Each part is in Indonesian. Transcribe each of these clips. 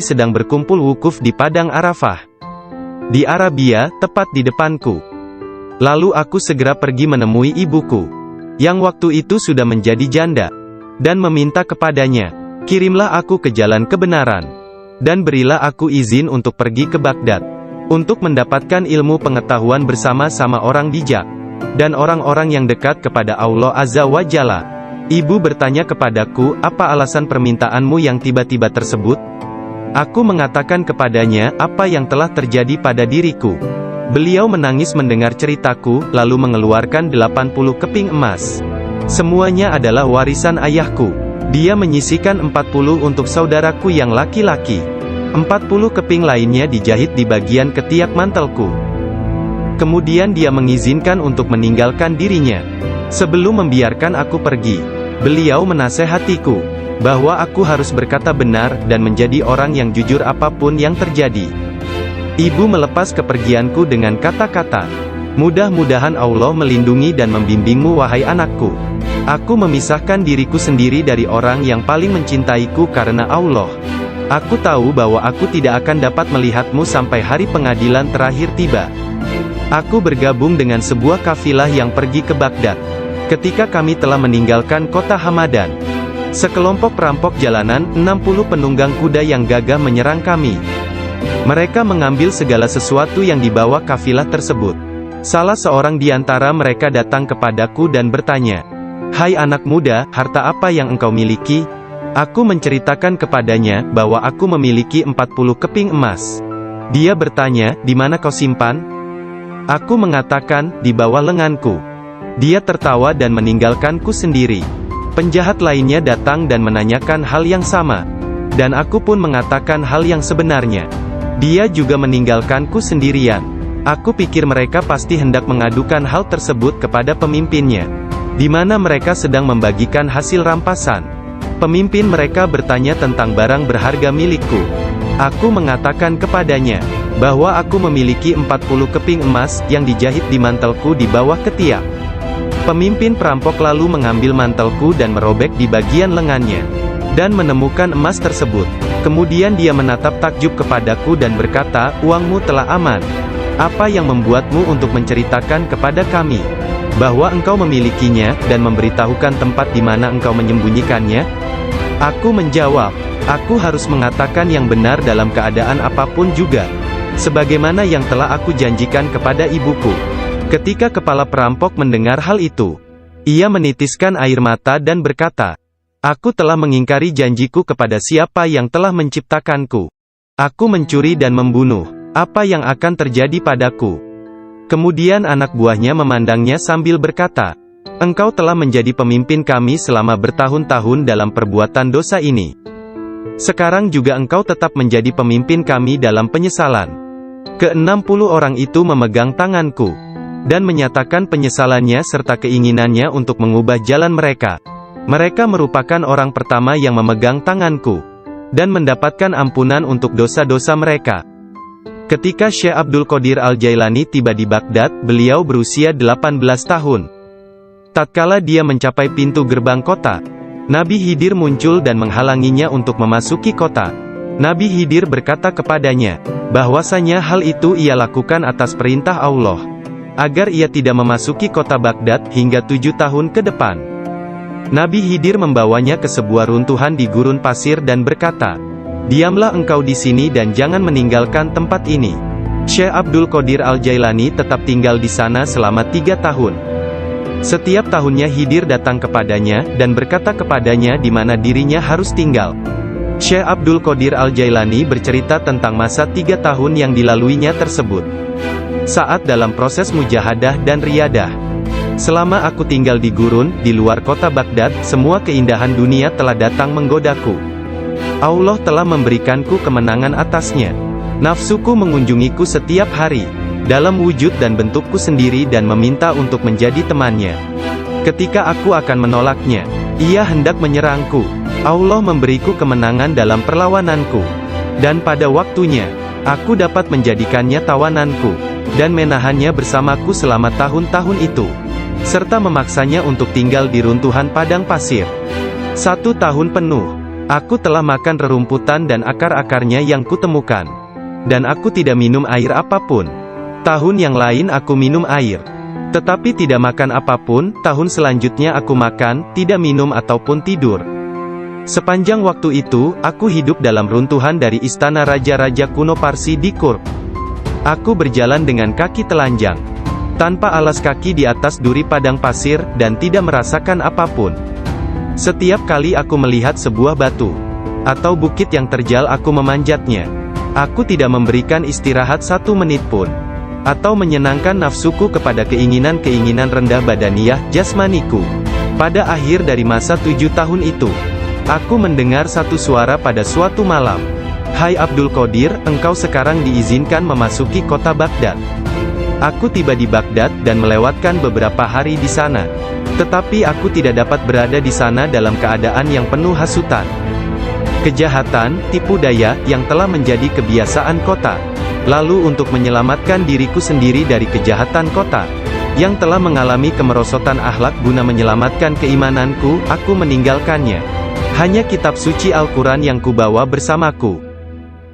sedang berkumpul wukuf di Padang Arafah. Di Arabia, tepat di depanku. Lalu aku segera pergi menemui ibuku, yang waktu itu sudah menjadi janda, dan meminta kepadanya, kirimlah aku ke jalan kebenaran, dan berilah aku izin untuk pergi ke Baghdad, untuk mendapatkan ilmu pengetahuan bersama-sama orang bijak, dan orang-orang yang dekat kepada Allah Azza wa Jalla. Ibu bertanya kepadaku, apa alasan permintaanmu yang tiba-tiba tersebut? Aku mengatakan kepadanya, apa yang telah terjadi pada diriku. Beliau menangis mendengar ceritaku, lalu mengeluarkan 80 keping emas. Semuanya adalah warisan ayahku. Dia menyisihkan 40 untuk saudaraku yang laki-laki. 40 keping lainnya dijahit di bagian ketiak mantelku. Kemudian dia mengizinkan untuk meninggalkan dirinya. Sebelum membiarkan aku pergi, beliau menasehatiku, bahwa aku harus berkata benar, dan menjadi orang yang jujur apapun yang terjadi. Ibu melepas kepergianku dengan kata-kata, mudah-mudahan Allah melindungi dan membimbingmu wahai anakku. Aku memisahkan diriku sendiri dari orang yang paling mencintaiku karena Allah. Aku tahu bahwa aku tidak akan dapat melihatmu sampai hari pengadilan terakhir tiba. Aku bergabung dengan sebuah kafilah yang pergi ke Baghdad. Ketika kami telah meninggalkan kota Hamadan, sekelompok perampok jalanan, 60 penunggang kuda yang gagah menyerang kami. Mereka mengambil segala sesuatu yang dibawa kafilah tersebut. Salah seorang di antara mereka datang kepadaku dan bertanya, "Hai anak muda, harta apa yang engkau miliki?" Aku menceritakan kepadanya, bahwa aku memiliki 40 keping emas. Dia bertanya, "Di mana kau simpan?" Aku mengatakan, "Di bawah lenganku." Dia tertawa dan meninggalkanku sendiri. Penjahat lainnya datang dan menanyakan hal yang sama. Dan aku pun mengatakan hal yang sebenarnya. Dia juga meninggalkanku sendirian. Aku pikir mereka pasti hendak mengadukan hal tersebut kepada pemimpinnya, di mana mereka sedang membagikan hasil rampasan. Pemimpin mereka bertanya tentang barang berharga milikku. Aku mengatakan kepadanya, bahwa aku memiliki 40 keping emas, yang dijahit di mantelku di bawah ketiak. Pemimpin perampok lalu mengambil mantelku dan merobek di bagian lengannya, dan menemukan emas tersebut. Kemudian dia menatap takjub kepadaku dan berkata, "Uangmu telah aman. Apa yang membuatmu untuk menceritakan kepada kami bahwa engkau memilikinya, dan memberitahukan tempat di mana engkau menyembunyikannya?" Aku menjawab, "Aku harus mengatakan yang benar dalam keadaan apapun juga, sebagaimana yang telah aku janjikan kepada ibuku." Ketika kepala perampok mendengar hal itu, ia menitiskan air mata dan berkata, "Aku telah mengingkari janjiku kepada siapa yang telah menciptakanku. Aku mencuri dan membunuh. Apa yang akan terjadi padaku?" Kemudian anak buahnya memandangnya sambil berkata, "Engkau telah menjadi pemimpin kami selama bertahun-tahun dalam perbuatan dosa ini. Sekarang juga engkau tetap menjadi pemimpin kami dalam penyesalan." Ke-60 orang itu memegang tanganku, dan menyatakan penyesalannya serta keinginannya untuk mengubah jalan mereka. Mereka merupakan orang pertama yang memegang tanganku, dan mendapatkan ampunan untuk dosa-dosa mereka. Ketika Syekh Abdul Qadir Al-Jailani tiba di Baghdad, beliau berusia 18 tahun. Tatkala dia mencapai pintu gerbang kota, Nabi Khidir muncul dan menghalanginya untuk memasuki kota. Nabi Khidir berkata kepadanya, bahwasanya hal itu ia lakukan atas perintah Allah, agar ia tidak memasuki kota Baghdad hingga 7 tahun ke depan. Nabi Khidir membawanya ke sebuah runtuhan di gurun pasir dan berkata, "Diamlah engkau di sini dan jangan meninggalkan tempat ini." Syekh Abdul Qadir Al-Jailani tetap tinggal di sana selama 3 tahun. Setiap tahunnya Khidir datang kepadanya, dan berkata kepadanya di mana dirinya harus tinggal. Syekh Abdul Qadir Al-Jailani bercerita tentang masa 3 tahun yang dilaluinya tersebut. Saat dalam proses mujahadah dan riyadah. "Selama aku tinggal di gurun, di luar kota Baghdad, semua keindahan dunia telah datang menggodaku. Allah telah memberikanku kemenangan atasnya. Nafsuku mengunjungiku setiap hari, dalam wujud dan bentukku sendiri dan meminta untuk menjadi temannya. Ketika aku akan menolaknya, ia hendak menyerangku. Allah memberiku kemenangan dalam perlawananku. Dan pada waktunya, aku dapat menjadikannya tawananku, dan menahannya bersamaku selama tahun-tahun itu, serta memaksanya untuk tinggal di runtuhan padang pasir. 1 tahun penuh. Aku telah makan rerumputan dan akar-akarnya yang kutemukan. Dan aku tidak minum air apapun. Tahun yang lain aku minum air. Tetapi tidak makan apapun. Tahun selanjutnya aku makan, tidak minum ataupun tidur. Sepanjang waktu itu, aku hidup dalam runtuhan dari istana raja-raja kuno Parsi di Kurk. Aku berjalan dengan kaki telanjang, tanpa alas kaki di atas duri padang pasir, dan tidak merasakan apapun. Setiap kali aku melihat sebuah batu atau bukit yang terjal, aku memanjatnya. Aku tidak memberikan istirahat 1 menit pun, atau menyenangkan nafsuku kepada keinginan-keinginan rendah badaniah jasmaniku. Pada akhir dari masa 7 tahun itu, aku mendengar satu suara pada suatu malam. "Hai Abdul Qadir, engkau sekarang diizinkan memasuki kota Baghdad." Aku tiba di Baghdad dan melewatkan beberapa hari di sana. Tetapi aku tidak dapat berada di sana dalam keadaan yang penuh hasutan. Kejahatan, tipu daya, yang telah menjadi kebiasaan kota. Lalu untuk menyelamatkan diriku sendiri dari kejahatan kota, yang telah mengalami kemerosotan akhlak guna menyelamatkan keimananku, aku meninggalkannya. Hanya kitab suci Al-Quran yang kubawa bersamaku.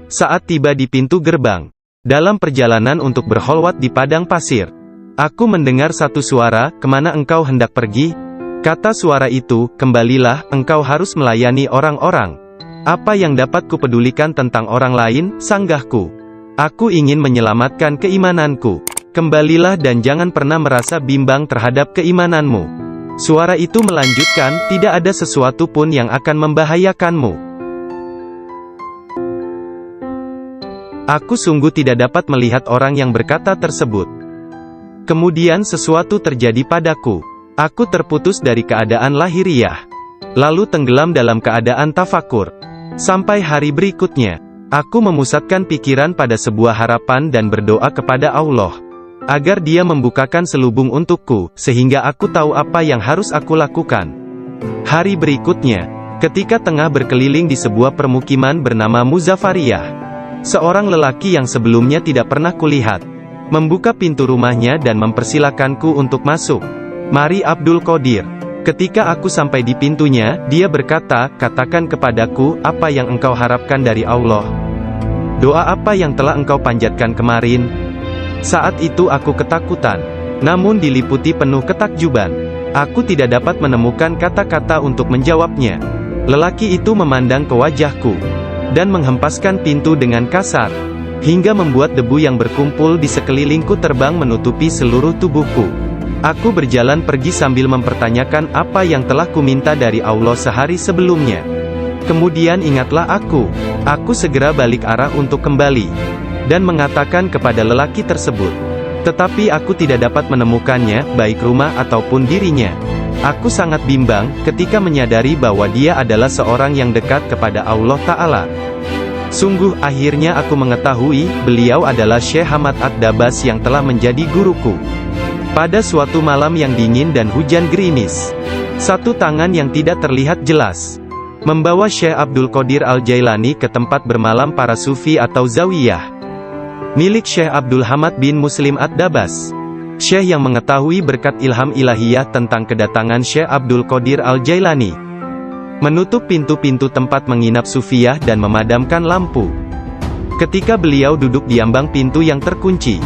Saat tiba di pintu gerbang, dalam perjalanan untuk berkholwat di padang pasir, aku mendengar satu suara, "Kemana engkau hendak pergi?" Kata suara itu, "Kembalilah, engkau harus melayani orang-orang." "Apa yang dapat kupedulikan tentang orang lain?" sanggahku. "Aku ingin menyelamatkan keimananku. Kembalilah dan jangan pernah merasa bimbang terhadap keimananmu." Suara itu melanjutkan, "Tidak ada sesuatu pun yang akan membahayakanmu." Aku sungguh tidak dapat melihat orang yang berkata tersebut. Kemudian sesuatu terjadi padaku. Aku terputus dari keadaan lahiriah, lalu tenggelam dalam keadaan tafakur. Sampai hari berikutnya, aku memusatkan pikiran pada sebuah harapan dan berdoa kepada Allah, agar Dia membukakan selubung untukku, sehingga aku tahu apa yang harus aku lakukan. Hari berikutnya, ketika tengah berkeliling di sebuah permukiman bernama Muzaffariyah, seorang lelaki yang sebelumnya tidak pernah kulihat, membuka pintu rumahnya dan mempersilakanku untuk masuk. "Mari Abdul Qadir." Ketika aku sampai di pintunya, dia berkata, "Katakan kepadaku, apa yang engkau harapkan dari Allah? Doa apa yang telah engkau panjatkan kemarin?" Saat itu aku ketakutan, namun diliputi penuh ketakjuban. Aku tidak dapat menemukan kata-kata untuk menjawabnya. Lelaki itu memandang ke wajahku, dan menghempaskan pintu dengan kasar, hingga membuat debu yang berkumpul di sekelilingku terbang menutupi seluruh tubuhku. Aku berjalan pergi sambil mempertanyakan apa yang telah kuminta dari Allah sehari sebelumnya. Kemudian ingatlah aku. Aku segera balik arah untuk kembali, dan mengatakan kepada lelaki tersebut. Tetapi aku tidak dapat menemukannya, baik rumah ataupun dirinya. Aku sangat bimbang, ketika menyadari bahwa dia adalah seorang yang dekat kepada Allah Ta'ala. Sungguh, akhirnya aku mengetahui, beliau adalah Syekh Hamad Ad-Dabas yang telah menjadi guruku. Pada suatu malam yang dingin dan hujan gerimis, satu tangan yang tidak terlihat jelas membawa Syekh Abdul Qadir Al-Jailani ke tempat bermalam para sufi atau zawiyah, milik Syekh Abdul Hamad bin Muslim Ad-Dabas. Syekh yang mengetahui berkat ilham ilahiyah tentang kedatangan Syekh Abdul Qadir Al-Jailani, menutup pintu-pintu tempat menginap sufiyah dan memadamkan lampu. Ketika beliau duduk di ambang pintu yang terkunci,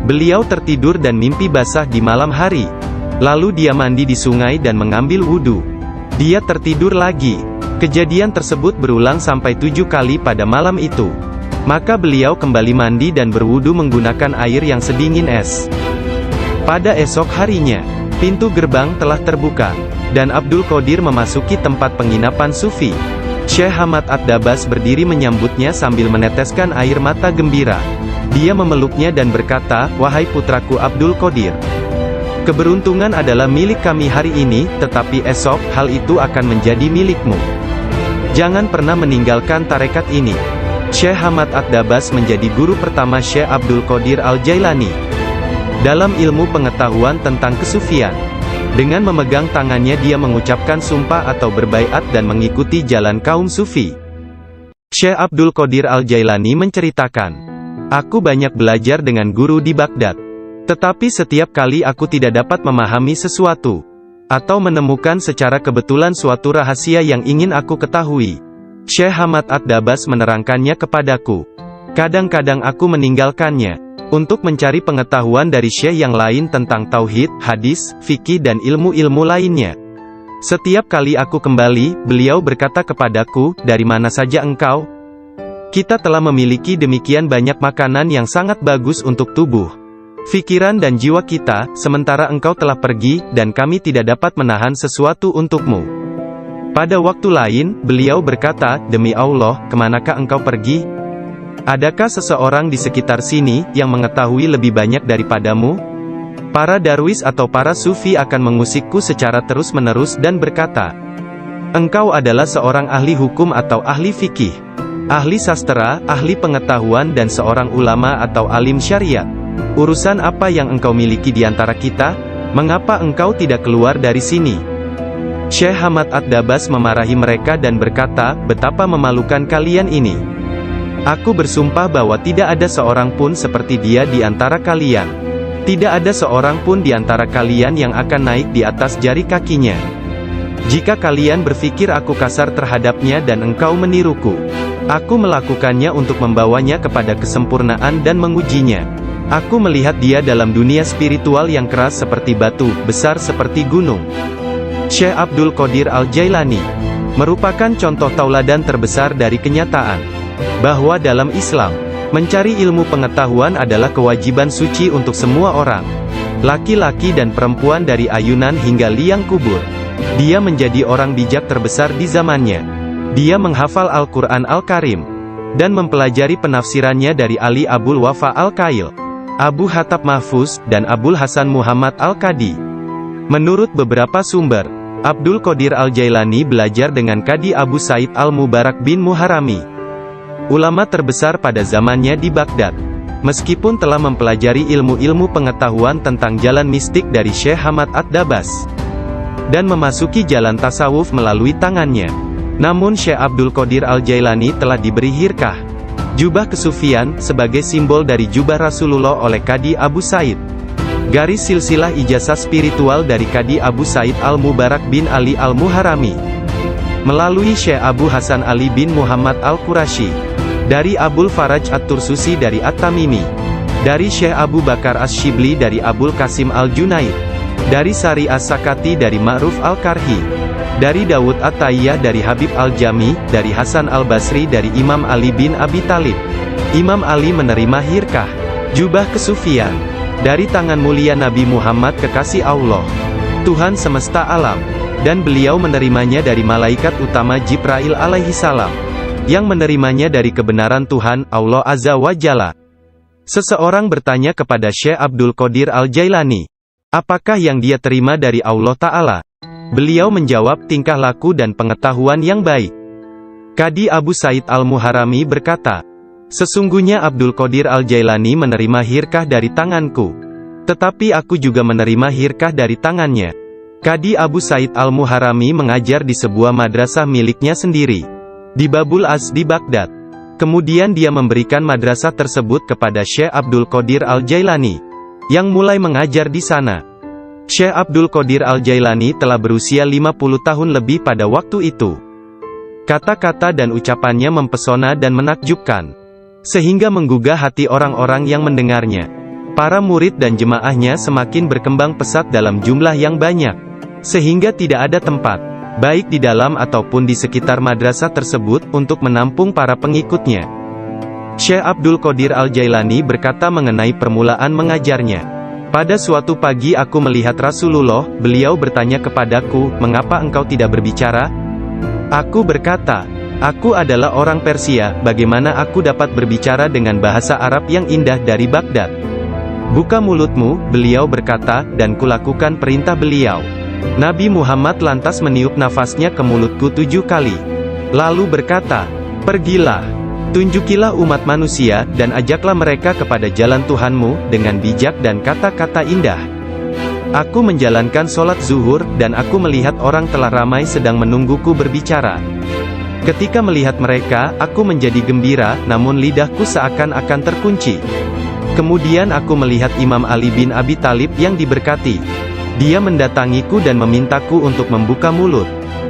beliau tertidur dan mimpi basah di malam hari. Lalu dia mandi di sungai dan mengambil wudhu. Dia tertidur lagi. Kejadian tersebut berulang sampai 7 kali pada malam itu. Maka beliau kembali mandi dan berwudhu menggunakan air yang sedingin es. Pada esok harinya, pintu gerbang telah terbuka, dan Abdul Qadir memasuki tempat penginapan sufi. Syekh Hamad Ad-Dabas berdiri menyambutnya sambil meneteskan air mata gembira. Dia memeluknya dan berkata, "Wahai putraku Abdul Qadir, keberuntungan adalah milik kami hari ini, tetapi esok, hal itu akan menjadi milikmu. Jangan pernah meninggalkan tarekat ini." Syekh Hamad Ad-Dabas menjadi guru pertama Syekh Abdul Qadir Al-Jailani dalam ilmu pengetahuan tentang kesufian. Dengan memegang tangannya dia mengucapkan sumpah atau berbaiat dan mengikuti jalan kaum sufi. Syekh Abdul Qadir Al-Jailani menceritakan, "Aku banyak belajar dengan guru di Baghdad. Tetapi setiap kali aku tidak dapat memahami sesuatu, atau menemukan secara kebetulan suatu rahasia yang ingin aku ketahui. Syekh Hamad Ad-Dabas menerangkannya kepadaku. Kadang-kadang aku meninggalkannya untuk mencari pengetahuan dari syekh yang lain tentang tauhid, hadis, fikih dan ilmu-ilmu lainnya. Setiap kali aku kembali, beliau berkata kepadaku, "Dari mana saja engkau?" Kita telah memiliki demikian banyak makanan yang sangat bagus untuk tubuh, pikiran dan jiwa kita, sementara engkau telah pergi, dan kami tidak dapat menahan sesuatu untukmu. Pada waktu lain, beliau berkata, "Demi Allah, kemanakah engkau pergi? Adakah seseorang di sekitar sini, yang mengetahui lebih banyak daripadamu?" Para darwis atau para sufi akan mengusikku secara terus-menerus dan berkata, "Engkau adalah seorang ahli hukum atau ahli fikih, ahli sastra, ahli pengetahuan dan seorang ulama atau alim syariat. Urusan apa yang engkau miliki di antara kita? Mengapa engkau tidak keluar dari sini?" Syekh Hamad Ad-Dabas memarahi mereka dan berkata, "Betapa memalukan kalian ini. Aku bersumpah bahwa tidak ada seorang pun seperti dia di antara kalian. Tidak ada seorang pun di antara kalian yang akan naik di atas jari kakinya. Jika kalian berpikir aku kasar terhadapnya dan engkau meniruku, aku melakukannya untuk membawanya kepada kesempurnaan dan mengujinya. Aku melihat dia dalam dunia spiritual yang keras seperti batu, besar seperti gunung." Syekh Abdul Qadir Al-Jailani merupakan contoh tauladan terbesar dari kenyataan bahwa dalam Islam, mencari ilmu pengetahuan adalah kewajiban suci untuk semua orang, laki-laki dan perempuan dari ayunan hingga liang kubur. Dia menjadi orang bijak terbesar di zamannya. Dia menghafal Al-Quran Al-Karim, dan mempelajari penafsirannya dari Ali Abul Wafa Al-Kail, Abu Hatab Mahfuz, dan Abul Hasan Muhammad Al-Qadi. Menurut beberapa sumber, Abdul Qadir Al-Jailani belajar dengan Qadi Abu Said Al-Mubarak bin Muharrami, ulama terbesar pada zamannya di Baghdad. Meskipun telah mempelajari ilmu-ilmu pengetahuan tentang jalan mistik dari Syekh Hamad Ad-Dabas, dan memasuki jalan tasawuf melalui tangannya, namun Syekh Abdul Qadir Al-Jailani telah diberi hirkah, jubah kesufian, sebagai simbol dari jubah Rasulullah oleh Qadi Abu Said. Garis silsilah ijazah spiritual dari Qadi Abu Said Al-Mubarak bin Ali Al-Muharrami, melalui Syekh Abu Hasan Ali bin Muhammad Al-Qurashi, dari Abul Faraj At-Tursusi dari At-Tamimi, dari Syekh Abu Bakar As-Shibli dari Abul Qasim Al-Junaid, dari Sari As-Sakati dari Ma'ruf Al-Karhi, dari Dawud At-Tayyah dari Habib Al-Jami, dari Hasan Al-Basri dari Imam Ali bin Abi Talib. Imam Ali menerima hirkah, jubah kesufian, dari tangan mulia Nabi Muhammad kekasih Allah, Tuhan semesta alam, dan beliau menerimanya dari malaikat utama Jibril alaihi salam, yang menerimanya dari kebenaran Tuhan, Allah Azza wa Jalla. Seseorang bertanya kepada Syekh Abdul Qadir Al-Jailani, apakah yang dia terima dari Allah Ta'ala? Beliau menjawab, tingkah laku dan pengetahuan yang baik. Qadi Abu Said Al-Muharrami berkata, sesungguhnya Abdul Qadir Al-Jailani menerima hirkah dari tanganku, tetapi aku juga menerima hirkah dari tangannya. Qadi Abu Said Al-Muharrami mengajar di sebuah madrasah miliknya sendiri, di Babul Az di Baghdad. Kemudian dia memberikan madrasah tersebut kepada Syekh Abdul Qadir Al-Jailani, yang mulai mengajar di sana. Syekh Abdul Qadir Al-Jailani telah berusia 50 tahun lebih pada waktu itu. Kata-kata dan ucapannya mempesona dan menakjubkan, sehingga menggugah hati orang-orang yang mendengarnya. Para murid dan jemaahnya semakin berkembang pesat dalam jumlah yang banyak, sehingga tidak ada tempat, baik di dalam ataupun di sekitar madrasah tersebut, untuk menampung para pengikutnya. Syekh Abdul Qadir Al-Jailani berkata mengenai permulaan mengajarnya, pada suatu pagi aku melihat Rasulullah, beliau bertanya kepadaku, mengapa engkau tidak berbicara? Aku berkata, aku adalah orang Persia, bagaimana aku dapat berbicara dengan bahasa Arab yang indah dari Baghdad? Buka mulutmu, beliau berkata, dan kulakukan perintah beliau. Nabi Muhammad lantas meniup nafasnya ke mulutku 7 kali. Lalu berkata, pergilah, tunjukilah umat manusia, dan ajaklah mereka kepada jalan Tuhanmu, dengan bijak dan kata-kata indah. Aku menjalankan sholat zuhur, dan aku melihat orang telah ramai sedang menungguku berbicara. Ketika melihat mereka, aku menjadi gembira, namun lidahku seakan-akan terkunci. Kemudian aku melihat Imam Ali bin Abi Talib yang diberkati. Dia mendatangiku dan memintaku untuk membuka mulut.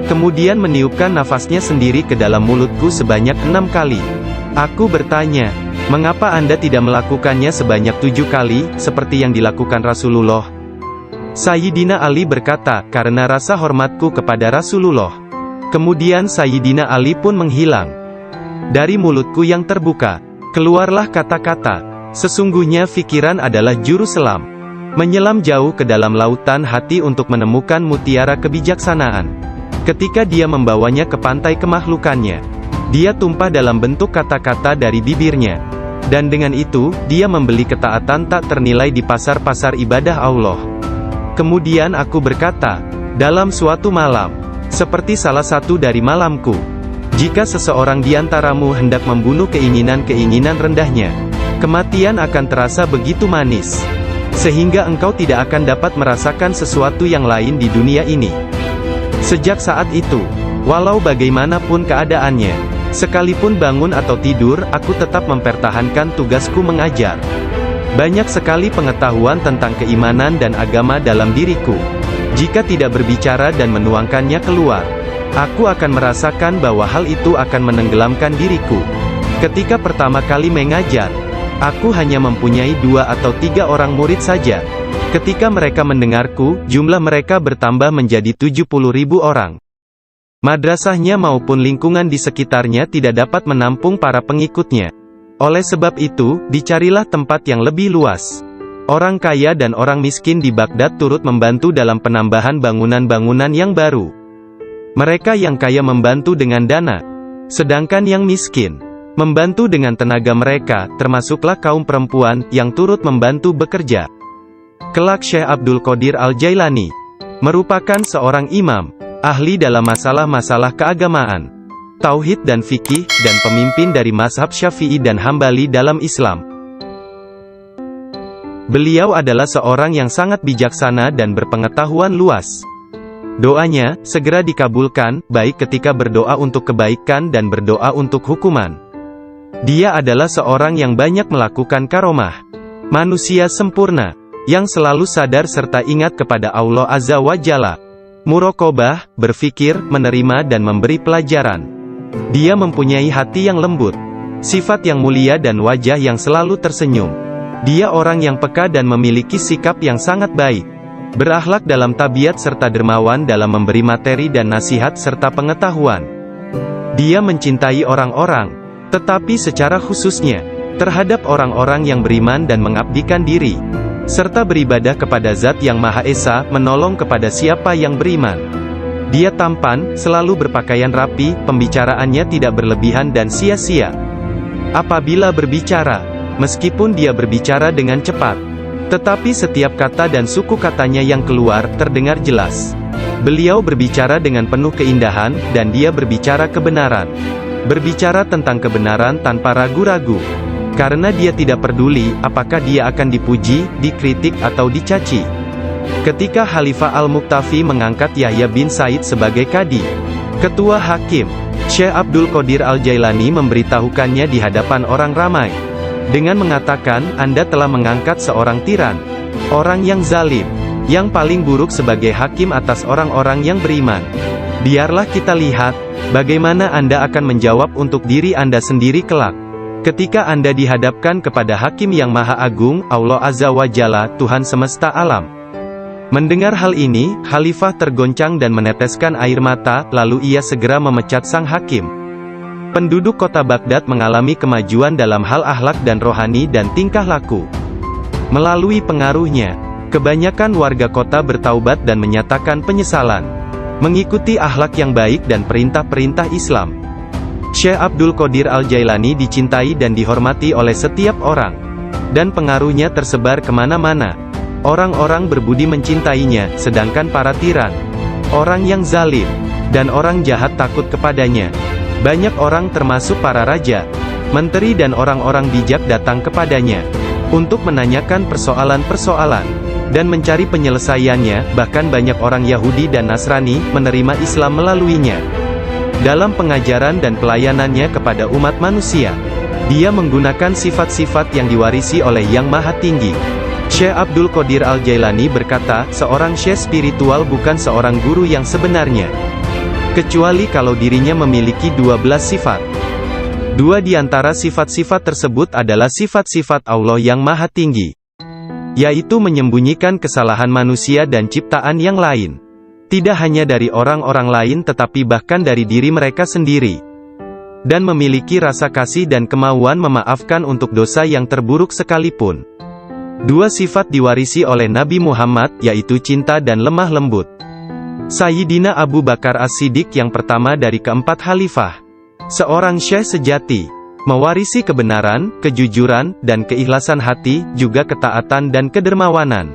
Kemudian meniupkan nafasnya sendiri ke dalam mulutku sebanyak 6 kali. Aku bertanya, mengapa Anda tidak melakukannya sebanyak 7 kali, seperti yang dilakukan Rasulullah? Sayyidina Ali berkata, karena rasa hormatku kepada Rasulullah. Kemudian Sayyidina Ali pun menghilang. Dari mulutku yang terbuka, keluarlah kata-kata, sesungguhnya fikiran adalah juru selam. Menyelam jauh ke dalam lautan hati untuk menemukan mutiara kebijaksanaan. Ketika dia membawanya ke pantai kemakhlukannya, dia tumpah dalam bentuk kata-kata dari bibirnya. Dan dengan itu, dia membeli ketaatan tak ternilai di pasar-pasar ibadah Allah. Kemudian aku berkata, dalam suatu malam, seperti salah satu dari malamku, jika seseorang di antaramu hendak membunuh keinginan-keinginan rendahnya, kematian akan terasa begitu manis, sehingga engkau tidak akan dapat merasakan sesuatu yang lain di dunia ini. Sejak saat itu, walau bagaimanapun keadaannya, sekalipun bangun atau tidur, aku tetap mempertahankan tugasku mengajar. Banyak sekali pengetahuan tentang keimanan dan agama dalam diriku. Jika tidak berbicara dan menuangkannya keluar, aku akan merasakan bahwa hal itu akan menenggelamkan diriku. Ketika pertama kali mengajar, aku hanya mempunyai 2 atau 3 orang murid saja. Ketika mereka mendengarku, jumlah mereka bertambah menjadi 70.000 orang. Madrasahnya maupun lingkungan di sekitarnya tidak dapat menampung para pengikutnya. Oleh sebab itu, dicarilah tempat yang lebih luas. Orang kaya dan orang miskin di Baghdad turut membantu dalam penambahan bangunan-bangunan yang baru. Mereka yang kaya membantu dengan dana, sedangkan yang miskin membantu dengan tenaga mereka, termasuklah kaum perempuan yang turut membantu bekerja. Kelak Syekh Abdul Qadir Al-Jailani merupakan seorang imam, ahli dalam masalah-masalah keagamaan, tauhid dan fikih, dan pemimpin dari mazhab Syafi'i dan Hambali dalam Islam. Beliau adalah seorang yang sangat bijaksana dan berpengetahuan luas. Doanya segera dikabulkan, baik ketika berdoa untuk kebaikan dan berdoa untuk hukuman. Dia adalah seorang yang banyak melakukan karomah. Manusia sempurna, yang selalu sadar serta ingat kepada Allah Azza wa Jalla. Muraqabah, berfikir, menerima dan memberi pelajaran. Dia mempunyai hati yang lembut, sifat yang mulia dan wajah yang selalu tersenyum. Dia orang yang peka dan memiliki sikap yang sangat baik. Berakhlak dalam tabiat serta dermawan dalam memberi materi dan nasihat serta pengetahuan. Dia mencintai orang-orang, tetapi secara khususnya, terhadap orang-orang yang beriman dan mengabdikan diri, serta beribadah kepada Zat yang Maha Esa, menolong kepada siapa yang beriman. Dia tampan, selalu berpakaian rapi, pembicaraannya tidak berlebihan dan sia-sia. Apabila berbicara, meskipun dia berbicara dengan cepat, tetapi setiap kata dan suku katanya yang keluar, terdengar jelas. Beliau berbicara dengan penuh keindahan, dan dia berbicara kebenaran. Berbicara tentang kebenaran tanpa ragu-ragu. Karena dia tidak peduli, apakah dia akan dipuji, dikritik atau dicaci. Ketika Khalifah Al-Muqtafi mengangkat Yahya bin Said sebagai Qadi, Ketua Hakim, Syekh Abdul Qadir Al-Jailani memberitahukannya di hadapan orang ramai. Dengan mengatakan, Anda telah mengangkat seorang tiran, orang yang zalim, yang paling buruk sebagai hakim atas orang-orang yang beriman. Biarlah kita lihat, bagaimana Anda akan menjawab untuk diri Anda sendiri kelak. Ketika Anda dihadapkan kepada Hakim yang Maha Agung, Allah Azza wa Jalla, Tuhan semesta alam. Mendengar hal ini, Khalifah tergoncang dan meneteskan air mata, lalu ia segera memecat sang hakim. Penduduk kota Baghdad mengalami kemajuan dalam hal akhlak dan rohani dan tingkah laku. Melalui pengaruhnya, kebanyakan warga kota bertaubat dan menyatakan penyesalan, mengikuti akhlak yang baik dan perintah-perintah Islam. Syekh Abdul Qadir Al-Jailani dicintai dan dihormati oleh setiap orang, dan pengaruhnya tersebar kemana-mana. Orang-orang berbudi mencintainya, sedangkan para tiran, orang yang zalim, dan orang jahat takut kepadanya. Banyak orang termasuk para raja, menteri dan orang-orang bijak datang kepadanya, untuk menanyakan persoalan-persoalan, dan mencari penyelesaiannya. Bahkan banyak orang Yahudi dan Nasrani, menerima Islam melaluinya. Dalam pengajaran dan pelayanannya kepada umat manusia, dia menggunakan sifat-sifat yang diwarisi oleh Yang Maha Tinggi. Syekh Abdul Qadir Al-Jailani berkata, seorang syekh spiritual bukan seorang guru yang sebenarnya, kecuali kalau dirinya memiliki 12 sifat. Dua di antara sifat-sifat tersebut adalah sifat-sifat Allah yang Maha Tinggi, yaitu menyembunyikan kesalahan manusia dan ciptaan yang lain. Tidak hanya dari orang-orang lain tetapi bahkan dari diri mereka sendiri. Dan memiliki rasa kasih dan kemauan memaafkan untuk dosa yang terburuk sekalipun. Dua sifat diwarisi oleh Nabi Muhammad, yaitu cinta dan lemah lembut. Sayyidina Abu Bakar As-Siddiq yang pertama dari keempat khalifah, seorang syekh sejati, mewarisi kebenaran, kejujuran, dan keikhlasan hati, juga ketaatan dan kedermawanan.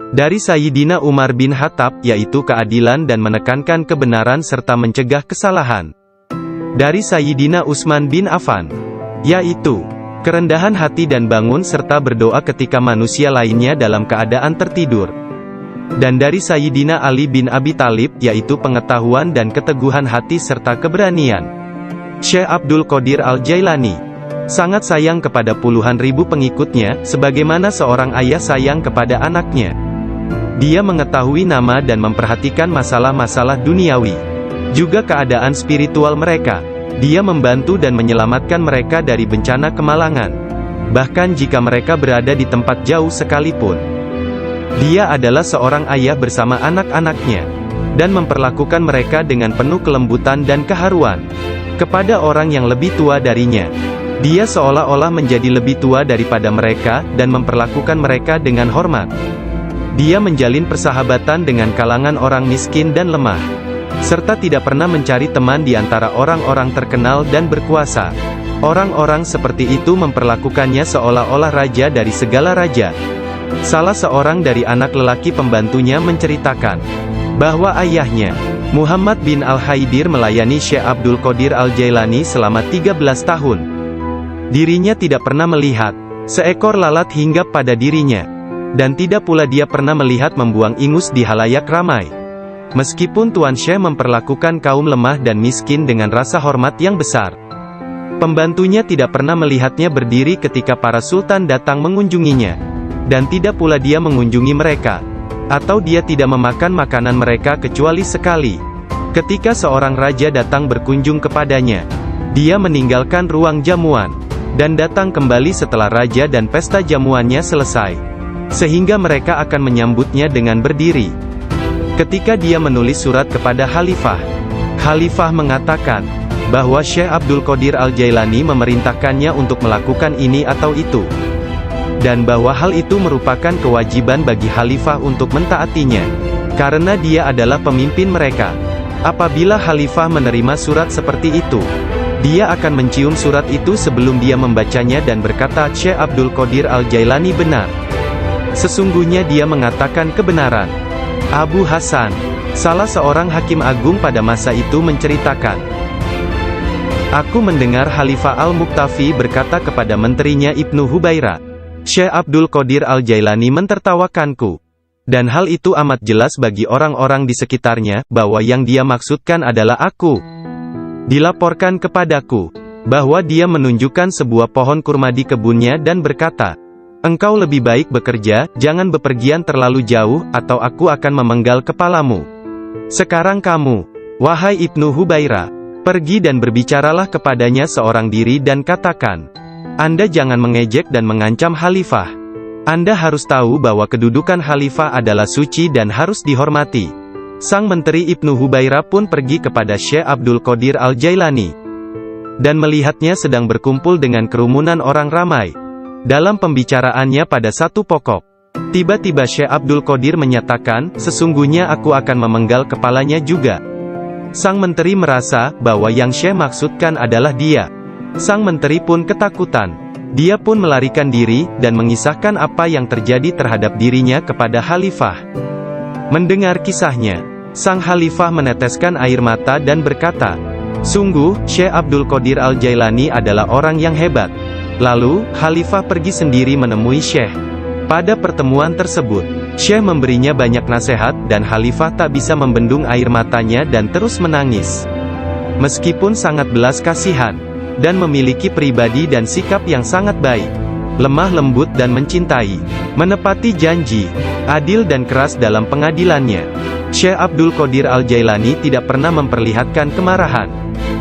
Dari Sayyidina Umar bin Khattab, yaitu keadilan dan menekankan kebenaran serta mencegah kesalahan. Dari Sayyidina Utsman bin Affan, yaitu kerendahan hati dan bangun serta berdoa ketika manusia lainnya dalam keadaan tertidur. Dan dari Sayyidina Ali bin Abi Thalib, yaitu pengetahuan dan keteguhan hati serta keberanian. Syekh Abdul Qadir Al-Jailani sangat sayang kepada puluhan ribu pengikutnya, sebagaimana seorang ayah sayang kepada anaknya. Dia mengetahui nama dan memperhatikan masalah-masalah duniawi, juga keadaan spiritual mereka. Dia membantu dan menyelamatkan mereka dari bencana kemalangan, bahkan jika mereka berada di tempat jauh sekalipun. Dia adalah seorang ayah bersama anak-anaknya, dan memperlakukan mereka dengan penuh kelembutan dan keharuan. Kepada orang yang lebih tua darinya, dia seolah-olah menjadi lebih tua daripada mereka, dan memperlakukan mereka dengan hormat. Dia menjalin persahabatan dengan kalangan orang miskin dan lemah, serta tidak pernah mencari teman di antara orang-orang terkenal dan berkuasa. Orang-orang seperti itu memperlakukannya seolah-olah raja dari segala raja. Salah seorang dari anak lelaki pembantunya menceritakan bahwa ayahnya, Muhammad bin Al-Haidir, melayani Syekh Abdul Qadir Al-Jailani selama 13 tahun. Dirinya tidak pernah melihat seekor lalat hinggap pada dirinya, dan tidak pula dia pernah melihat membuang ingus di halayak ramai. Meskipun Tuan Syekh memperlakukan kaum lemah dan miskin dengan rasa hormat yang besar, pembantunya tidak pernah melihatnya berdiri ketika para sultan datang mengunjunginya, dan tidak pula dia mengunjungi mereka, atau dia tidak memakan makanan mereka kecuali sekali. Ketika seorang raja datang berkunjung kepadanya, dia meninggalkan ruang jamuan, dan datang kembali setelah raja dan pesta jamuannya selesai, sehingga mereka akan menyambutnya dengan berdiri. Ketika dia menulis surat kepada khalifah, khalifah mengatakan bahwa Syekh Abdul Qadir Al-Jailani memerintahkannya untuk melakukan ini atau itu, dan bahwa hal itu merupakan kewajiban bagi khalifah untuk mentaatinya, karena dia adalah pemimpin mereka. Apabila khalifah menerima surat seperti itu, dia akan mencium surat itu sebelum dia membacanya dan berkata, Syekh Abdul Qadir Al-Jailani benar. Sesungguhnya dia mengatakan kebenaran. Abu Hasan, salah seorang hakim agung pada masa itu, menceritakan, aku mendengar Khalifah Al-Muqtafi berkata kepada menterinya Ibnu Hubaira, Syekh Abdul Qadir Al-Jailani mentertawakanku. Dan hal itu amat jelas bagi orang-orang di sekitarnya, bahwa yang dia maksudkan adalah aku. Dilaporkan kepadaku bahwa dia menunjukkan sebuah pohon kurma di kebunnya dan berkata, engkau lebih baik bekerja, jangan bepergian terlalu jauh, atau aku akan memenggal kepalamu. Sekarang kamu, wahai Ibnu Hubaira, pergi dan berbicaralah kepadanya seorang diri dan katakan, Anda jangan mengejek dan mengancam khalifah. Anda harus tahu bahwa kedudukan khalifah adalah suci dan harus dihormati. Sang menteri Ibnu Hubaira pun pergi kepada Syekh Abdul Qadir Al-Jailani, dan melihatnya sedang berkumpul dengan kerumunan orang ramai. Dalam pembicaraannya pada satu pokok, tiba-tiba Syekh Abdul Qadir menyatakan, sesungguhnya aku akan memenggal kepalanya juga. Sang menteri merasa bahwa yang Syekh maksudkan adalah dia. Sang menteri pun ketakutan. Dia pun melarikan diri, dan mengisahkan apa yang terjadi terhadap dirinya kepada khalifah. Mendengar kisahnya, sang khalifah meneteskan air mata dan berkata, sungguh, Syekh Abdul Qadir Al-Jailani adalah orang yang hebat. Lalu, khalifah pergi sendiri menemui Syekh. Pada pertemuan tersebut, Syekh memberinya banyak nasihat, dan khalifah tak bisa membendung air matanya dan terus menangis. Meskipun sangat belas kasihan, dan memiliki pribadi dan sikap yang sangat baik, lemah lembut dan mencintai, menepati janji, adil dan keras dalam pengadilannya, Syekh Abdul Qadir Al-Jailani tidak pernah memperlihatkan kemarahan.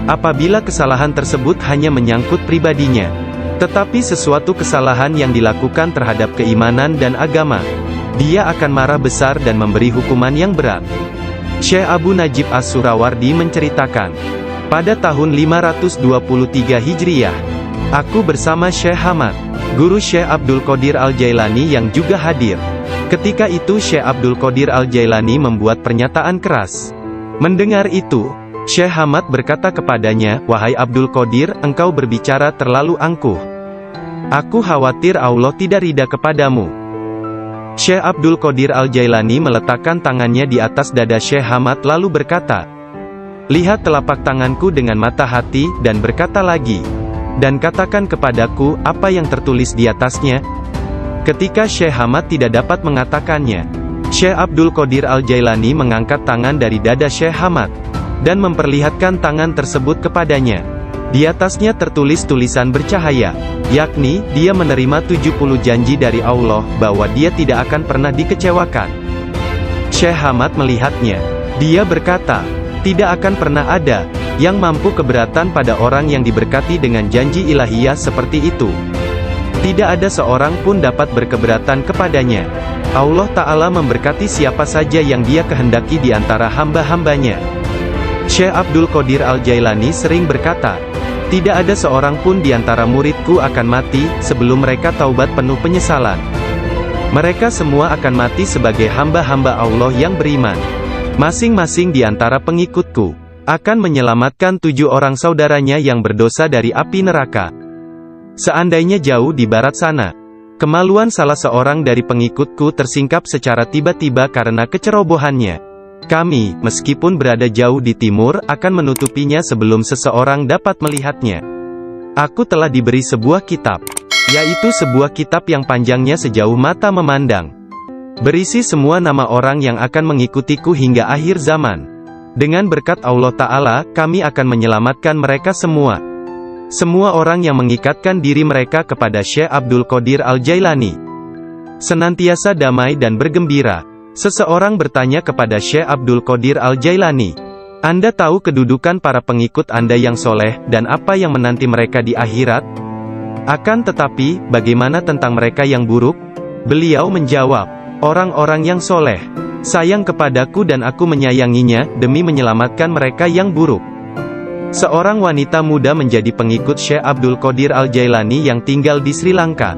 Apabila kesalahan tersebut hanya menyangkut pribadinya, tetapi sesuatu kesalahan yang dilakukan terhadap keimanan dan agama, dia akan marah besar dan memberi hukuman yang berat. Syekh Abu Najib As-Surawardi menceritakan, pada tahun 523 Hijriah, aku bersama Syekh Hamad, guru Syekh Abdul Qadir Al-Jailani yang juga hadir. Ketika itu Syekh Abdul Qadir Al-Jailani membuat pernyataan keras. Mendengar itu, Syekh Hamad berkata kepadanya, "Wahai Abdul Qadir, engkau berbicara terlalu angkuh. Aku khawatir Allah tidak ridha kepadamu." Syekh Abdul Qadir Al-Jailani meletakkan tangannya di atas dada Syekh Hamad lalu berkata, "Lihat telapak tanganku dengan mata hati, dan berkata lagi, dan katakan kepadaku, apa yang tertulis di atasnya?" Ketika Syekh Hamad tidak dapat mengatakannya, Syekh Abdul Qadir Al-Jailani mengangkat tangan dari dada Syekh Hamad, dan memperlihatkan tangan tersebut kepadanya. Di atasnya tertulis tulisan bercahaya, yakni, dia menerima 70 janji dari Allah, bahwa dia tidak akan pernah dikecewakan. Syekh Hamad melihatnya. Dia berkata, tidak akan pernah ada yang mampu keberatan pada orang yang diberkati dengan janji ilahiyah seperti itu. Tidak ada seorang pun dapat berkeberatan kepadanya. Allah Ta'ala memberkati siapa saja yang dia kehendaki di antara hamba-hambanya. Syekh Abdul Qadir Al-Jailani sering berkata, tidak ada seorang pun di antara muridku akan mati, sebelum mereka taubat penuh penyesalan. Mereka semua akan mati sebagai hamba-hamba Allah yang beriman. Masing-masing di antara pengikutku akan menyelamatkan 7 orang saudaranya yang berdosa dari api neraka. Seandainya jauh di barat sana, kemaluan salah seorang dari pengikutku tersingkap secara tiba-tiba karena kecerobohannya, kami, meskipun berada jauh di timur, akan menutupinya sebelum seseorang dapat melihatnya. Aku telah diberi sebuah kitab, yaitu sebuah kitab yang panjangnya sejauh mata memandang, berisi semua nama orang yang akan mengikutiku hingga akhir zaman. Dengan berkat Allah Ta'ala, kami akan menyelamatkan mereka semua. Semua orang yang mengikatkan diri mereka kepada Syekh Abdul Qadir Al-Jailani senantiasa damai dan bergembira. Seseorang bertanya kepada Syekh Abdul Qadir Al-Jailani, Anda tahu kedudukan para pengikut Anda yang soleh, dan apa yang menanti mereka di akhirat? Akan tetapi, bagaimana tentang mereka yang buruk? Beliau menjawab, orang-orang yang soleh sayang kepadaku dan aku menyayanginya, demi menyelamatkan mereka yang buruk. Seorang wanita muda menjadi pengikut Syekh Abdul Qadir Al-Jailani yang tinggal di Sri Lanka.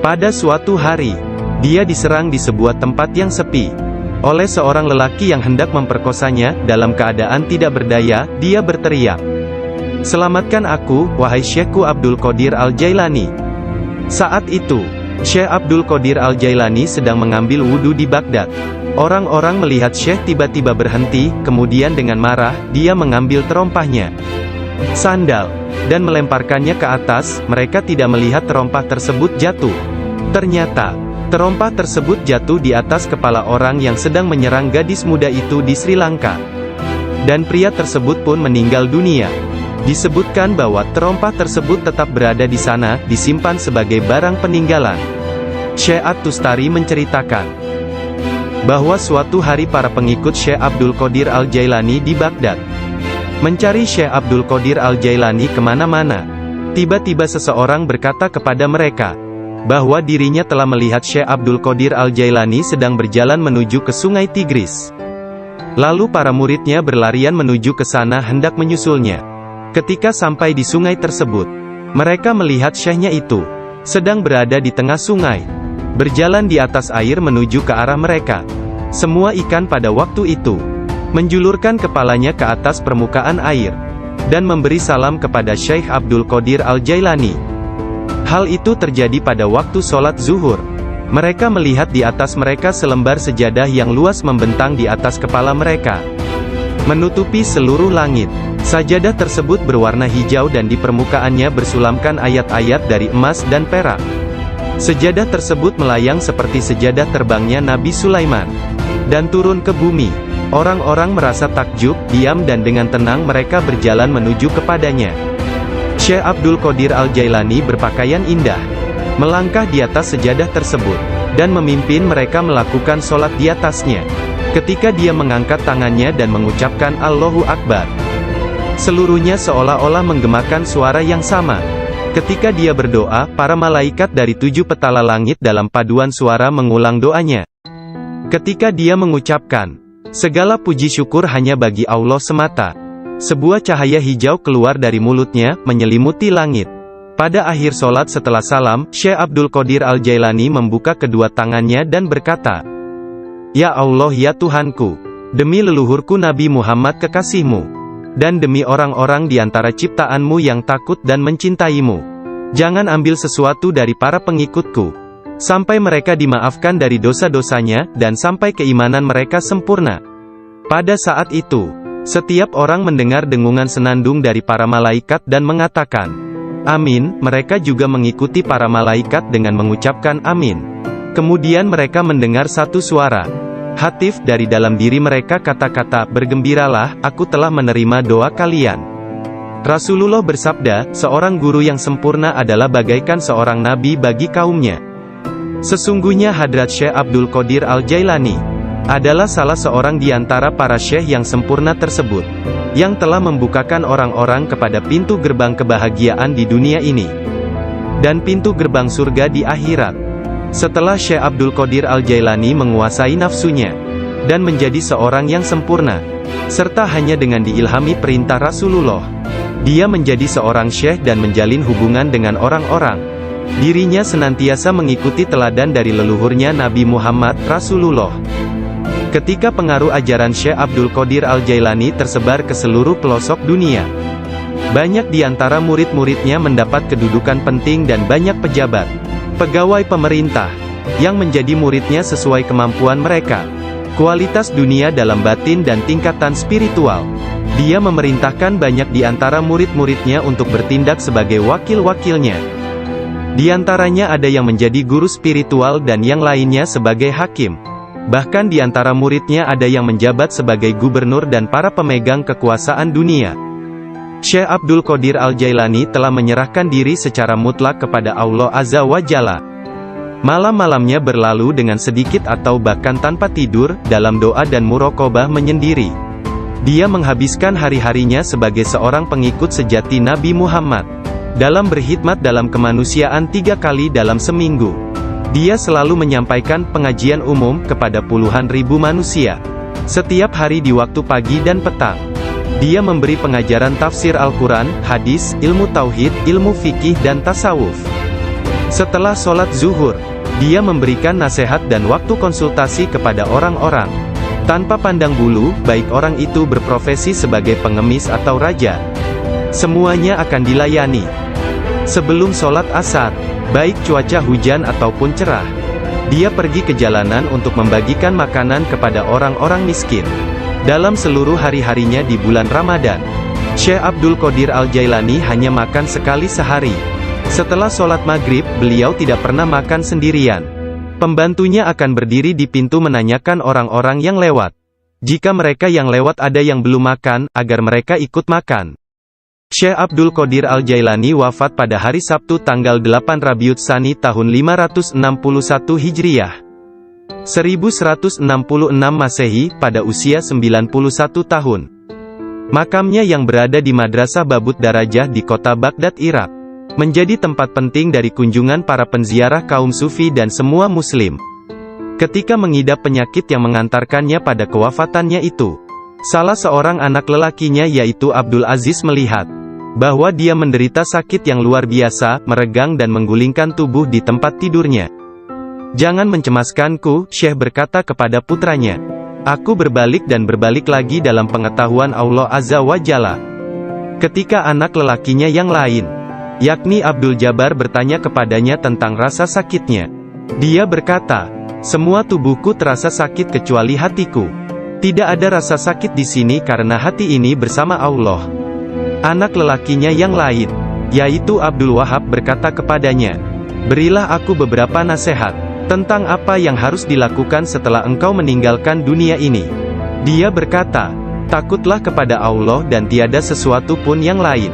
Pada suatu hari, dia diserang di sebuah tempat yang sepi oleh seorang lelaki yang hendak memperkosanya. Dalam keadaan tidak berdaya, dia berteriak, "Selamatkan aku, wahai Syekhku Abdul Qadir Al-Jailani." Saat itu, Syekh Abdul Qadir Al-Jailani sedang mengambil wudhu di Baghdad. Orang-orang melihat Syekh tiba-tiba berhenti, kemudian dengan marah, dia mengambil terompahnya, sandal, dan melemparkannya ke atas. Mereka tidak melihat terompah tersebut jatuh. Ternyata, terompah tersebut jatuh di atas kepala orang yang sedang menyerang gadis muda itu di Sri Lanka. Dan pria tersebut pun meninggal dunia. Disebutkan bahwa terompah tersebut tetap berada di sana, disimpan sebagai barang peninggalan. Syekh At-Tustari menceritakan bahwa suatu hari para pengikut Syekh Abdul Qadir Al-Jailani di Baghdad mencari Syekh Abdul Qadir Al-Jailani kemana-mana. Tiba-tiba seseorang berkata kepada mereka bahwa dirinya telah melihat Syekh Abdul Qadir Al-Jailani sedang berjalan menuju ke sungai Tigris. Lalu para muridnya berlarian menuju ke sana hendak menyusulnya. Ketika sampai di sungai tersebut, mereka melihat Syekhnya itu sedang berada di tengah sungai, berjalan di atas air menuju ke arah mereka. Semua ikan pada waktu itu menjulurkan kepalanya ke atas permukaan air, dan memberi salam kepada Syekh Abdul Qadir Al-Jailani. Hal itu terjadi pada waktu sholat zuhur. Mereka melihat di atas mereka selembar sejadah yang luas membentang di atas kepala mereka, menutupi seluruh langit. Sajadah tersebut berwarna hijau dan di permukaannya bersulamkan ayat-ayat dari emas dan perak. Sejadah tersebut melayang seperti sejadah terbangnya Nabi Sulaiman, dan turun ke bumi. Orang-orang merasa takjub, diam dan dengan tenang mereka berjalan menuju kepadanya. Syekh Abdul Qadir Al-Jailani berpakaian indah, melangkah di atas sejadah tersebut, dan memimpin mereka melakukan sholat di atasnya. Ketika dia mengangkat tangannya dan mengucapkan Allahu Akbar, seluruhnya seolah-olah menggemakan suara yang sama. Ketika dia berdoa, para malaikat dari 7 petala langit dalam paduan suara mengulang doanya. Ketika dia mengucapkan, segala puji syukur hanya bagi Allah semata, sebuah cahaya hijau keluar dari mulutnya, menyelimuti langit. Pada akhir solat setelah salam, Syekh Abdul Qadir Al-Jailani membuka kedua tangannya dan berkata, Ya Allah ya Tuhanku, demi leluhurku Nabi Muhammad kekasihmu, dan demi orang-orang di antara ciptaanmu yang takut dan mencintaimu, jangan ambil sesuatu dari para pengikutku, sampai mereka dimaafkan dari dosa-dosanya, dan sampai keimanan mereka sempurna. Pada saat itu, setiap orang mendengar dengungan senandung dari para malaikat dan mengatakan, Amin. Mereka juga mengikuti para malaikat dengan mengucapkan Amin. Kemudian mereka mendengar satu suara hatif dari dalam diri mereka, kata-kata, bergembiralah, aku telah menerima doa kalian. Rasulullah bersabda, seorang guru yang sempurna adalah bagaikan seorang nabi bagi kaumnya. Sesungguhnya Hadrat Syekh Abdul Qadir Al-Jailani adalah salah seorang di antara para syekh yang sempurna tersebut, yang telah membukakan orang-orang kepada pintu gerbang kebahagiaan di dunia ini, dan pintu gerbang surga di akhirat. Setelah Syekh Abdul Qadir Al-Jailani menguasai nafsunya, dan menjadi seorang yang sempurna, serta hanya dengan diilhami perintah Rasulullah, dia menjadi seorang syekh dan menjalin hubungan dengan orang-orang. Dirinya senantiasa mengikuti teladan dari leluhurnya Nabi Muhammad, Rasulullah. Ketika pengaruh ajaran Syekh Abdul Qadir Al-Jailani tersebar ke seluruh pelosok dunia, banyak di antara murid-muridnya mendapat kedudukan penting dan banyak pejabat, pegawai pemerintah, yang menjadi muridnya sesuai kemampuan mereka, kualitas dunia dalam batin dan tingkatan spiritual. Dia memerintahkan banyak di antara murid-muridnya untuk bertindak sebagai wakil-wakilnya. Di antaranya ada yang menjadi guru spiritual dan yang lainnya sebagai hakim. Bahkan di antara muridnya ada yang menjabat sebagai gubernur dan para pemegang kekuasaan dunia. Syekh Abdul Qadir Al-Jailani telah menyerahkan diri secara mutlak kepada Allah Azza wa Jalla. Malam-malamnya berlalu dengan sedikit atau bahkan tanpa tidur, dalam doa dan muraqabah menyendiri. Dia menghabiskan hari-harinya sebagai seorang pengikut sejati Nabi Muhammad, dalam berkhidmat dalam kemanusiaan 3 kali dalam seminggu. Dia selalu menyampaikan pengajian umum kepada puluhan ribu manusia, setiap hari di waktu pagi dan petang. Dia memberi pengajaran tafsir Al-Quran, hadis, ilmu tauhid, ilmu fikih dan tasawuf. Setelah sholat zuhur, dia memberikan nasihat dan waktu konsultasi kepada orang-orang, tanpa pandang bulu, baik orang itu berprofesi sebagai pengemis atau raja. Semuanya akan dilayani. Sebelum sholat asar, baik cuaca hujan ataupun cerah, dia pergi ke jalanan untuk membagikan makanan kepada orang-orang miskin. Dalam seluruh hari-harinya di bulan Ramadan, Syekh Abdul Qadir Al-Jailani hanya makan sekali sehari. Setelah sholat maghrib, beliau tidak pernah makan sendirian. Pembantunya akan berdiri di pintu menanyakan orang-orang yang lewat. Jika mereka yang lewat ada yang belum makan, agar mereka ikut makan. Syekh Abdul Qadir Al-Jailani wafat pada hari Sabtu tanggal 8 Rabiul Tsani tahun 561 Hijriah. 1166 Masehi, pada usia 91 tahun. Makamnya yang berada di Madrasah Babut Darajah di kota Baghdad, Irak, menjadi tempat penting dari kunjungan para penziarah kaum sufi dan semua muslim. Ketika mengidap penyakit yang mengantarkannya pada kewafatannya itu, salah seorang anak lelakinya yaitu Abdul Aziz melihat bahwa dia menderita sakit yang luar biasa, meregang dan menggulingkan tubuh di tempat tidurnya. Jangan mencemaskanku, Syekh berkata kepada putranya. Aku berbalik dan berbalik lagi dalam pengetahuan Allah Azza wa Jalla. Ketika anak lelakinya yang lain, yakni Abdul Jabbar, bertanya kepadanya tentang rasa sakitnya, dia berkata, semua tubuhku terasa sakit kecuali hatiku. Tidak ada rasa sakit di sini karena hati ini bersama Allah. Anak lelakinya yang lain, yaitu Abdul Wahab, berkata kepadanya, berilah aku beberapa nasihat tentang apa yang harus dilakukan setelah engkau meninggalkan dunia ini. Dia berkata, takutlah kepada Allah dan tiada sesuatu pun yang lain.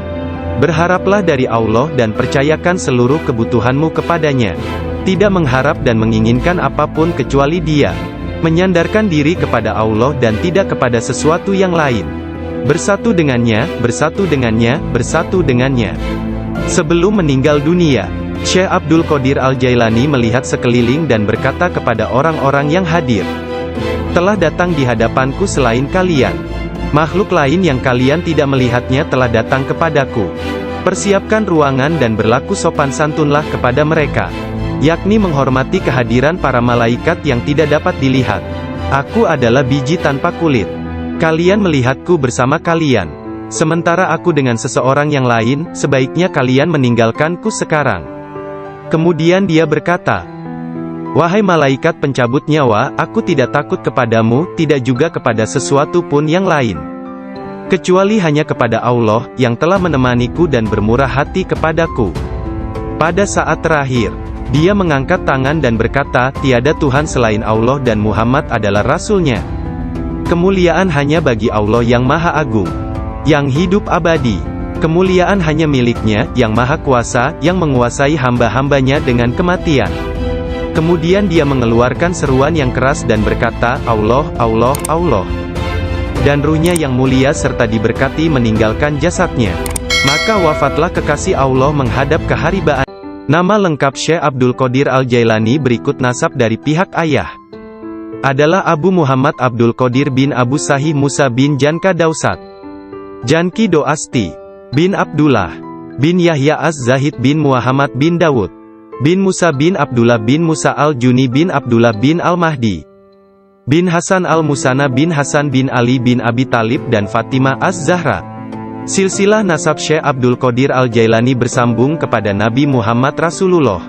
Berharaplah dari Allah dan percayakan seluruh kebutuhanmu kepadanya. Tidak mengharap dan menginginkan apapun kecuali Dia. menyandarkan diri kepada Allah dan tidak kepada sesuatu yang lain. Bersatu dengannya, bersatu dengannya, bersatu dengannya. Sebelum meninggal dunia, Syekh Abdul Qadir Al-Jailani melihat sekeliling dan berkata kepada orang-orang yang hadir, "Telah datang di hadapanku selain kalian. Makhluk lain yang kalian tidak melihatnya telah datang kepadaku. Persiapkan ruangan dan berlaku sopan santunlah kepada mereka." Yakni menghormati kehadiran para malaikat yang tidak dapat dilihat. "Aku adalah biji tanpa kulit. Kalian melihatku bersama kalian. Sementara aku dengan seseorang yang lain, sebaiknya kalian meninggalkanku sekarang." Kemudian dia berkata, "Wahai malaikat pencabut nyawa, aku tidak takut kepadamu, tidak juga kepada sesuatu pun yang lain. Kecuali hanya kepada Allah, yang telah menemaniku dan bermurah hati kepadaku." Pada saat terakhir, dia mengangkat tangan dan berkata, "Tiada Tuhan selain Allah dan Muhammad adalah Rasul-Nya. Kemuliaan hanya bagi Allah yang Maha Agung, yang hidup abadi. Kemuliaan hanya milik-Nya, yang Maha Kuasa, yang menguasai hamba-hambanya dengan kematian." Kemudian dia mengeluarkan seruan yang keras dan berkata, "Allah, Allah, Allah." Dan ruhnya yang mulia serta diberkati meninggalkan jasadnya. Maka wafatlah kekasih Allah menghadap keharibaan. Nama lengkap Syekh Abdul Qadir Al-Jailani berikut nasab dari pihak ayah adalah Abu Muhammad Abdul Qadir bin Abu Sahih Musa bin Janka Dausat, Janki Doasti, bin Abdullah, bin Yahya Az-Zahid bin Muhammad bin Dawud, bin Musa bin Abdullah bin Musa Al-Juni bin Abdullah bin Al-Mahdi, bin Hasan Al-Musana bin Hasan bin Ali bin Abi Talib dan Fatimah Az-Zahra. Silsilah nasab Syekh Abdul Qadir Al-Jailani bersambung kepada Nabi Muhammad Rasulullah.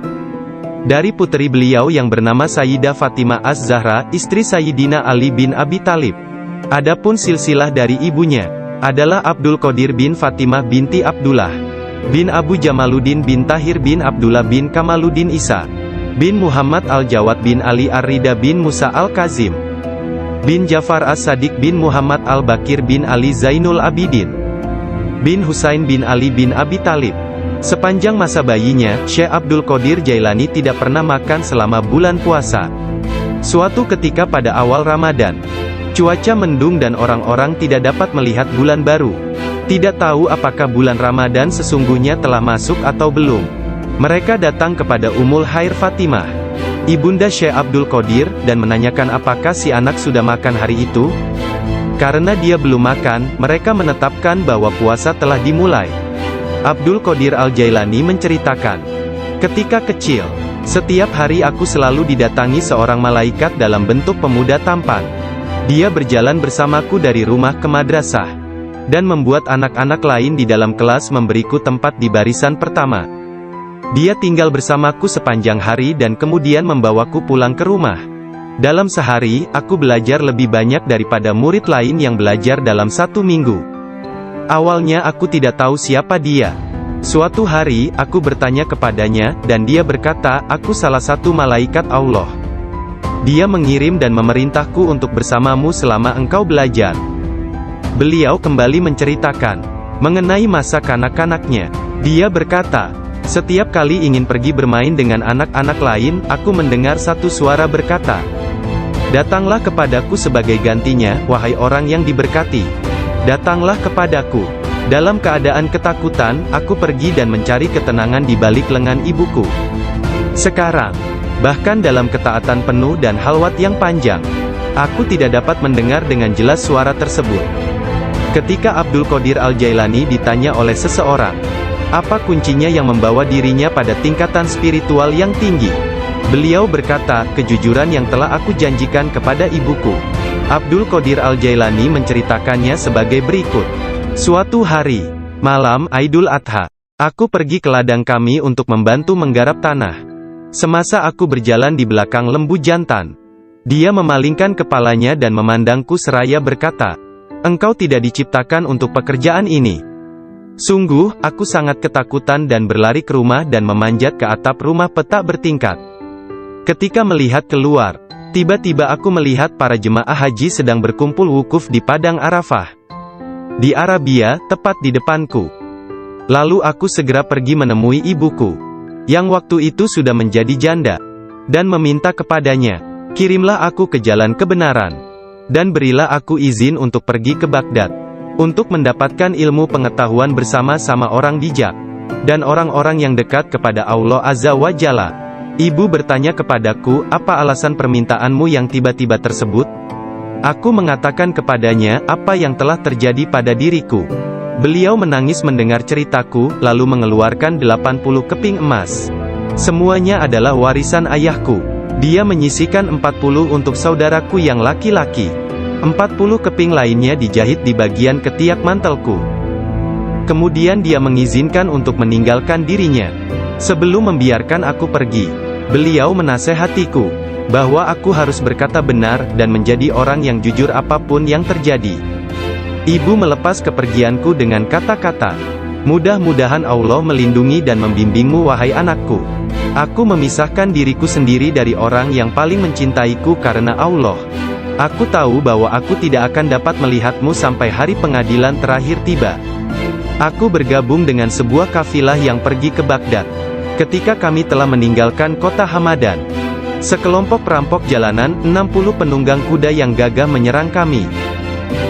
Dari putri beliau yang bernama Sayyidah Fatimah Az-Zahra, istri Sayyidina Ali bin Abi Talib. Adapun silsilah dari ibunya adalah Abdul Qadir bin Fatimah binti Abdullah, bin Abu Jamaluddin bin Tahir bin Abdullah bin Kamaluddin Isa, bin Muhammad Al-Jawad bin Ali Ar-Rida bin Musa Al-Kazim, bin Jafar As-Sadiq bin Muhammad Al-Bakir bin Ali Zainul Abidin, bin Husain bin Ali bin Abi Talib. Sepanjang masa bayinya, Syekh Abdul Qadir Jailani tidak pernah makan selama bulan puasa. Suatu ketika pada awal Ramadan, cuaca mendung dan orang-orang tidak dapat melihat bulan baru. Tidak tahu apakah bulan Ramadan sesungguhnya telah masuk atau belum. Mereka datang kepada Ummul Khair Fatimah, ibunda Syekh Abdul Qadir, dan menanyakan apakah si anak sudah makan hari itu. Karena dia belum makan, mereka menetapkan bahwa puasa telah dimulai. Abdul Qadir Al-Jailani menceritakan, "Ketika kecil, setiap hari aku selalu didatangi seorang malaikat dalam bentuk pemuda tampan. Dia berjalan bersamaku dari rumah ke madrasah, dan membuat anak-anak lain di dalam kelas memberiku tempat di barisan pertama. Dia tinggal bersamaku sepanjang hari dan kemudian membawaku pulang ke rumah. Dalam sehari, aku belajar lebih banyak daripada murid lain yang belajar dalam 1 minggu. Awalnya aku tidak tahu siapa dia. Suatu hari, aku bertanya kepadanya, dan dia berkata, 'Aku salah satu malaikat Allah. Dia mengirim dan memerintahku untuk bersamamu selama engkau belajar.' Beliau kembali menceritakan mengenai masa kanak-kanaknya. Dia berkata, 'Setiap kali ingin pergi bermain dengan anak-anak lain, aku mendengar satu suara berkata, "Datanglah kepadaku sebagai gantinya, wahai orang yang diberkati. Datanglah kepadaku." Dalam keadaan ketakutan, aku pergi dan mencari ketenangan di balik lengan ibuku. Sekarang, bahkan dalam ketaatan penuh dan halwat yang panjang, aku tidak dapat mendengar dengan jelas suara tersebut." Ketika Abdul Qadir Al-Jailani ditanya oleh seseorang, apa kuncinya yang membawa dirinya pada tingkatan spiritual yang tinggi, beliau berkata, "Kejujuran yang telah aku janjikan kepada ibuku." Abdul Qadir Al-Jailani menceritakannya sebagai berikut. "Suatu hari, malam Aidul Adha, aku pergi ke ladang kami untuk membantu menggarap tanah. Semasa aku berjalan di belakang lembu jantan, dia memalingkan kepalanya dan memandangku seraya berkata, 'Engkau tidak diciptakan untuk pekerjaan ini.' Sungguh, aku sangat ketakutan dan berlari ke rumah dan memanjat ke atap rumah petak bertingkat. Ketika melihat keluar, tiba-tiba aku melihat para jemaah haji sedang berkumpul wukuf di Padang Arafah di Arabia, tepat di depanku. Lalu aku segera pergi menemui ibuku, yang waktu itu sudah menjadi janda, dan meminta kepadanya Kirimlah aku ke jalan kebenaran. Dan berilah aku izin untuk pergi ke Baghdad. Untuk mendapatkan ilmu pengetahuan bersama-sama orang bijak. Dan orang-orang yang dekat kepada Allah Azza wa Jalla. Ibu bertanya kepadaku, apa alasan permintaanmu yang tiba-tiba tersebut? Aku mengatakan kepadanya, apa yang telah terjadi pada diriku. Beliau menangis mendengar ceritaku, lalu mengeluarkan 80 keping emas. Semuanya adalah warisan ayahku. Dia menyisihkan 40 untuk saudaraku yang laki-laki. 40 keping lainnya dijahit di bagian ketiak mantelku. Kemudian dia mengizinkan untuk meninggalkan dirinya. Sebelum membiarkan aku pergi, beliau menasehatiku, bahwa aku harus berkata benar, dan menjadi orang yang jujur apapun yang terjadi. Ibu melepas kepergianku dengan kata-kata, mudah-mudahan Allah melindungi dan membimbingmu wahai anakku. Aku memisahkan diriku sendiri dari orang yang paling mencintaiku karena Allah. Aku tahu bahwa aku tidak akan dapat melihatmu sampai hari pengadilan terakhir tiba. Aku bergabung dengan sebuah kafilah yang pergi ke Baghdad. Ketika kami telah meninggalkan kota Hamadan, sekelompok perampok jalanan, 60 penunggang kuda yang gagah menyerang kami.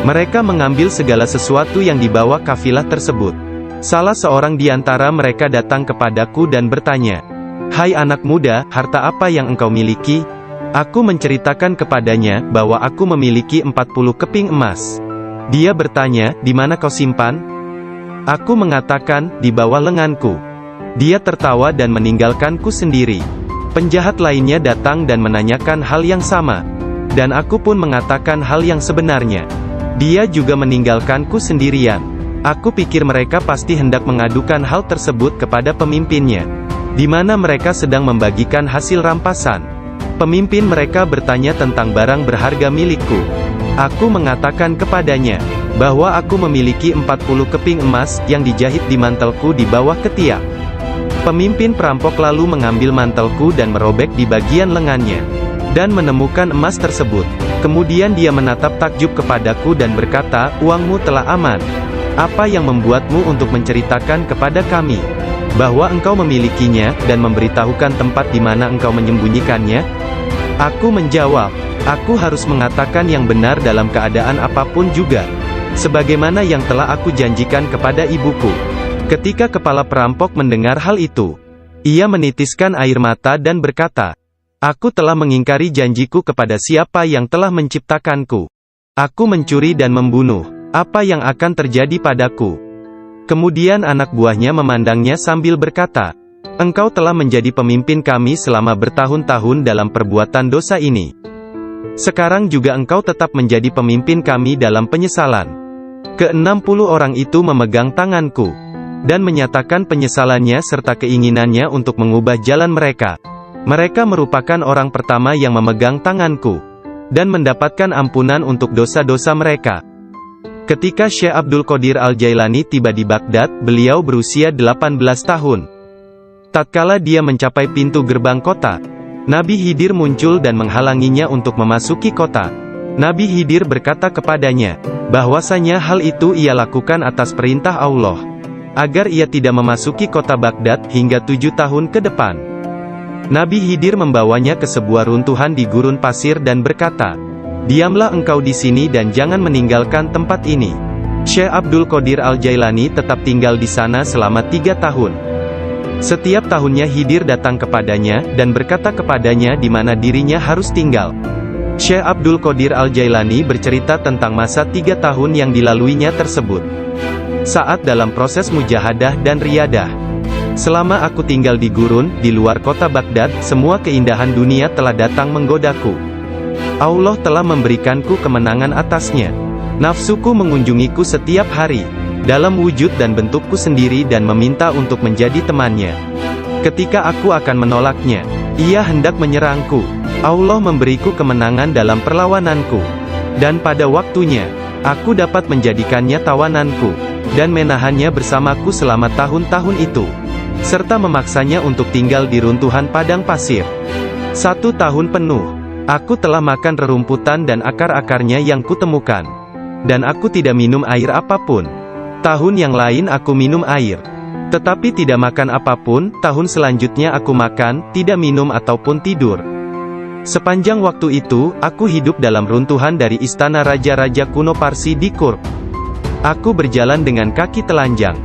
Mereka mengambil segala sesuatu yang dibawa kafilah tersebut. Salah seorang di antara mereka datang kepadaku dan bertanya, "Hai anak muda, harta apa yang engkau miliki?" Aku menceritakan kepadanya, bahwa aku memiliki 40 keping emas. Dia bertanya, "Di mana kau simpan?" Aku mengatakan, "Di bawah lenganku." Dia tertawa dan meninggalkanku sendiri. Penjahat lainnya datang dan menanyakan hal yang sama. Dan aku pun mengatakan hal yang sebenarnya. Dia juga meninggalkanku sendirian. Aku pikir mereka pasti hendak mengadukan hal tersebut kepada pemimpinnya, di mana mereka sedang membagikan hasil rampasan. Pemimpin mereka bertanya tentang barang berharga milikku. Aku mengatakan kepadanya, bahwa aku memiliki 40 keping emas, yang dijahit di mantelku di bawah ketiak. Pemimpin perampok lalu mengambil mantelku dan merobek di bagian lengannya, dan menemukan emas tersebut. Kemudian dia menatap takjub kepadaku dan berkata, "Uangmu telah aman. Apa yang membuatmu untuk menceritakan kepada kami bahwa engkau memilikinya, dan memberitahukan tempat di mana engkau menyembunyikannya?" Aku menjawab, "Aku harus mengatakan yang benar dalam keadaan apapun juga, sebagaimana yang telah aku janjikan kepada ibuku." Ketika kepala perampok mendengar hal itu, ia menitiskan air mata dan berkata, "Aku telah mengingkari janjiku kepada siapa yang telah menciptakanku. Aku mencuri dan membunuh. Apa yang akan terjadi padaku?" Kemudian anak buahnya memandangnya sambil berkata, "Engkau telah menjadi pemimpin kami selama bertahun-tahun dalam perbuatan dosa ini. Sekarang juga engkau tetap menjadi pemimpin kami dalam penyesalan." Ke-60 orang itu memegang tanganku, dan menyatakan penyesalannya serta keinginannya untuk mengubah jalan mereka. Mereka merupakan orang pertama yang memegang tanganku, dan mendapatkan ampunan untuk dosa-dosa mereka. Ketika Syekh Abdul Qadir Al-Jailani tiba di Baghdad, beliau berusia 18 tahun. Tatkala dia mencapai pintu gerbang kota, Nabi Khidir muncul dan menghalanginya untuk memasuki kota. Nabi Khidir berkata kepadanya, bahwasanya hal itu ia lakukan atas perintah Allah, agar ia tidak memasuki kota Baghdad hingga 7 tahun ke depan. Nabi Khidir membawanya ke sebuah runtuhan di gurun pasir dan berkata, "Diamlah engkau di sini dan jangan meninggalkan tempat ini." Syekh Abdul Qadir Al-Jailani tetap tinggal di sana selama 3 tahun. Setiap tahunnya Khidir datang kepadanya, dan berkata kepadanya di mana dirinya harus tinggal. Syekh Abdul Qadir Al-Jailani bercerita tentang masa 3 tahun yang dilaluinya tersebut. Saat dalam proses mujahadah dan riyadah. "Selama aku tinggal di gurun, di luar kota Baghdad, semua keindahan dunia telah datang menggodaku. Allah telah memberikanku kemenangan atasnya. Nafsuku mengunjungiku setiap hari, dalam wujud dan bentukku sendiri dan meminta untuk menjadi temannya. Ketika aku akan menolaknya, ia hendak menyerangku. Allah memberiku kemenangan dalam perlawananku. Dan pada waktunya, aku dapat menjadikannya tawananku, dan menahannya bersamaku selama tahun-tahun itu, serta memaksanya untuk tinggal di runtuhan padang pasir. 1 tahun penuh, aku telah makan rerumputan dan akar-akarnya yang kutemukan. Dan aku tidak minum air apapun. Tahun yang lain aku minum air, tetapi tidak makan apapun. Tahun selanjutnya aku makan, tidak minum ataupun tidur. Sepanjang waktu itu, aku hidup dalam runtuhan dari istana raja-raja kuno Parsi di Kurk. Aku berjalan dengan kaki telanjang,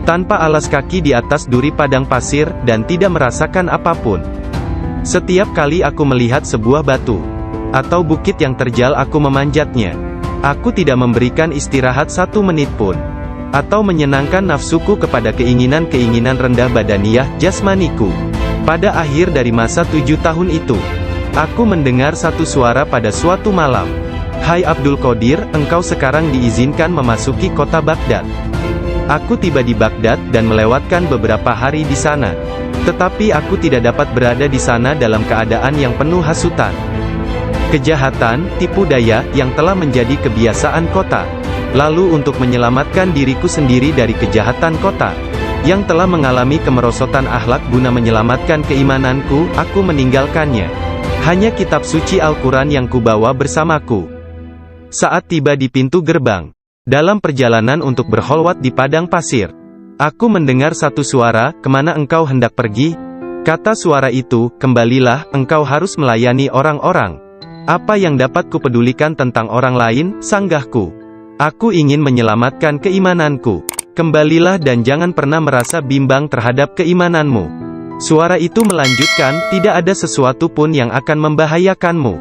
tanpa alas kaki di atas duri padang pasir, dan tidak merasakan apapun. Setiap kali aku melihat sebuah batu atau bukit yang terjal, aku memanjatnya. Aku tidak memberikan istirahat 1 menit pun, atau menyenangkan nafsuku kepada keinginan-keinginan rendah badaniah jasmaniku. Pada akhir dari masa 7 tahun itu, aku mendengar satu suara pada suatu malam. "Hai Abdul Qadir, engkau sekarang diizinkan memasuki kota Baghdad." Aku tiba di Baghdad dan melewatkan beberapa hari di sana. Tetapi aku tidak dapat berada di sana dalam keadaan yang penuh hasutan, kejahatan, tipu daya, yang telah menjadi kebiasaan kota. Lalu untuk menyelamatkan diriku sendiri dari kejahatan kota, yang telah mengalami kemerosotan akhlak, guna menyelamatkan keimananku, aku meninggalkannya. Hanya kitab suci Al-Quran yang kubawa bersamaku. Saat tiba di pintu gerbang, dalam perjalanan untuk berkholwat di padang pasir, aku mendengar satu suara, "Kemana engkau hendak pergi?" Kata suara itu, "Kembalilah, engkau harus melayani orang-orang." "Apa yang dapat kupedulikan tentang orang lain?" sanggahku. "Aku ingin menyelamatkan keimananku. Kembalilah dan jangan pernah merasa bimbang terhadap keimananmu." Suara itu melanjutkan, "Tidak ada sesuatu pun yang akan membahayakanmu."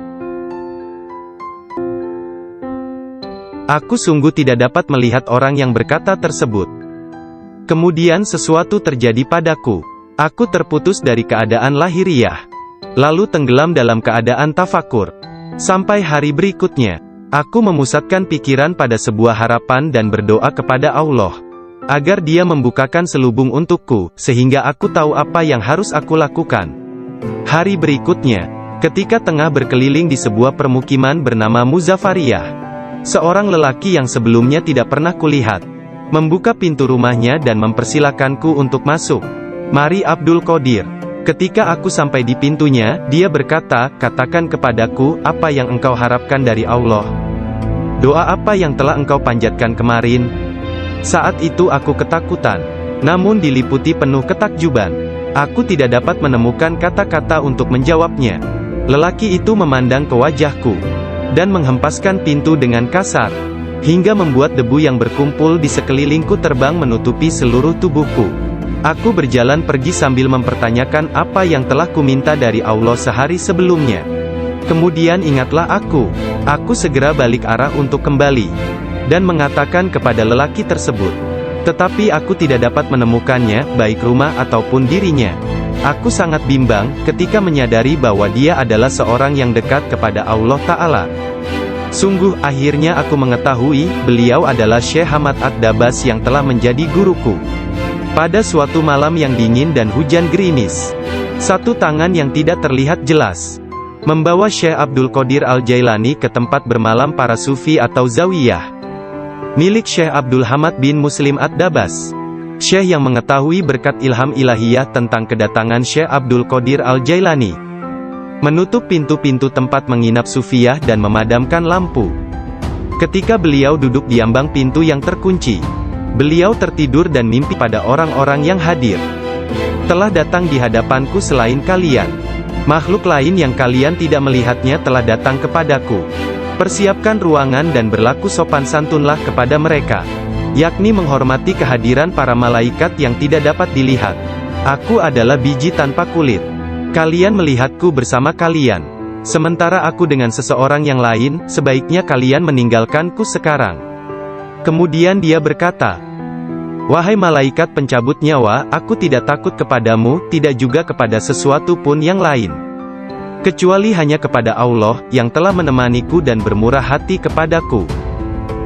Aku sungguh tidak dapat melihat orang yang berkata tersebut. Kemudian sesuatu terjadi padaku. Aku terputus dari keadaan lahiriah, lalu tenggelam dalam keadaan tafakur. Sampai hari berikutnya, aku memusatkan pikiran pada sebuah harapan dan berdoa kepada Allah, agar Dia membukakan selubung untukku, sehingga aku tahu apa yang harus aku lakukan. Hari berikutnya, ketika tengah berkeliling di sebuah permukiman bernama Muzafariyah, seorang lelaki yang sebelumnya tidak pernah kulihat, membuka pintu rumahnya dan mempersilakanku untuk masuk. "Mari Abdul Qadir." Ketika aku sampai di pintunya, dia berkata, "Katakan kepadaku, apa yang engkau harapkan dari Allah? Doa apa yang telah engkau panjatkan kemarin?" Saat itu aku ketakutan, namun diliputi penuh ketakjuban. Aku tidak dapat menemukan kata-kata untuk menjawabnya. Lelaki itu memandang ke wajahku, dan menghempaskan pintu dengan kasar, hingga membuat debu yang berkumpul di sekelilingku terbang menutupi seluruh tubuhku. Aku berjalan pergi sambil mempertanyakan apa yang telah kuminta dari Allah sehari sebelumnya. Kemudian ingatlah aku. Aku segera balik arah untuk kembali, dan mengatakan kepada lelaki tersebut. Tetapi aku tidak dapat menemukannya, baik rumah ataupun dirinya. Aku sangat bimbang, ketika menyadari bahwa dia adalah seorang yang dekat kepada Allah Ta'ala. Sungguh, akhirnya aku mengetahui, beliau adalah Syekh Hamad Ad-Dabas yang telah menjadi guruku. Pada suatu malam yang dingin dan hujan gerimis, satu tangan yang tidak terlihat jelas membawa Syekh Abdul Qadir Al-Jailani ke tempat bermalam para sufi atau zawiyah, milik Syekh Abdul Hamad bin Muslim Ad-Dabas. Syekh yang mengetahui berkat ilham ilahiyah tentang kedatangan Syekh Abdul Qadir Al-Jailani, menutup pintu-pintu tempat menginap sufiyah dan memadamkan lampu. Ketika beliau duduk di ambang pintu yang terkunci, beliau tertidur dan mimpi pada orang-orang yang hadir. "Telah datang di hadapanku selain kalian. Makhluk lain yang kalian tidak melihatnya telah datang kepadaku. Persiapkan ruangan dan berlaku sopan santunlah kepada mereka." Yakni menghormati kehadiran para malaikat yang tidak dapat dilihat. "Aku adalah biji tanpa kulit. Kalian melihatku bersama kalian. Sementara aku dengan seseorang yang lain, sebaiknya kalian meninggalkanku sekarang." Kemudian dia berkata, "Wahai malaikat pencabut nyawa, aku tidak takut kepadamu, tidak juga kepada sesuatu pun yang lain, kecuali hanya kepada Allah, yang telah menemaniku dan bermurah hati kepadaku."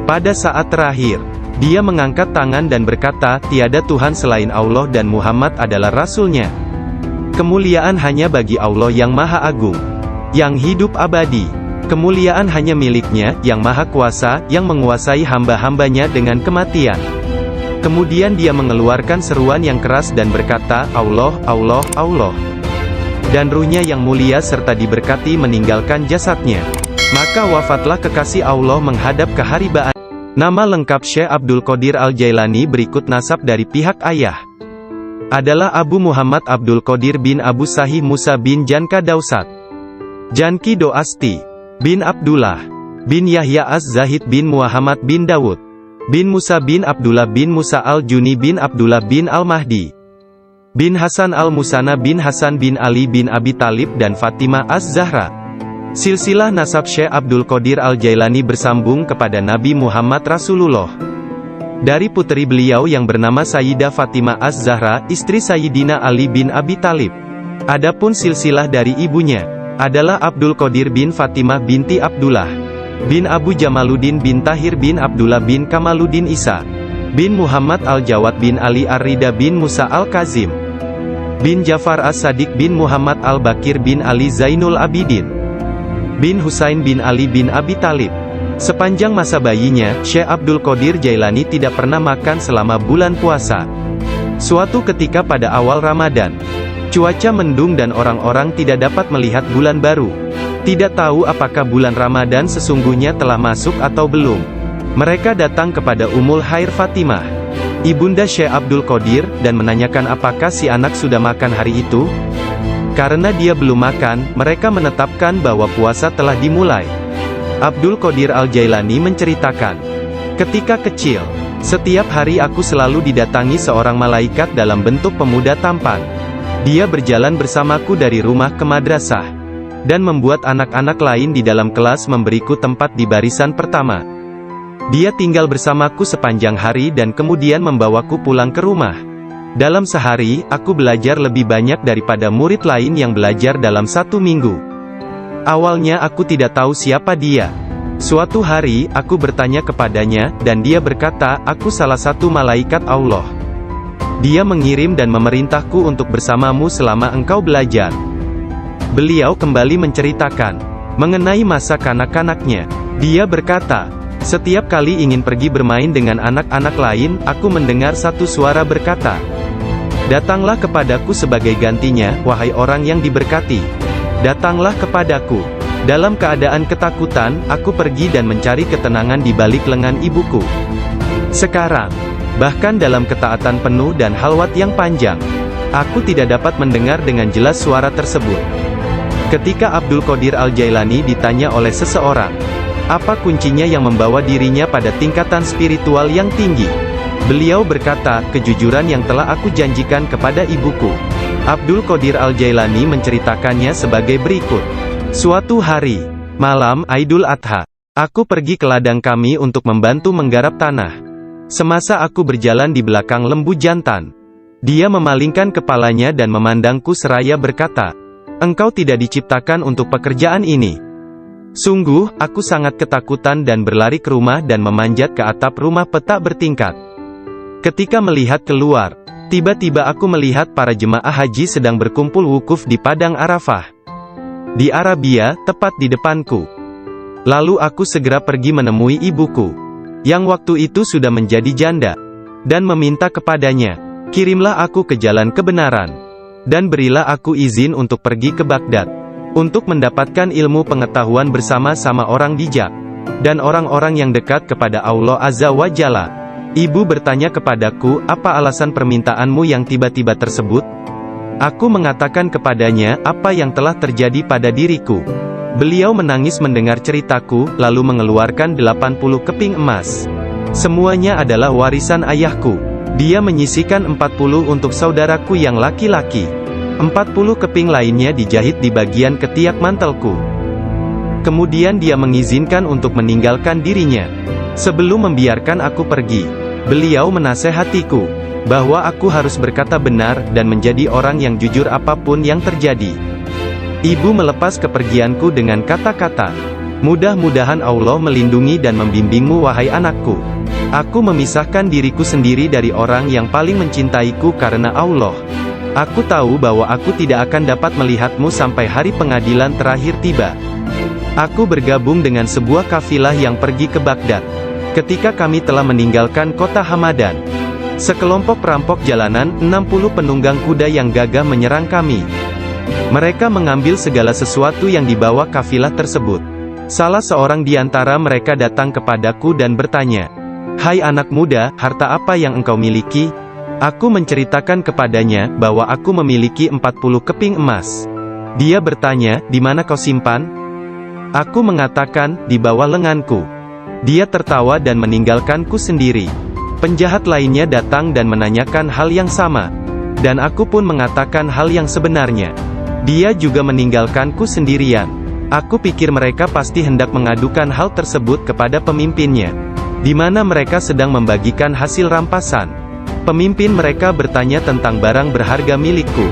Pada saat terakhir, dia mengangkat tangan dan berkata, "Tiada Tuhan selain Allah dan Muhammad adalah Rasul-Nya. Kemuliaan hanya bagi Allah yang Maha Agung, yang hidup abadi. Kemuliaan hanya milik-Nya, yang Maha Kuasa, yang menguasai hamba-hambanya dengan kematian." Kemudian dia mengeluarkan seruan yang keras dan berkata, "Allah, Allah, Allah." Dan ruhnya yang mulia serta diberkati meninggalkan jasadnya. Maka wafatlah kekasih Allah menghadap keharibaan. Nama lengkap Syekh Abdul Qadir Al-Jailani berikut nasab dari pihak ayah adalah Abu Muhammad Abdul Qadir bin Abu Sahih Musa bin Janka Dausat. Janki Doasti bin Abdullah bin Yahya Az-Zahid bin Muhammad bin Dawud bin Musa bin Abdullah bin Musa Al-Juni bin Abdullah bin Al-Mahdi bin Hasan Al-Musana bin Hasan bin Ali bin Abi Talib dan Fatimah Az-Zahra. Silsilah nasab Syekh Abdul Qadir Al-Jailani bersambung kepada Nabi Muhammad Rasulullah. Dari puteri beliau yang bernama Sayyidah Fatimah Az-Zahra, istri Sayyidina Ali bin Abi Talib. Adapun silsilah dari ibunya adalah Abdul Qadir bin Fatimah binti Abdullah bin Abu Jamaluddin bin Tahir bin Abdullah bin Kamaluddin Isa bin Muhammad Al-Jawad bin Ali Ar-Rida bin Musa Al-Kazim bin Jafar As-Sadiq bin Muhammad Al-Bakir bin Ali Zainul Abidin bin Husain bin Ali bin Abi Talib. Sepanjang masa bayinya, Syekh Abdul Qadir Jailani tidak pernah makan selama bulan puasa. Suatu ketika pada awal Ramadan, cuaca mendung dan orang-orang tidak dapat melihat bulan baru. Tidak tahu apakah bulan Ramadan sesungguhnya telah masuk atau belum. Mereka datang kepada Ummul Khair Fatimah, ibunda Syekh Abdul Qadir, dan menanyakan apakah si anak sudah makan hari itu. Karena dia belum makan, mereka menetapkan bahwa puasa telah dimulai. Abdul Qadir Al-Jailani menceritakan, ketika kecil, setiap hari aku selalu didatangi seorang malaikat dalam bentuk pemuda tampan. Dia berjalan bersamaku dari rumah ke madrasah, dan membuat anak-anak lain di dalam kelas memberiku tempat di barisan pertama. Dia tinggal bersamaku sepanjang hari dan kemudian membawaku pulang ke rumah. Dalam sehari, aku belajar lebih banyak daripada murid lain yang belajar dalam 1 minggu. Awalnya aku tidak tahu siapa dia. Suatu hari, aku bertanya kepadanya, dan dia berkata, aku salah satu malaikat Allah. Dia mengirim dan memerintahku untuk bersamamu selama engkau belajar. Beliau kembali menceritakan mengenai masa kanak-kanaknya. Dia berkata, setiap kali ingin pergi bermain dengan anak-anak lain, aku mendengar satu suara berkata, datanglah kepadaku sebagai gantinya, wahai orang yang diberkati. Datanglah kepadaku. Dalam keadaan ketakutan, aku pergi dan mencari ketenangan di balik lengan ibuku. Sekarang, bahkan dalam ketaatan penuh dan halwat yang panjang, aku tidak dapat mendengar dengan jelas suara tersebut. Ketika Abdul Qadir Al-Jailani ditanya oleh seseorang, apa kuncinya yang membawa dirinya pada tingkatan spiritual yang tinggi? Beliau berkata, kejujuran yang telah aku janjikan kepada ibuku. Abdul Qadir Al-Jailani menceritakannya sebagai berikut. Suatu hari, malam Idul Adha, aku pergi ke ladang kami untuk membantu menggarap tanah. Semasa aku berjalan di belakang lembu jantan, dia memalingkan kepalanya dan memandangku seraya berkata, engkau tidak diciptakan untuk pekerjaan ini. Sungguh, aku sangat ketakutan dan berlari ke rumah dan memanjat ke atap rumah petak bertingkat. Ketika melihat keluar, tiba-tiba aku melihat para jemaah haji sedang berkumpul wukuf di Padang Arafah. Di Arabia, tepat di depanku. Lalu aku segera pergi menemui ibuku, yang waktu itu sudah menjadi janda, dan meminta kepadanya, kirimlah aku ke jalan kebenaran, dan berilah aku izin untuk pergi ke Baghdad, untuk mendapatkan ilmu pengetahuan bersama-sama orang bijak, dan orang-orang yang dekat kepada Allah Azza wa Jalla. Ibu bertanya kepadaku, apa alasan permintaanmu yang tiba-tiba tersebut? Aku mengatakan kepadanya, apa yang telah terjadi pada diriku. Beliau menangis mendengar ceritaku, lalu mengeluarkan 80 keping emas. Semuanya adalah warisan ayahku. Dia menyisihkan 40 untuk saudaraku yang laki-laki. 40 keping lainnya dijahit di bagian ketiak mantelku. Kemudian dia mengizinkan untuk meninggalkan dirinya. Sebelum membiarkan aku pergi, beliau menasehatiku, bahwa aku harus berkata benar, dan menjadi orang yang jujur apapun yang terjadi. Ibu melepas kepergianku dengan kata-kata, mudah-mudahan Allah melindungi dan membimbingmu wahai anakku. Aku memisahkan diriku sendiri dari orang yang paling mencintaiku karena Allah. Aku tahu bahwa aku tidak akan dapat melihatmu sampai hari pengadilan terakhir tiba. Aku bergabung dengan sebuah kafilah yang pergi ke Baghdad. Ketika kami telah meninggalkan kota Hamadan, sekelompok perampok jalanan, 60 penunggang kuda yang gagah menyerang kami. Mereka mengambil segala sesuatu yang dibawa kafilah tersebut. Salah seorang di antara mereka datang kepadaku dan bertanya, hai anak muda, harta apa yang engkau miliki? Aku menceritakan kepadanya, bahwa aku memiliki 40 keping emas. Dia bertanya, "Di mana kau simpan?" Aku mengatakan, "Di bawah lenganku." Dia tertawa dan meninggalkanku sendiri. Penjahat lainnya datang dan menanyakan hal yang sama. Dan aku pun mengatakan hal yang sebenarnya. Dia juga meninggalkanku sendirian. Aku pikir mereka pasti hendak mengadukan hal tersebut kepada pemimpinnya, di mana mereka sedang membagikan hasil rampasan. Pemimpin mereka bertanya tentang barang berharga milikku.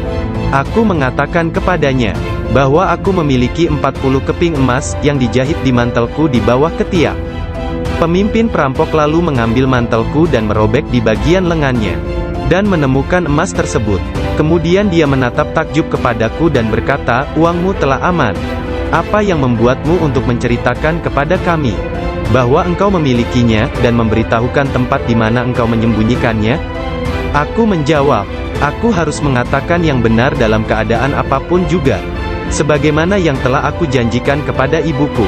Aku mengatakan kepadanya bahwa aku memiliki 40 keping emas yang dijahit di mantelku di bawah ketiak. Pemimpin perampok lalu mengambil mantelku dan merobek di bagian lengannya, dan menemukan emas tersebut. Kemudian dia menatap takjub kepadaku dan berkata, "Uangmu telah aman. Apa yang membuatmu untuk menceritakan kepada kami bahwa engkau memilikinya, dan memberitahukan tempat di mana engkau menyembunyikannya?" Aku menjawab, "Aku harus mengatakan yang benar dalam keadaan apapun juga, sebagaimana yang telah aku janjikan kepada ibuku."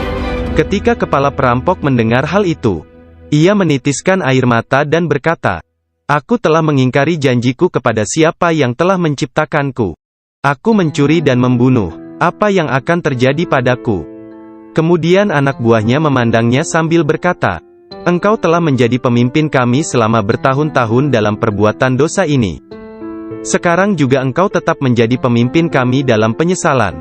Ketika kepala perampok mendengar hal itu, ia menitiskan air mata dan berkata, "Aku telah mengingkari janjiku kepada siapa yang telah menciptakanku. Aku mencuri dan membunuh. Apa yang akan terjadi padaku?" Kemudian anak buahnya memandangnya sambil berkata, "Engkau telah menjadi pemimpin kami selama bertahun-tahun dalam perbuatan dosa ini. Sekarang juga engkau tetap menjadi pemimpin kami dalam penyesalan."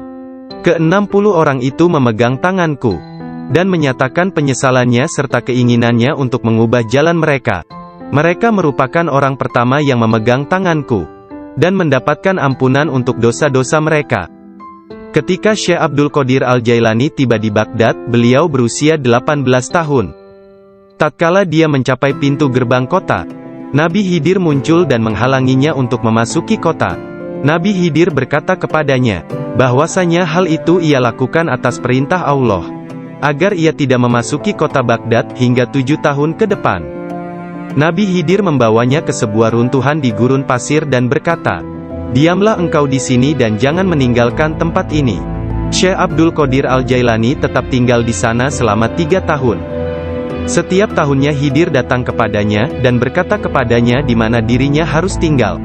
Ke-60 orang itu memegang tanganku, dan menyatakan penyesalannya serta keinginannya untuk mengubah jalan mereka. Mereka merupakan orang pertama yang memegang tanganku, dan mendapatkan ampunan untuk dosa-dosa mereka. Ketika Syekh Abdul Qadir Al-Jailani tiba di Baghdad, beliau berusia 18 tahun. Tatkala dia mencapai pintu gerbang kota, Nabi Khidir muncul dan menghalanginya untuk memasuki kota. Nabi Khidir berkata kepadanya, bahwasanya hal itu ia lakukan atas perintah Allah, agar ia tidak memasuki kota Baghdad hingga 7 tahun ke depan. Nabi Khidir membawanya ke sebuah runtuhan di gurun pasir dan berkata, "Diamlah engkau di sini dan jangan meninggalkan tempat ini." Syekh Abdul Qadir Al-Jailani tetap tinggal di sana selama 3 tahun. Setiap tahunnya Khidir datang kepadanya, dan berkata kepadanya di mana dirinya harus tinggal.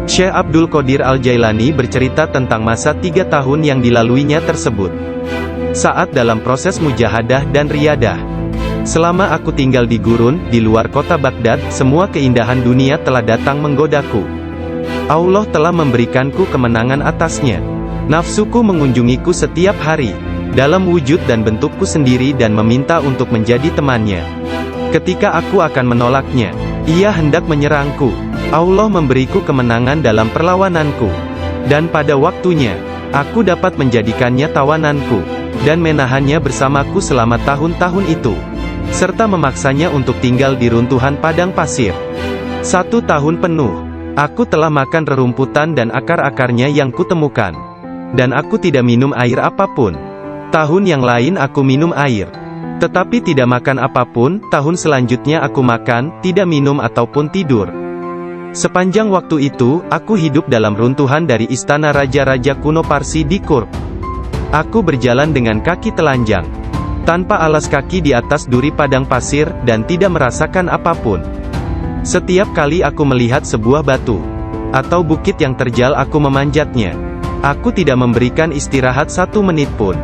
Syekh Abdul Qadir Al-Jailani bercerita tentang masa 3 tahun yang dilaluinya tersebut. Saat dalam proses mujahadah dan riyadah. "Selama aku tinggal di gurun, di luar kota Baghdad, semua keindahan dunia telah datang menggodaku. Allah telah memberikanku kemenangan atasnya. Nafsuku mengunjungiku setiap hari, dalam wujud dan bentukku sendiri dan meminta untuk menjadi temannya. Ketika aku akan menolaknya, ia hendak menyerangku. Allah memberiku kemenangan dalam perlawananku. Dan pada waktunya, aku dapat menjadikannya tawananku, dan menahannya bersamaku selama tahun-tahun itu, serta memaksanya untuk tinggal di runtuhan padang pasir. 1 tahun penuh, aku telah makan rerumputan dan akar-akarnya yang kutemukan. Dan aku tidak minum air apapun. Tahun yang lain aku minum air, tetapi tidak makan apapun. Tahun selanjutnya aku makan, tidak minum ataupun tidur. Sepanjang waktu itu, aku hidup dalam runtuhan dari istana raja-raja kuno Parsi di Kurd. Aku berjalan dengan kaki telanjang, tanpa alas kaki di atas duri padang pasir, dan tidak merasakan apapun. Setiap kali aku melihat sebuah batu atau bukit yang terjal, aku memanjatnya. Aku tidak memberikan istirahat 1 menit pun,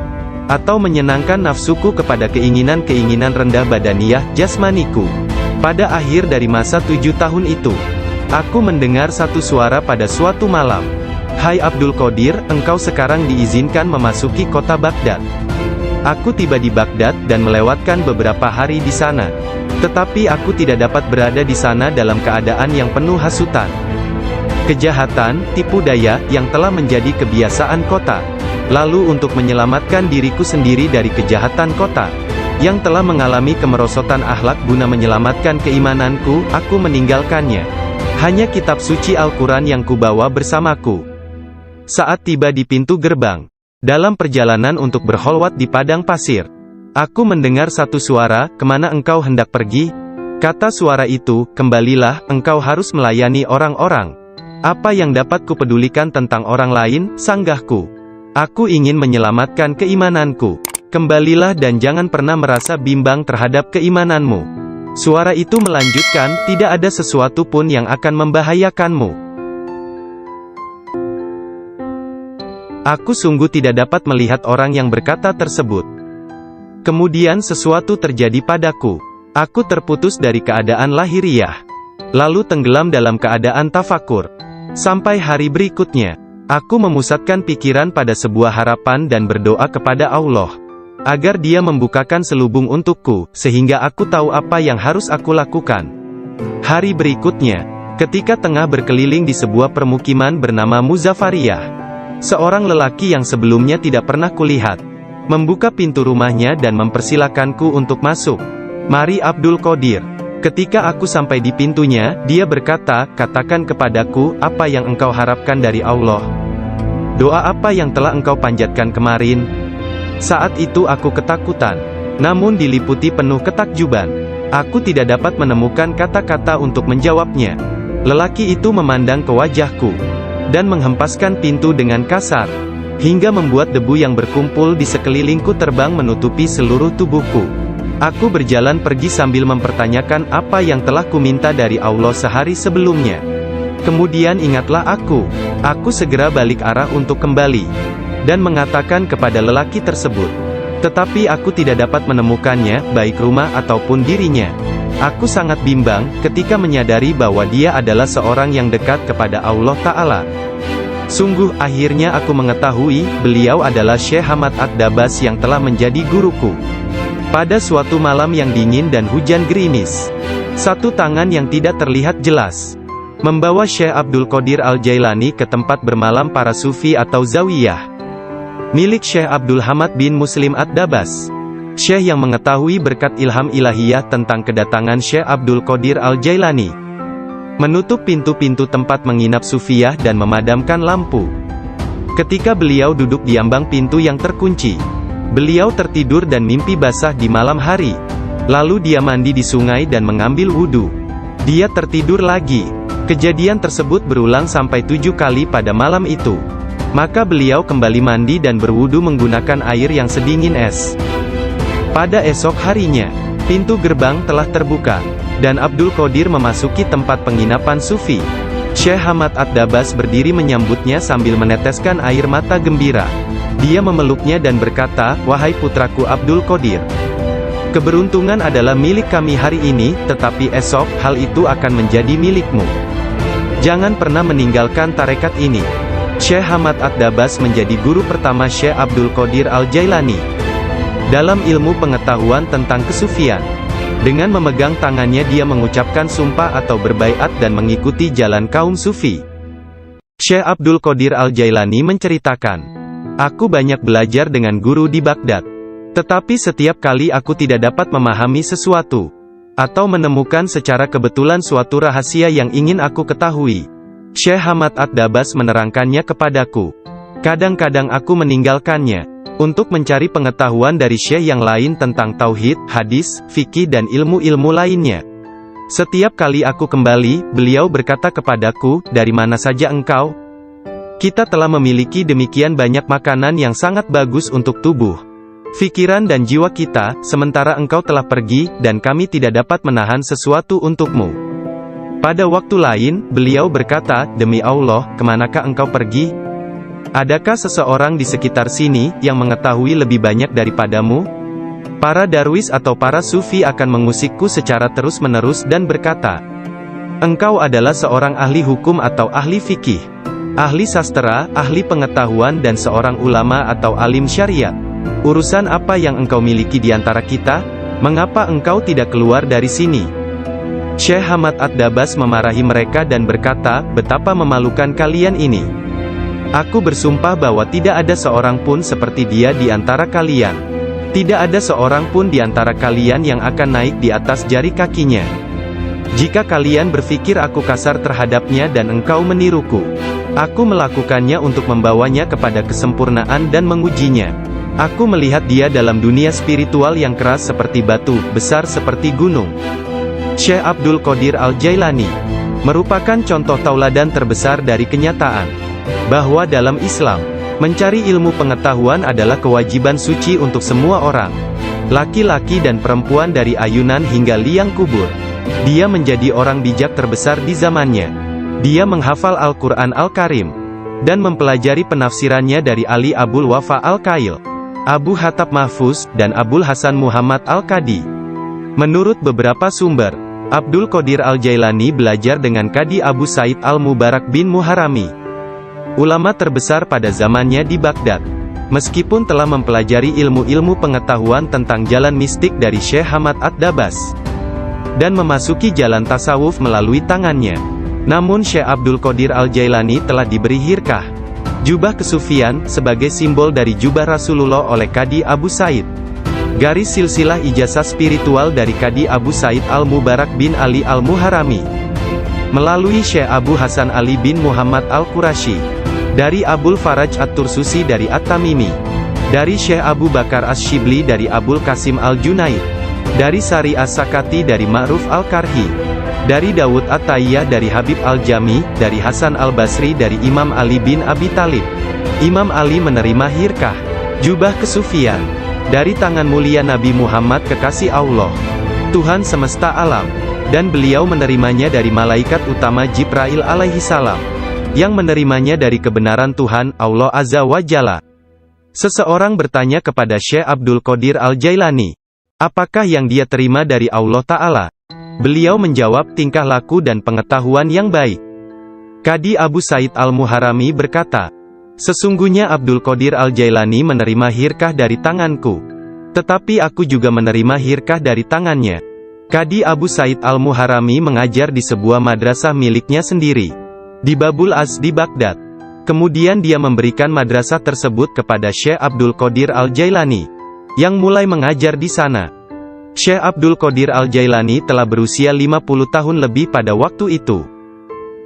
atau menyenangkan nafsuku kepada keinginan-keinginan rendah badaniyah jasmaniku. Pada akhir dari masa 7 tahun itu, aku mendengar satu suara pada suatu malam, "Hai Abdul Qadir, engkau sekarang diizinkan memasuki kota Baghdad." Aku tiba di Baghdad dan melewatkan beberapa hari di sana. Tetapi aku tidak dapat berada di sana dalam keadaan yang penuh hasutan, kejahatan, tipu daya, yang telah menjadi kebiasaan kota. Lalu untuk menyelamatkan diriku sendiri dari kejahatan kota, yang telah mengalami kemerosotan akhlak guna menyelamatkan keimananku, aku meninggalkannya. Hanya kitab suci Al-Quran yang kubawa bersamaku. Saat tiba di pintu gerbang, dalam perjalanan untuk berkholwat di padang pasir, aku mendengar satu suara, "Kemana engkau hendak pergi?" Kata suara itu, "Kembalilah, engkau harus melayani orang-orang." "Apa yang dapat kupedulikan tentang orang lain?" sanggahku. "Aku ingin menyelamatkan keimananku. Kembalilah dan jangan pernah merasa bimbang terhadap keimananmu." Suara itu melanjutkan, "Tidak ada sesuatu pun yang akan membahayakanmu. Aku sungguh tidak dapat melihat orang yang berkata tersebut. Kemudian sesuatu terjadi padaku. Aku terputus dari keadaan lahiriah, lalu tenggelam dalam keadaan tafakur. Sampai hari berikutnya, aku memusatkan pikiran pada sebuah harapan dan berdoa kepada Allah, agar Dia membukakan selubung untukku, sehingga aku tahu apa yang harus aku lakukan. Hari berikutnya, ketika tengah berkeliling di sebuah permukiman bernama Muzafariyah, seorang lelaki yang sebelumnya tidak pernah kulihat, membuka pintu rumahnya dan mempersilakanku untuk masuk. "Mari Abdul Qadir." Ketika aku sampai di pintunya, dia berkata, "Katakan kepadaku, apa yang engkau harapkan dari Allah? Doa apa yang telah engkau panjatkan kemarin?" Saat itu aku ketakutan, namun diliputi penuh ketakjuban. Aku tidak dapat menemukan kata-kata untuk menjawabnya. Lelaki itu memandang ke wajahku, dan menghempaskan pintu dengan kasar, hingga membuat debu yang berkumpul di sekelilingku terbang menutupi seluruh tubuhku. Aku berjalan pergi sambil mempertanyakan apa yang telah kuminta dari Allah sehari sebelumnya. Kemudian ingatlah aku segera balik arah untuk kembali, dan mengatakan kepada lelaki tersebut. Tetapi aku tidak dapat menemukannya, baik rumah ataupun dirinya. Aku sangat bimbang, ketika menyadari bahwa dia adalah seorang yang dekat kepada Allah Ta'ala. Sungguh, akhirnya aku mengetahui, beliau adalah Syekh Hamad Ad-Dabas yang telah menjadi guruku. Pada suatu malam yang dingin dan hujan gerimis, satu tangan yang tidak terlihat jelas membawa Syekh Abdul Qadir Al-Jailani ke tempat bermalam para sufi atau zawiyah, milik Syekh Abdul Hamad bin Muslim Ad-Dabas. Syekh yang mengetahui berkat ilham ilahiyah tentang kedatangan Syekh Abdul Qadir Al-Jailani, menutup pintu-pintu tempat menginap sufiyah dan memadamkan lampu. Ketika beliau duduk di ambang pintu yang terkunci, beliau tertidur dan mimpi basah di malam hari. Lalu dia mandi di sungai dan mengambil wudhu. Dia tertidur lagi. Kejadian tersebut berulang sampai 7 kali pada malam itu. Maka beliau kembali mandi dan berwudhu menggunakan air yang sedingin es. Pada esok harinya, pintu gerbang telah terbuka, dan Abdul Qadir memasuki tempat penginapan sufi. Syekh Hamad Ad-Dabas berdiri menyambutnya sambil meneteskan air mata gembira. Dia memeluknya dan berkata, "Wahai putraku Abdul Qadir, keberuntungan adalah milik kami hari ini, tetapi esok, hal itu akan menjadi milikmu. Jangan pernah meninggalkan tarekat ini." Syekh Hamad Ad-Dabas menjadi guru pertama Syekh Abdul Qadir Al-Jailani dalam ilmu pengetahuan tentang kesufian. Dengan memegang tangannya dia mengucapkan sumpah atau berbaiat dan mengikuti jalan kaum sufi. Syekh Abdul Qadir Al-Jailani menceritakan, "Aku banyak belajar dengan guru di Baghdad. Tetapi setiap kali aku tidak dapat memahami sesuatu, atau menemukan secara kebetulan suatu rahasia yang ingin aku ketahui, Syekh Hamad Ad-Dabas menerangkannya kepadaku. Kadang-kadang aku meninggalkannya, untuk mencari pengetahuan dari syekh yang lain tentang tauhid, hadis, fikih dan ilmu-ilmu lainnya. Setiap kali aku kembali, beliau berkata kepadaku, 'Dari mana saja engkau?' 'Kita telah memiliki demikian banyak makanan yang sangat bagus untuk tubuh, pikiran dan jiwa kita, sementara engkau telah pergi, dan kami tidak dapat menahan sesuatu untukmu.' Pada waktu lain, beliau berkata, 'Demi Allah, kemanakah engkau pergi? Adakah seseorang di sekitar sini, yang mengetahui lebih banyak daripadamu?' Para darwis atau para sufi akan mengusikku secara terus-menerus dan berkata, 'Engkau adalah seorang ahli hukum atau ahli fikih, ahli sastra, ahli pengetahuan dan seorang ulama atau alim syariat. Urusan apa yang engkau miliki di antara kita? Mengapa engkau tidak keluar dari sini?' Syekh Hamad Ad-Dabas memarahi mereka dan berkata, 'Betapa memalukan kalian ini. Aku bersumpah bahwa tidak ada seorang pun seperti dia di antara kalian. Tidak ada seorang pun di antara kalian yang akan naik di atas jari kakinya. Jika kalian berpikir aku kasar terhadapnya dan engkau meniruku, aku melakukannya untuk membawanya kepada kesempurnaan dan mengujinya. Aku melihat dia dalam dunia spiritual yang keras seperti batu, besar seperti gunung.'" Syekh Abdul Qadir Al-Jailani merupakan contoh tauladan terbesar dari kenyataan bahwa dalam Islam, mencari ilmu pengetahuan adalah kewajiban suci untuk semua orang, laki-laki dan perempuan dari ayunan hingga liang kubur. Dia menjadi orang bijak terbesar di zamannya. Dia menghafal Al-Quran Al-Karim, dan mempelajari penafsirannya dari Ali Abul Wafa Al-Qail, Abu Hatab Mahfuz, dan Abul Hasan Muhammad Al-Qadi. Menurut beberapa sumber, Abdul Qadir Al-Jailani belajar dengan Qadi Abu Said Al-Mubarak bin Muharrami, ulama terbesar pada zamannya di Baghdad. Meskipun telah mempelajari ilmu-ilmu pengetahuan tentang jalan mistik dari Syekh Hamad Ad-Dabas, dan memasuki jalan tasawuf melalui tangannya, namun Syekh Abdul Qadir Al-Jailani telah diberi hirkah, jubah kesufian, sebagai simbol dari jubah Rasulullah oleh Qadi Abu Said. Garis silsilah ijazah spiritual dari Qadi Abu Said Al-Mubarak bin Ali Al-Muharrami, melalui Syekh Abu Hasan Ali bin Muhammad Al-Qurashi, dari Abul Faraj At-Tursusi dari At-Tamimi, dari Syekh Abu Bakar As-Shibli dari Abul Qasim Al-Junaid, dari Sari As-Sakati dari Ma'ruf Al-Karhi, dari Dawud At-Tayyah dari Habib Al-Jami, dari Hasan Al-Basri dari Imam Ali bin Abi Talib. Imam Ali menerima hirkah, jubah kesufian, dari tangan mulia Nabi Muhammad kekasih Allah, Tuhan semesta alam, dan beliau menerimanya dari malaikat utama Jibril alaihi salam, yang menerimanya dari kebenaran Tuhan, Allah Azza wa Jalla. Seseorang bertanya kepada Syekh Abdul Qadir Al-Jailani, apakah yang dia terima dari Allah Ta'ala? Beliau menjawab, tingkah laku dan pengetahuan yang baik. Qadi Abu Said Al-Muharrami berkata, sesungguhnya Abdul Qadir Al-Jailani menerima hirkah dari tanganku, tetapi aku juga menerima hirkah dari tangannya. Qadi Abu Said Al-Muharrami mengajar di sebuah madrasah miliknya sendiri, di Babul Az di Baghdad. Kemudian dia memberikan madrasah tersebut kepada Syekh Abdul Qadir Al-Jailani, yang mulai mengajar di sana. Syekh Abdul Qadir Al-Jailani telah berusia 50 tahun lebih pada waktu itu.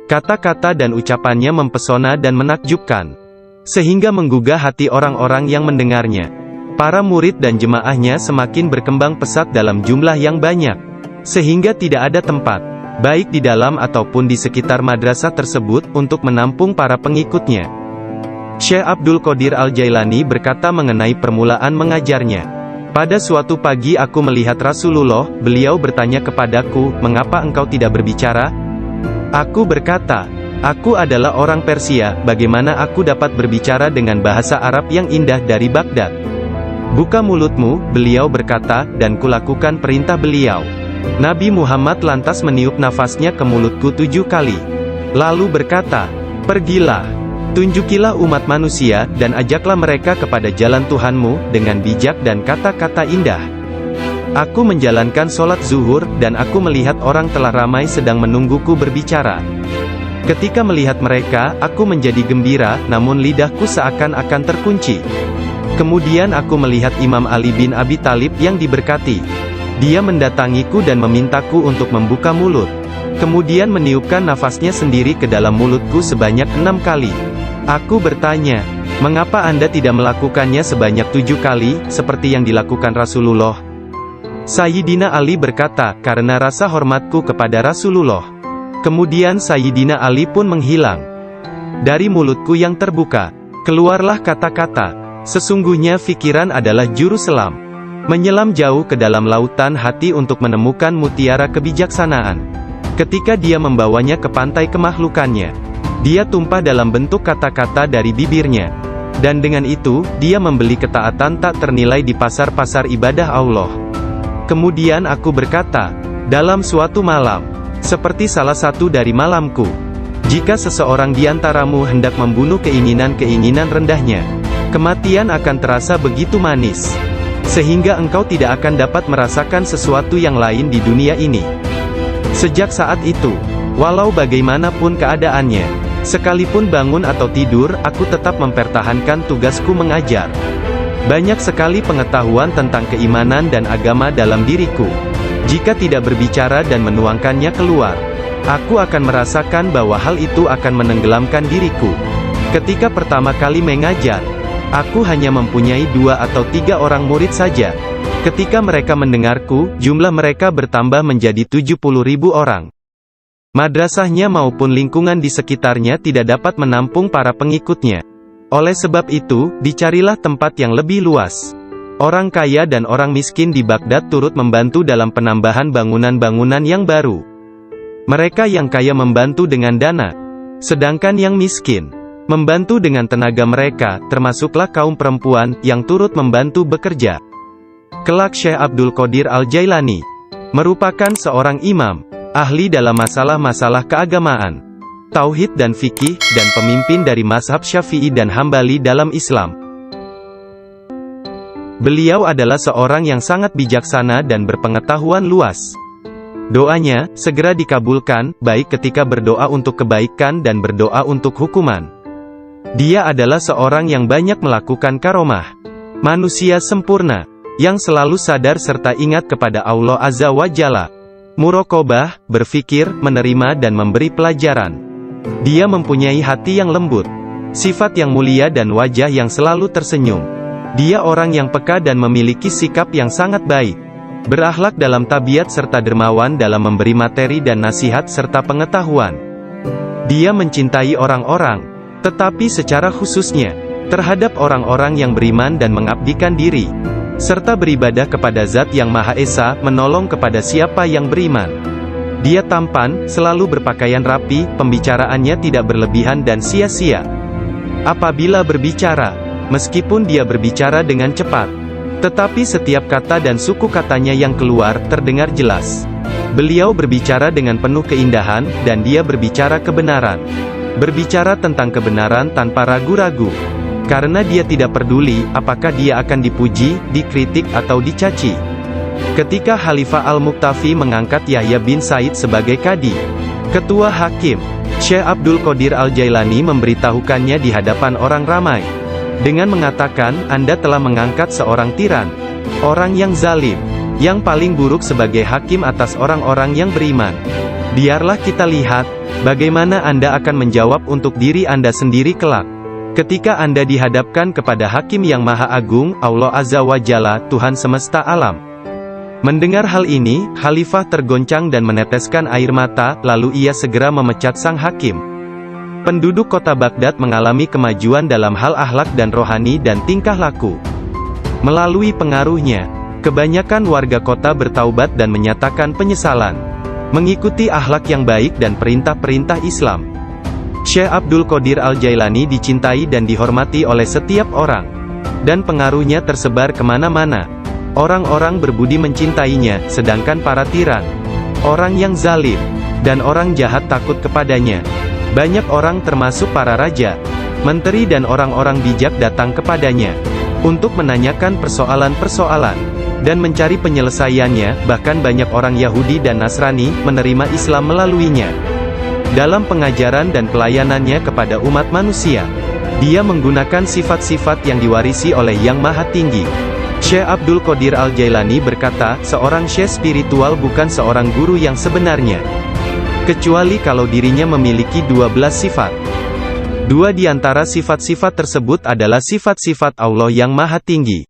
Kata-kata dan ucapannya mempesona dan menakjubkan, sehingga menggugah hati orang-orang yang mendengarnya. Para murid dan jemaahnya semakin berkembang pesat dalam jumlah yang banyak, sehingga tidak ada tempat, baik di dalam ataupun di sekitar madrasah tersebut, untuk menampung para pengikutnya. Syekh Abdul Qadir Al-Jailani berkata mengenai permulaan mengajarnya, pada suatu pagi aku melihat Rasulullah, beliau bertanya kepadaku, mengapa engkau tidak berbicara? Aku berkata, aku adalah orang Persia, bagaimana aku dapat berbicara dengan bahasa Arab yang indah dari Baghdad? Buka mulutmu, beliau berkata, dan kulakukan perintah beliau. Nabi Muhammad lantas meniup nafasnya ke mulutku 7 kali. Lalu berkata, pergilah. Tunjukilah umat manusia, dan ajaklah mereka kepada jalan Tuhanmu, dengan bijak dan kata-kata indah. Aku menjalankan sholat zuhur, dan aku melihat orang telah ramai sedang menungguku berbicara. Ketika melihat mereka, aku menjadi gembira, namun lidahku seakan-akan terkunci. Kemudian aku melihat Imam Ali bin Abi Talib yang diberkati. Dia mendatangiku dan memintaku untuk membuka mulut. Kemudian meniupkan nafasnya sendiri ke dalam mulutku sebanyak 6 kali. Aku bertanya, mengapa Anda tidak melakukannya sebanyak 7 kali, seperti yang dilakukan Rasulullah? Sayyidina Ali berkata, karena rasa hormatku kepada Rasulullah. Kemudian Sayyidina Ali pun menghilang. Dari mulutku yang terbuka, keluarlah kata-kata, sesungguhnya fikiran adalah juru selam, menyelam jauh ke dalam lautan hati untuk menemukan mutiara kebijaksanaan. Ketika dia membawanya ke pantai kemakhlukannya, dia tumpah dalam bentuk kata-kata dari bibirnya. Dan dengan itu, dia membeli ketaatan tak ternilai di pasar-pasar ibadah Allah. Kemudian aku berkata, dalam suatu malam, seperti salah satu dari malamku, jika seseorang di antaramu hendak membunuh keinginan-keinginan rendahnya, kematian akan terasa begitu manis, sehingga engkau tidak akan dapat merasakan sesuatu yang lain di dunia ini. Sejak saat itu, walau bagaimanapun keadaannya, sekalipun bangun atau tidur, aku tetap mempertahankan tugasku mengajar. Banyak sekali pengetahuan tentang keimanan dan agama dalam diriku. Jika tidak berbicara dan menuangkannya keluar, aku akan merasakan bahwa hal itu akan menenggelamkan diriku. Ketika pertama kali mengajar, aku hanya mempunyai 2 atau 3 orang murid saja. Ketika mereka mendengarku, jumlah mereka bertambah menjadi 70.000 orang. Madrasahnya maupun lingkungan di sekitarnya tidak dapat menampung para pengikutnya. Oleh sebab itu, dicarilah tempat yang lebih luas. Orang kaya dan orang miskin di Baghdad turut membantu dalam penambahan bangunan-bangunan yang baru. Mereka yang kaya membantu dengan dana, sedangkan yang miskin membantu dengan tenaga mereka, termasuklah kaum perempuan, yang turut membantu bekerja. Kelak Syekh Abdul Qadir Al-Jailani merupakan seorang imam, ahli dalam masalah-masalah keagamaan, tauhid dan fikih, dan pemimpin dari mazhab Syafi'i dan Hambali dalam Islam. Beliau adalah seorang yang sangat bijaksana dan berpengetahuan luas. Doanya segera dikabulkan, baik ketika berdoa untuk kebaikan dan berdoa untuk hukuman. Dia adalah seorang yang banyak melakukan karomah. Manusia sempurna, yang selalu sadar serta ingat kepada Allah Azza wa Jalla. Muraqabah, berfikir, menerima dan memberi pelajaran. Dia mempunyai hati yang lembut, sifat yang mulia dan wajah yang selalu tersenyum. Dia orang yang peka dan memiliki sikap yang sangat baik. Berakhlak dalam tabiat serta dermawan dalam memberi materi dan nasihat serta pengetahuan. Dia mencintai orang-orang, tetapi secara khususnya terhadap orang-orang yang beriman dan mengabdikan diri, serta beribadah kepada Zat yang Maha Esa, menolong kepada siapa yang beriman. Dia tampan, selalu berpakaian rapi, pembicaraannya tidak berlebihan dan sia-sia. Apabila berbicara, meskipun dia berbicara dengan cepat, tetapi setiap kata dan suku katanya yang keluar, terdengar jelas. Beliau berbicara dengan penuh keindahan, dan dia berbicara kebenaran. Berbicara tentang kebenaran tanpa ragu-ragu. Karena dia tidak peduli, apakah dia akan dipuji, dikritik atau dicaci. Ketika Khalifah Al-Muqtafi mengangkat Yahya bin Said sebagai Qadi, Ketua Hakim, Syekh Abdul Qadir Al-Jailani memberitahukannya di hadapan orang ramai, dengan mengatakan, Anda telah mengangkat seorang tiran, orang yang zalim, yang paling buruk sebagai hakim atas orang-orang yang beriman. Biarlah kita lihat, bagaimana Anda akan menjawab untuk diri Anda sendiri kelak. Ketika Anda dihadapkan kepada Hakim yang Maha Agung, Allah Azza wa Jalla, Tuhan semesta alam. Mendengar hal ini, Khalifah tergoncang dan meneteskan air mata, lalu ia segera memecat sang hakim. Penduduk kota Baghdad mengalami kemajuan dalam hal akhlak dan rohani dan tingkah laku. Melalui pengaruhnya, kebanyakan warga kota bertaubat dan menyatakan penyesalan, mengikuti akhlak yang baik dan perintah-perintah Islam. Syekh Abdul Qadir Al-Jailani dicintai dan dihormati oleh setiap orang, dan pengaruhnya tersebar kemana-mana. Orang-orang berbudi mencintainya, sedangkan para tiran, orang yang zalim, dan orang jahat takut kepadanya. Banyak orang termasuk para raja, menteri dan orang-orang bijak datang kepadanya, untuk menanyakan persoalan-persoalan, dan mencari penyelesaiannya. Bahkan banyak orang Yahudi dan Nasrani, menerima Islam melaluinya. Dalam pengajaran dan pelayanannya kepada umat manusia, dia menggunakan sifat-sifat yang diwarisi oleh Yang Maha Tinggi. Syekh Abdul Qadir Al-Jailani berkata, seorang syekh spiritual bukan seorang guru yang sebenarnya, kecuali kalau dirinya memiliki 12 sifat. Dua di antara sifat-sifat tersebut adalah sifat-sifat Allah yang Maha Tinggi,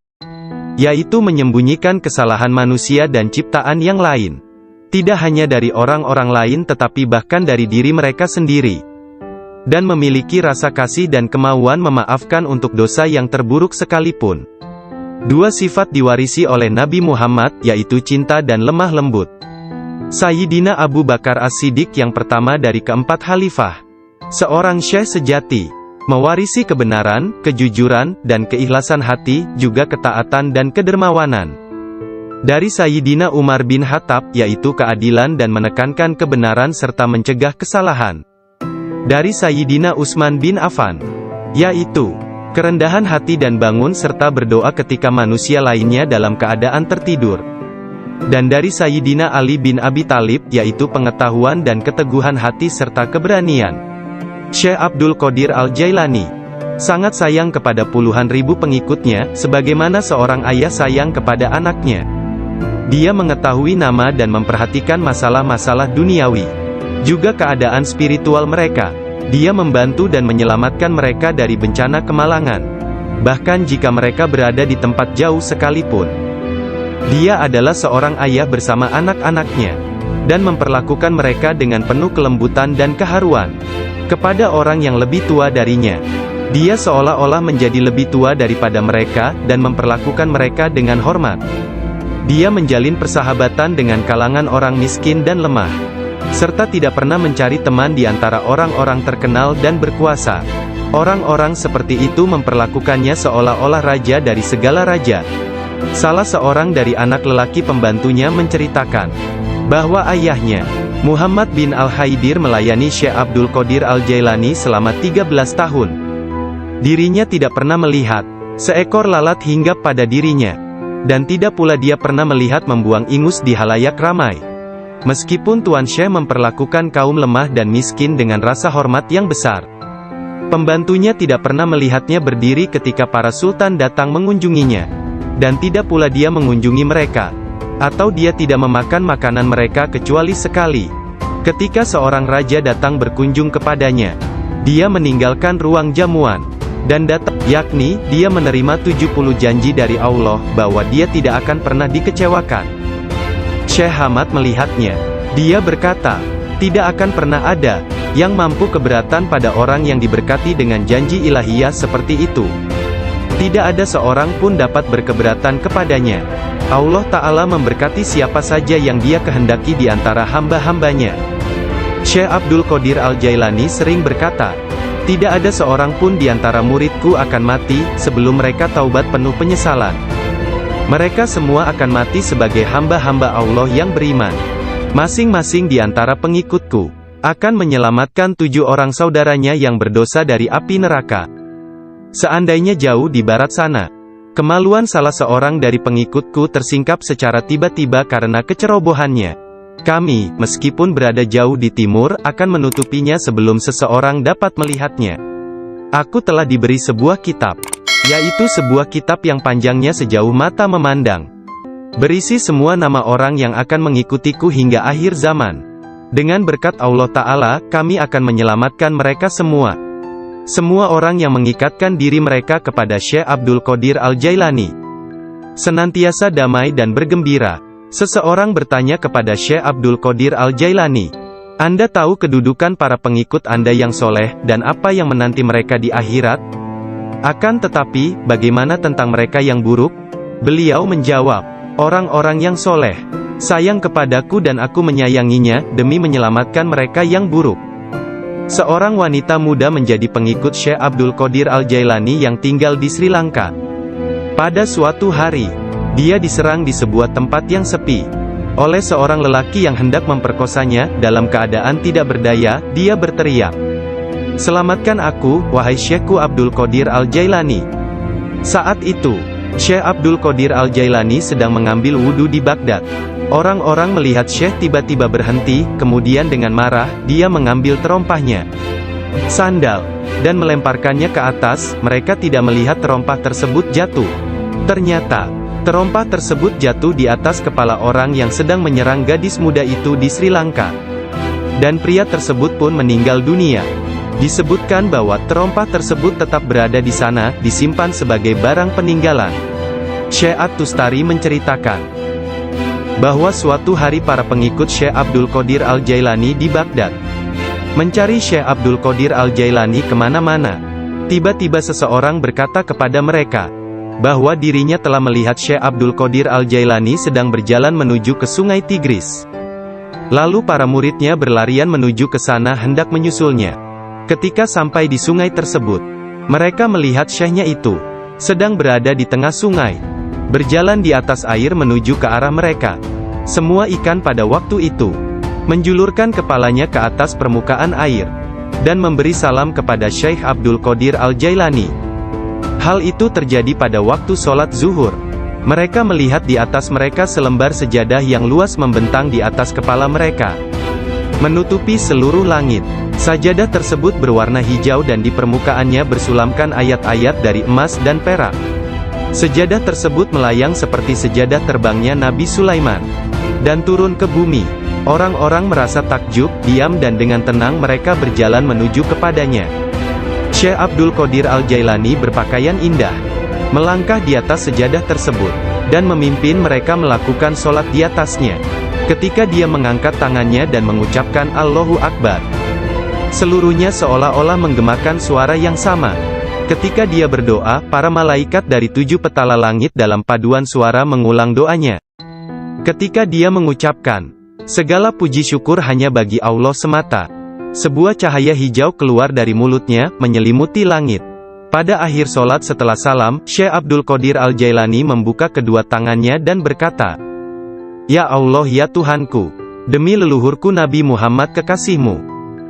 yaitu menyembunyikan kesalahan manusia dan ciptaan yang lain. Tidak hanya dari orang-orang lain tetapi bahkan dari diri mereka sendiri. Dan memiliki rasa kasih dan kemauan memaafkan untuk dosa yang terburuk sekalipun. Dua sifat diwarisi oleh Nabi Muhammad, yaitu cinta dan lemah lembut. Sayyidina Abu Bakar As-Siddiq yang pertama dari keempat khalifah, seorang syekh sejati, mewarisi kebenaran, kejujuran, dan keikhlasan hati, juga ketaatan dan kedermawanan. Dari Sayyidina Umar bin Khattab, yaitu keadilan dan menekankan kebenaran serta mencegah kesalahan. Dari Sayyidina Utsman bin Affan, yaitu kerendahan hati dan bangun serta berdoa ketika manusia lainnya dalam keadaan tertidur. Dan dari Sayyidina Ali bin Abi Thalib, yaitu pengetahuan dan keteguhan hati serta keberanian. Syekh Abdul Qadir Al-Jailani sangat sayang kepada puluhan ribu pengikutnya, sebagaimana seorang ayah sayang kepada anaknya. Dia mengetahui nama dan memperhatikan masalah-masalah duniawi, juga keadaan spiritual mereka. Dia membantu dan menyelamatkan mereka dari bencana kemalangan, bahkan jika mereka berada di tempat jauh sekalipun. Dia adalah seorang ayah bersama anak-anaknya, dan memperlakukan mereka dengan penuh kelembutan dan keharuan. Kepada orang yang lebih tua darinya, dia seolah-olah menjadi lebih tua daripada mereka, dan memperlakukan mereka dengan hormat. Dia menjalin persahabatan dengan kalangan orang miskin dan lemah, serta tidak pernah mencari teman di antara orang-orang terkenal dan berkuasa. Orang-orang seperti itu memperlakukannya seolah-olah raja dari segala raja. Salah seorang dari anak lelaki pembantunya menceritakan bahwa ayahnya, Muhammad bin Al-Haidir, melayani Syekh Abdul Qadir Al-Jailani selama 13 tahun. Dirinya tidak pernah melihat seekor lalat hinggap pada dirinya, dan tidak pula dia pernah melihat membuang ingus di halayak ramai. Meskipun Tuan Syekh memperlakukan kaum lemah dan miskin dengan rasa hormat yang besar, pembantunya tidak pernah melihatnya berdiri ketika para sultan datang mengunjunginya, dan tidak pula dia mengunjungi mereka, atau dia tidak memakan makanan mereka kecuali sekali. Ketika seorang raja datang berkunjung kepadanya, dia meninggalkan ruang jamuan, dan datang, yakni, dia menerima 70 janji dari Allah, bahwa dia tidak akan pernah dikecewakan. Syekh Hamad melihatnya. Dia berkata, tidak akan pernah ada yang mampu keberatan pada orang yang diberkati dengan janji ilahiyah seperti itu. Tidak ada seorang pun dapat berkeberatan kepadanya. Allah Ta'ala memberkati siapa saja yang dia kehendaki di antara hamba-hambanya. Syekh Abdul Qadir Al-Jailani sering berkata, tidak ada seorang pun di antara muridku akan mati sebelum mereka taubat penuh penyesalan. Mereka semua akan mati sebagai hamba-hamba Allah yang beriman. Masing-masing di antara pengikutku akan menyelamatkan 7 orang saudaranya yang berdosa dari api neraka. Seandainya jauh di barat sana, kemaluan salah seorang dari pengikutku tersingkap secara tiba-tiba karena kecerobohannya, kami, meskipun berada jauh di timur, akan menutupinya sebelum seseorang dapat melihatnya. Aku telah diberi sebuah kitab, yaitu sebuah kitab yang panjangnya sejauh mata memandang, berisi semua nama orang yang akan mengikutiku hingga akhir zaman. Dengan berkat Allah Ta'ala, kami akan menyelamatkan mereka semua. Semua orang yang mengikatkan diri mereka kepada Syekh Abdul Qadir Al-Jailani senantiasa damai dan bergembira. Seseorang bertanya kepada Syekh Abdul Qadir Al-Jailani, Anda tahu kedudukan para pengikut Anda yang soleh, dan apa yang menanti mereka di akhirat? Akan tetapi, bagaimana tentang mereka yang buruk? Beliau menjawab, orang-orang yang soleh sayang kepadaku dan aku menyayanginya, demi menyelamatkan mereka yang buruk. Seorang wanita muda menjadi pengikut Syekh Abdul Qadir Al-Jailani yang tinggal di Sri Lanka. Pada suatu hari, dia diserang di sebuah tempat yang sepi oleh seorang lelaki yang hendak memperkosanya. Dalam keadaan tidak berdaya, dia berteriak, "Selamatkan aku, wahai Syekhku Abdul Qadir Al-Jailani." Saat itu, Syekh Abdul Qadir Al-Jailani sedang mengambil wudhu di Baghdad. Orang-orang melihat Syekh tiba-tiba berhenti, kemudian dengan marah, dia mengambil terompahnya, sandal, dan melemparkannya ke atas. Mereka tidak melihat terompah tersebut jatuh. Ternyata, terompah tersebut jatuh di atas kepala orang yang sedang menyerang gadis muda itu di Sri Lanka. Dan pria tersebut pun meninggal dunia. Disebutkan bahwa terompah tersebut tetap berada di sana, disimpan sebagai barang peninggalan. Syekh At-Tustari menceritakan bahwa suatu hari para pengikut Syekh Abdul Qadir Al-Jailani di Baghdad mencari Syekh Abdul Qadir Al-Jailani kemana-mana. Tiba-tiba seseorang berkata kepada mereka bahwa dirinya telah melihat Syekh Abdul Qadir Al-Jailani sedang berjalan menuju ke sungai Tigris. Lalu para muridnya berlarian menuju ke sana hendak menyusulnya. Ketika sampai di sungai tersebut, mereka melihat syekhnya itu sedang berada di tengah sungai, berjalan di atas air menuju ke arah mereka. Semua ikan pada waktu itu menjulurkan kepalanya ke atas permukaan air, dan memberi salam kepada Syekh Abdul Qadir Al-Jailani. Hal itu terjadi pada waktu sholat zuhur. Mereka melihat di atas mereka selembar sejadah yang luas membentang di atas kepala mereka, menutupi seluruh langit. Sajadah tersebut berwarna hijau dan di permukaannya bersulamkan ayat-ayat dari emas dan perak. Sejadah tersebut melayang seperti sejadah terbangnya Nabi Sulaiman, dan turun ke bumi. Orang-orang merasa takjub, diam dan dengan tenang mereka berjalan menuju kepadanya. Syekh Abdul Qadir Al-Jailani berpakaian indah, melangkah di atas sejadah tersebut, dan memimpin mereka melakukan sholat di atasnya. Ketika dia mengangkat tangannya dan mengucapkan Allahu Akbar, seluruhnya seolah-olah menggemakan suara yang sama. Ketika dia berdoa, para malaikat dari 7 petala langit dalam paduan suara mengulang doanya. Ketika dia mengucapkan, segala puji syukur hanya bagi Allah semata, Sebuah cahaya hijau keluar dari mulutnya, menyelimuti langit. Pada akhir sholat setelah salam, Syekh Abdul Qadir Al-Jailani membuka kedua tangannya dan berkata, "Ya Allah ya Tuhanku, demi leluhurku Nabi Muhammad kekasihmu,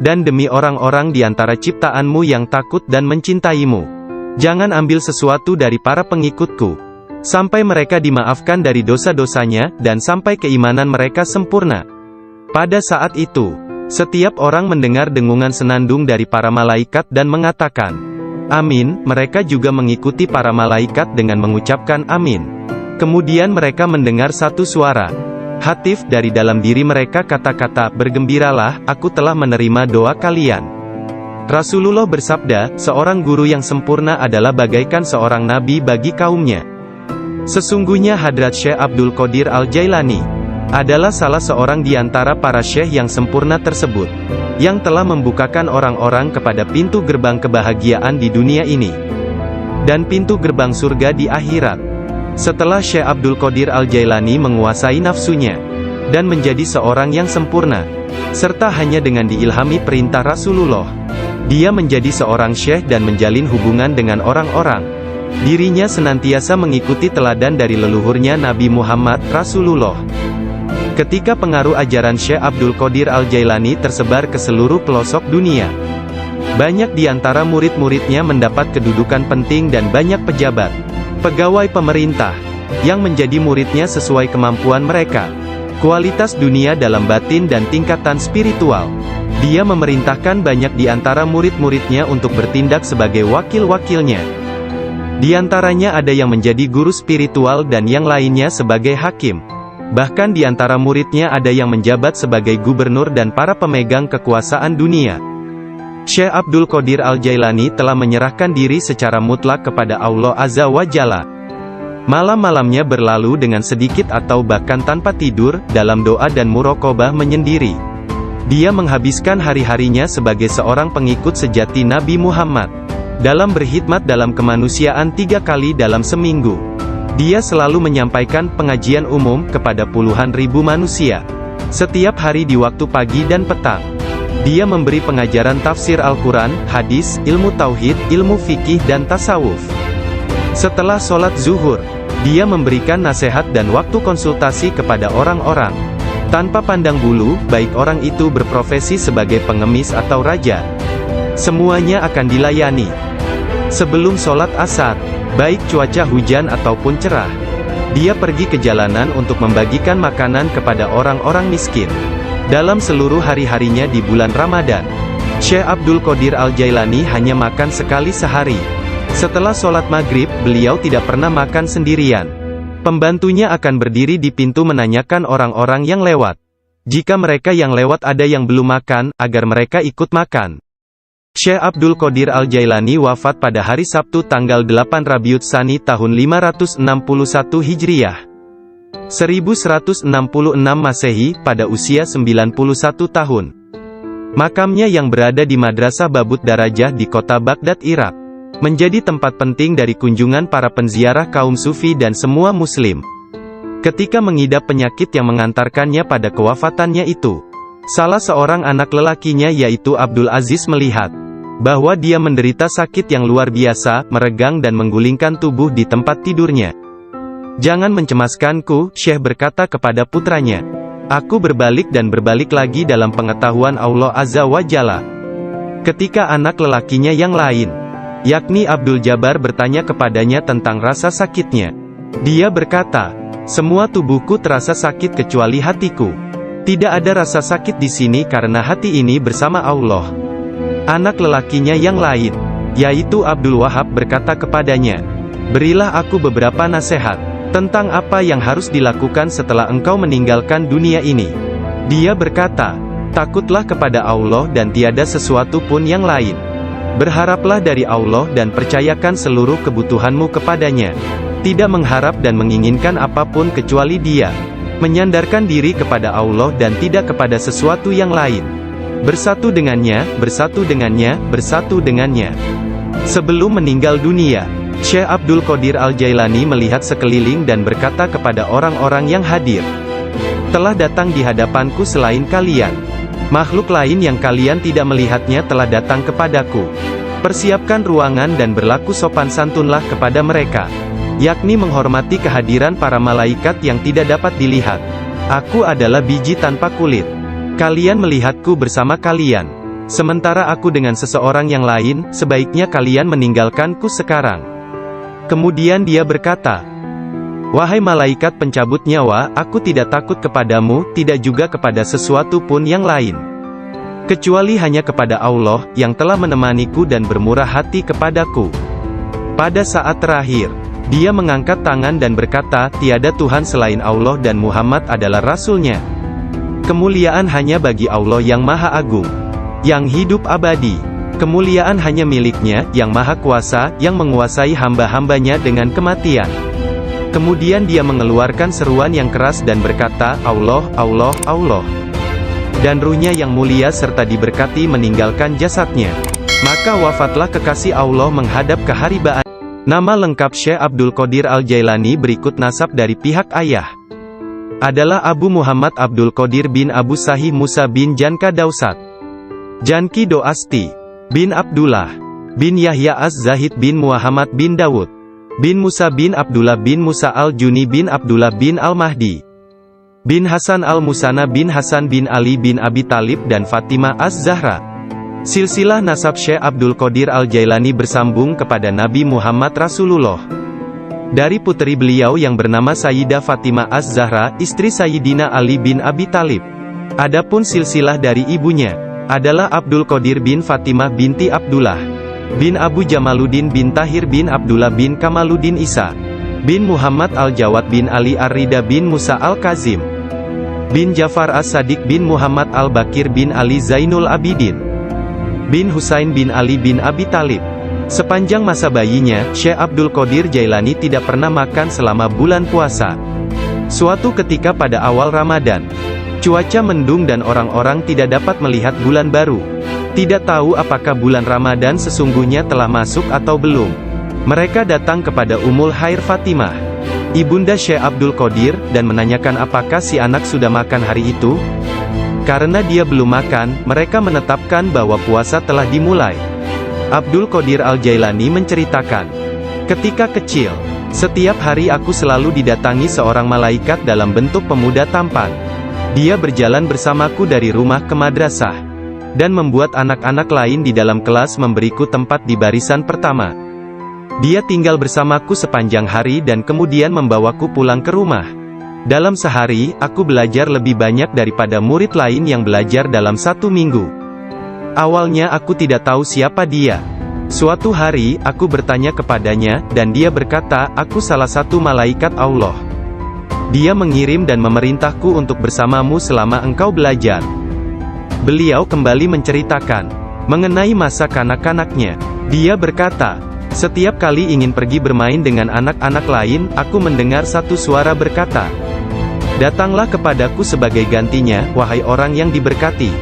dan demi orang-orang di antara ciptaanmu yang takut dan mencintaimu, jangan ambil sesuatu dari para pengikutku, sampai mereka dimaafkan dari dosa-dosanya, dan sampai keimanan mereka sempurna." Pada saat itu, setiap orang mendengar dengungan senandung dari para malaikat dan mengatakan, "Amin." Mereka juga mengikuti para malaikat dengan mengucapkan amin. Kemudian mereka mendengar satu suara hatif dari dalam diri mereka, kata-kata, "Bergembiralah, aku telah menerima doa kalian." Rasulullah bersabda, "Seorang guru yang sempurna adalah bagaikan seorang nabi bagi kaumnya." Sesungguhnya Hadrat Syekh Abdul Qadir Al-Jailani adalah salah seorang di antara para syekh yang sempurna tersebut, yang telah membukakan orang-orang kepada pintu gerbang kebahagiaan di dunia ini, dan pintu gerbang surga di akhirat. Setelah Syekh Abdul Qadir Al-Jailani menguasai nafsunya, dan menjadi seorang yang sempurna, serta hanya dengan diilhami perintah Rasulullah, dia menjadi seorang syekh dan menjalin hubungan dengan orang-orang. Dirinya senantiasa mengikuti teladan dari leluhurnya Nabi Muhammad, Rasulullah. Ketika pengaruh ajaran Syekh Abdul Qadir Al-Jailani tersebar ke seluruh pelosok dunia, banyak di antara murid-muridnya mendapat kedudukan penting dan banyak pejabat, pegawai pemerintah, yang menjadi muridnya sesuai kemampuan mereka, kualitas dunia dalam batin dan tingkatan spiritual. Dia memerintahkan banyak di antara murid-muridnya untuk bertindak sebagai wakil-wakilnya. Di antaranya ada yang menjadi guru spiritual dan yang lainnya sebagai hakim. Bahkan di antara muridnya ada yang menjabat sebagai gubernur dan para pemegang kekuasaan dunia. Syekh Abdul Qadir Al-Jailani telah menyerahkan diri secara mutlak kepada Allah Azza wa Jalla. Malam-malamnya berlalu dengan sedikit atau bahkan tanpa tidur, dalam doa dan muraqabah menyendiri. Dia menghabiskan hari-harinya sebagai seorang pengikut sejati Nabi Muhammad, dalam berkhidmat dalam kemanusiaan 3 kali dalam seminggu. Dia selalu menyampaikan pengajian umum kepada puluhan ribu manusia, setiap hari di waktu pagi dan petang. Dia memberi pengajaran tafsir Al-Quran, hadis, ilmu tauhid, ilmu fikih dan tasawuf. Setelah sholat zuhur, dia memberikan nasihat dan waktu konsultasi kepada orang-orang, tanpa pandang bulu, baik orang itu berprofesi sebagai pengemis atau raja. Semuanya akan dilayani. Sebelum sholat asar, baik cuaca hujan ataupun cerah, dia pergi ke jalanan untuk membagikan makanan kepada orang-orang miskin. Dalam seluruh hari-harinya di bulan Ramadan, Syekh Abdul Qadir Al-Jailani hanya makan sekali sehari. Setelah sholat maghrib, beliau tidak pernah makan sendirian. Pembantunya akan berdiri di pintu menanyakan orang-orang yang lewat. Jika mereka yang lewat ada yang belum makan, agar mereka ikut makan. Syekh Abdul Qadir Al-Jailani wafat pada hari Sabtu tanggal 8 Rabiul Tsani tahun 561 Hijriah. 1166 Masehi, pada usia 91 tahun. Makamnya yang berada di Madrasah Babut Darajah di kota Baghdad, Irak, menjadi tempat penting dari kunjungan para penziarah kaum sufi dan semua muslim. Ketika mengidap penyakit yang mengantarkannya pada kewafatannya itu, salah seorang anak lelakinya yaitu Abdul Aziz melihat bahwa dia menderita sakit yang luar biasa, meregang dan menggulingkan tubuh di tempat tidurnya. "Jangan mencemaskanku," Syekh berkata kepada putranya. "Aku berbalik dan berbalik lagi dalam pengetahuan Allah Azza wa Jalla." Ketika anak lelakinya yang lain, yakni Abdul Jabbar, bertanya kepadanya tentang rasa sakitnya, dia berkata, "Semua tubuhku terasa sakit kecuali hatiku. Tidak ada rasa sakit di sini karena hati ini bersama Allah." Anak lelakinya yang lain, yaitu Abdul Wahab, berkata kepadanya, "Berilah aku beberapa nasihat tentang apa yang harus dilakukan setelah engkau meninggalkan dunia ini." Dia berkata, "Takutlah kepada Allah dan tiada sesuatu pun yang lain. Berharaplah dari Allah dan percayakan seluruh kebutuhanmu kepadanya. Tidak mengharap dan menginginkan apapun kecuali Dia. Menyandarkan diri kepada Allah dan tidak kepada sesuatu yang lain. Bersatu dengannya, bersatu dengannya, bersatu dengannya." Sebelum meninggal dunia, Syekh Abdul Qadir Al-Jailani melihat sekeliling dan berkata kepada orang-orang yang hadir, "Telah datang di hadapanku selain kalian. Makhluk lain yang kalian tidak melihatnya telah datang kepadaku. Persiapkan ruangan dan berlaku sopan santunlah kepada mereka, yakni menghormati kehadiran para malaikat yang tidak dapat dilihat. Aku adalah biji tanpa kulit. Kalian melihatku bersama kalian. Sementara aku dengan seseorang yang lain, sebaiknya kalian meninggalkanku sekarang. Kemudian dia berkata, wahai malaikat pencabut nyawa, aku tidak takut kepadamu, tidak juga kepada sesuatu pun yang lain. Kecuali hanya kepada Allah, yang telah menemaniku dan bermurah hati kepadaku. Pada saat terakhir, dia mengangkat tangan dan berkata, tiada Tuhan selain Allah dan Muhammad adalah Rasul-Nya. Kemuliaan hanya bagi Allah yang Maha Agung, yang hidup abadi. Kemuliaan hanya milik-Nya, yang Maha Kuasa, yang menguasai hamba-hambanya dengan kematian. Kemudian dia mengeluarkan seruan yang keras dan berkata, Allah, Allah, Allah. Dan ruhnya yang mulia serta diberkati meninggalkan jasadnya. Maka wafatlah kekasih Allah menghadap keharibaan. Nama lengkap Syekh Abdul Qadir Al-Jailani berikut nasab dari pihak ayah. Adalah Abu Muhammad Abdul Qadir bin Abu Sahih Musa bin Janka Dausat, Janki Doasti, bin Abdullah, bin Yahya Az-Zahid bin Muhammad bin Dawud, bin Musa bin Abdullah bin Musa Al-Juni bin Abdullah bin Al-Mahdi, bin Hasan Al-Musana bin Hasan bin Ali bin Abi Talib dan Fatimah Az-Zahra. Silsilah nasab Syekh Abdul Qadir Al-Jailani bersambung kepada Nabi Muhammad Rasulullah. Dari putri beliau yang bernama Sayyidah Fatimah Az-Zahra, istri Sayyidina Ali bin Abi Talib. Adapun silsilah dari ibunya adalah Abdul Qadir bin Fatimah binti Abdullah, bin Abu Jamaluddin bin Tahir bin Abdullah bin Kamaluddin Isa, bin Muhammad Al-Jawad bin Ali Ar-Rida bin Musa Al-Kazim, bin Jafar As-Sadiq bin Muhammad Al-Bakir bin Ali Zainul Abidin, bin Husain bin Ali bin Abi Talib. Sepanjang masa bayinya, Syekh Abdul Qadir Jailani tidak pernah makan selama bulan puasa. Suatu ketika pada awal Ramadan, cuaca mendung dan orang-orang tidak dapat melihat bulan baru. Tidak tahu apakah bulan Ramadan sesungguhnya telah masuk atau belum. Mereka datang kepada Ummul Khair Fatimah, ibunda Syekh Abdul Qadir, dan menanyakan apakah si anak sudah makan hari itu. Karena dia belum makan, mereka menetapkan bahwa puasa telah dimulai. Abdul Qadir Al-Jailani menceritakan, ketika kecil, setiap hari aku selalu didatangi seorang malaikat dalam bentuk pemuda tampan. Dia berjalan bersamaku dari rumah ke madrasah, dan membuat anak-anak lain di dalam kelas memberiku tempat di barisan pertama. Dia tinggal bersamaku sepanjang hari dan kemudian membawaku pulang ke rumah. Dalam sehari, aku belajar lebih banyak daripada murid lain yang belajar dalam satu minggu. Awalnya aku tidak tahu siapa dia. Suatu hari, aku bertanya kepadanya, dan dia berkata, aku salah satu malaikat Allah. Dia mengirim dan memerintahku untuk bersamamu selama engkau belajar. Beliau kembali menceritakan mengenai masa kanak-kanaknya. Dia berkata, setiap kali ingin pergi bermain dengan anak-anak lain, aku mendengar satu suara berkata, datanglah kepadaku sebagai gantinya, wahai orang yang diberkati.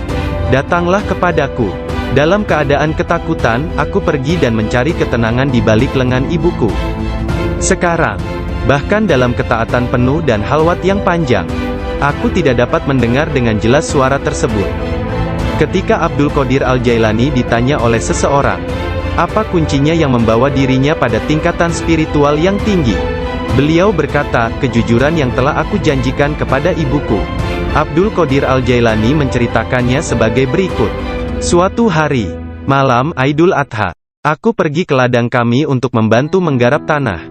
Datanglah kepadaku. Dalam keadaan ketakutan, aku pergi dan mencari ketenangan di balik lengan ibuku. Sekarang, bahkan dalam ketaatan penuh dan halwat yang panjang, aku tidak dapat mendengar dengan jelas suara tersebut. Ketika Abdul Qadir Al-Jailani ditanya oleh seseorang, apa kuncinya yang membawa dirinya pada tingkatan spiritual yang tinggi? Beliau berkata, kejujuran yang telah aku janjikan kepada ibuku. Abdul Qadir Al-Jailani menceritakannya sebagai berikut. Suatu hari, malam Aidul Adha, aku pergi ke ladang kami untuk membantu menggarap tanah.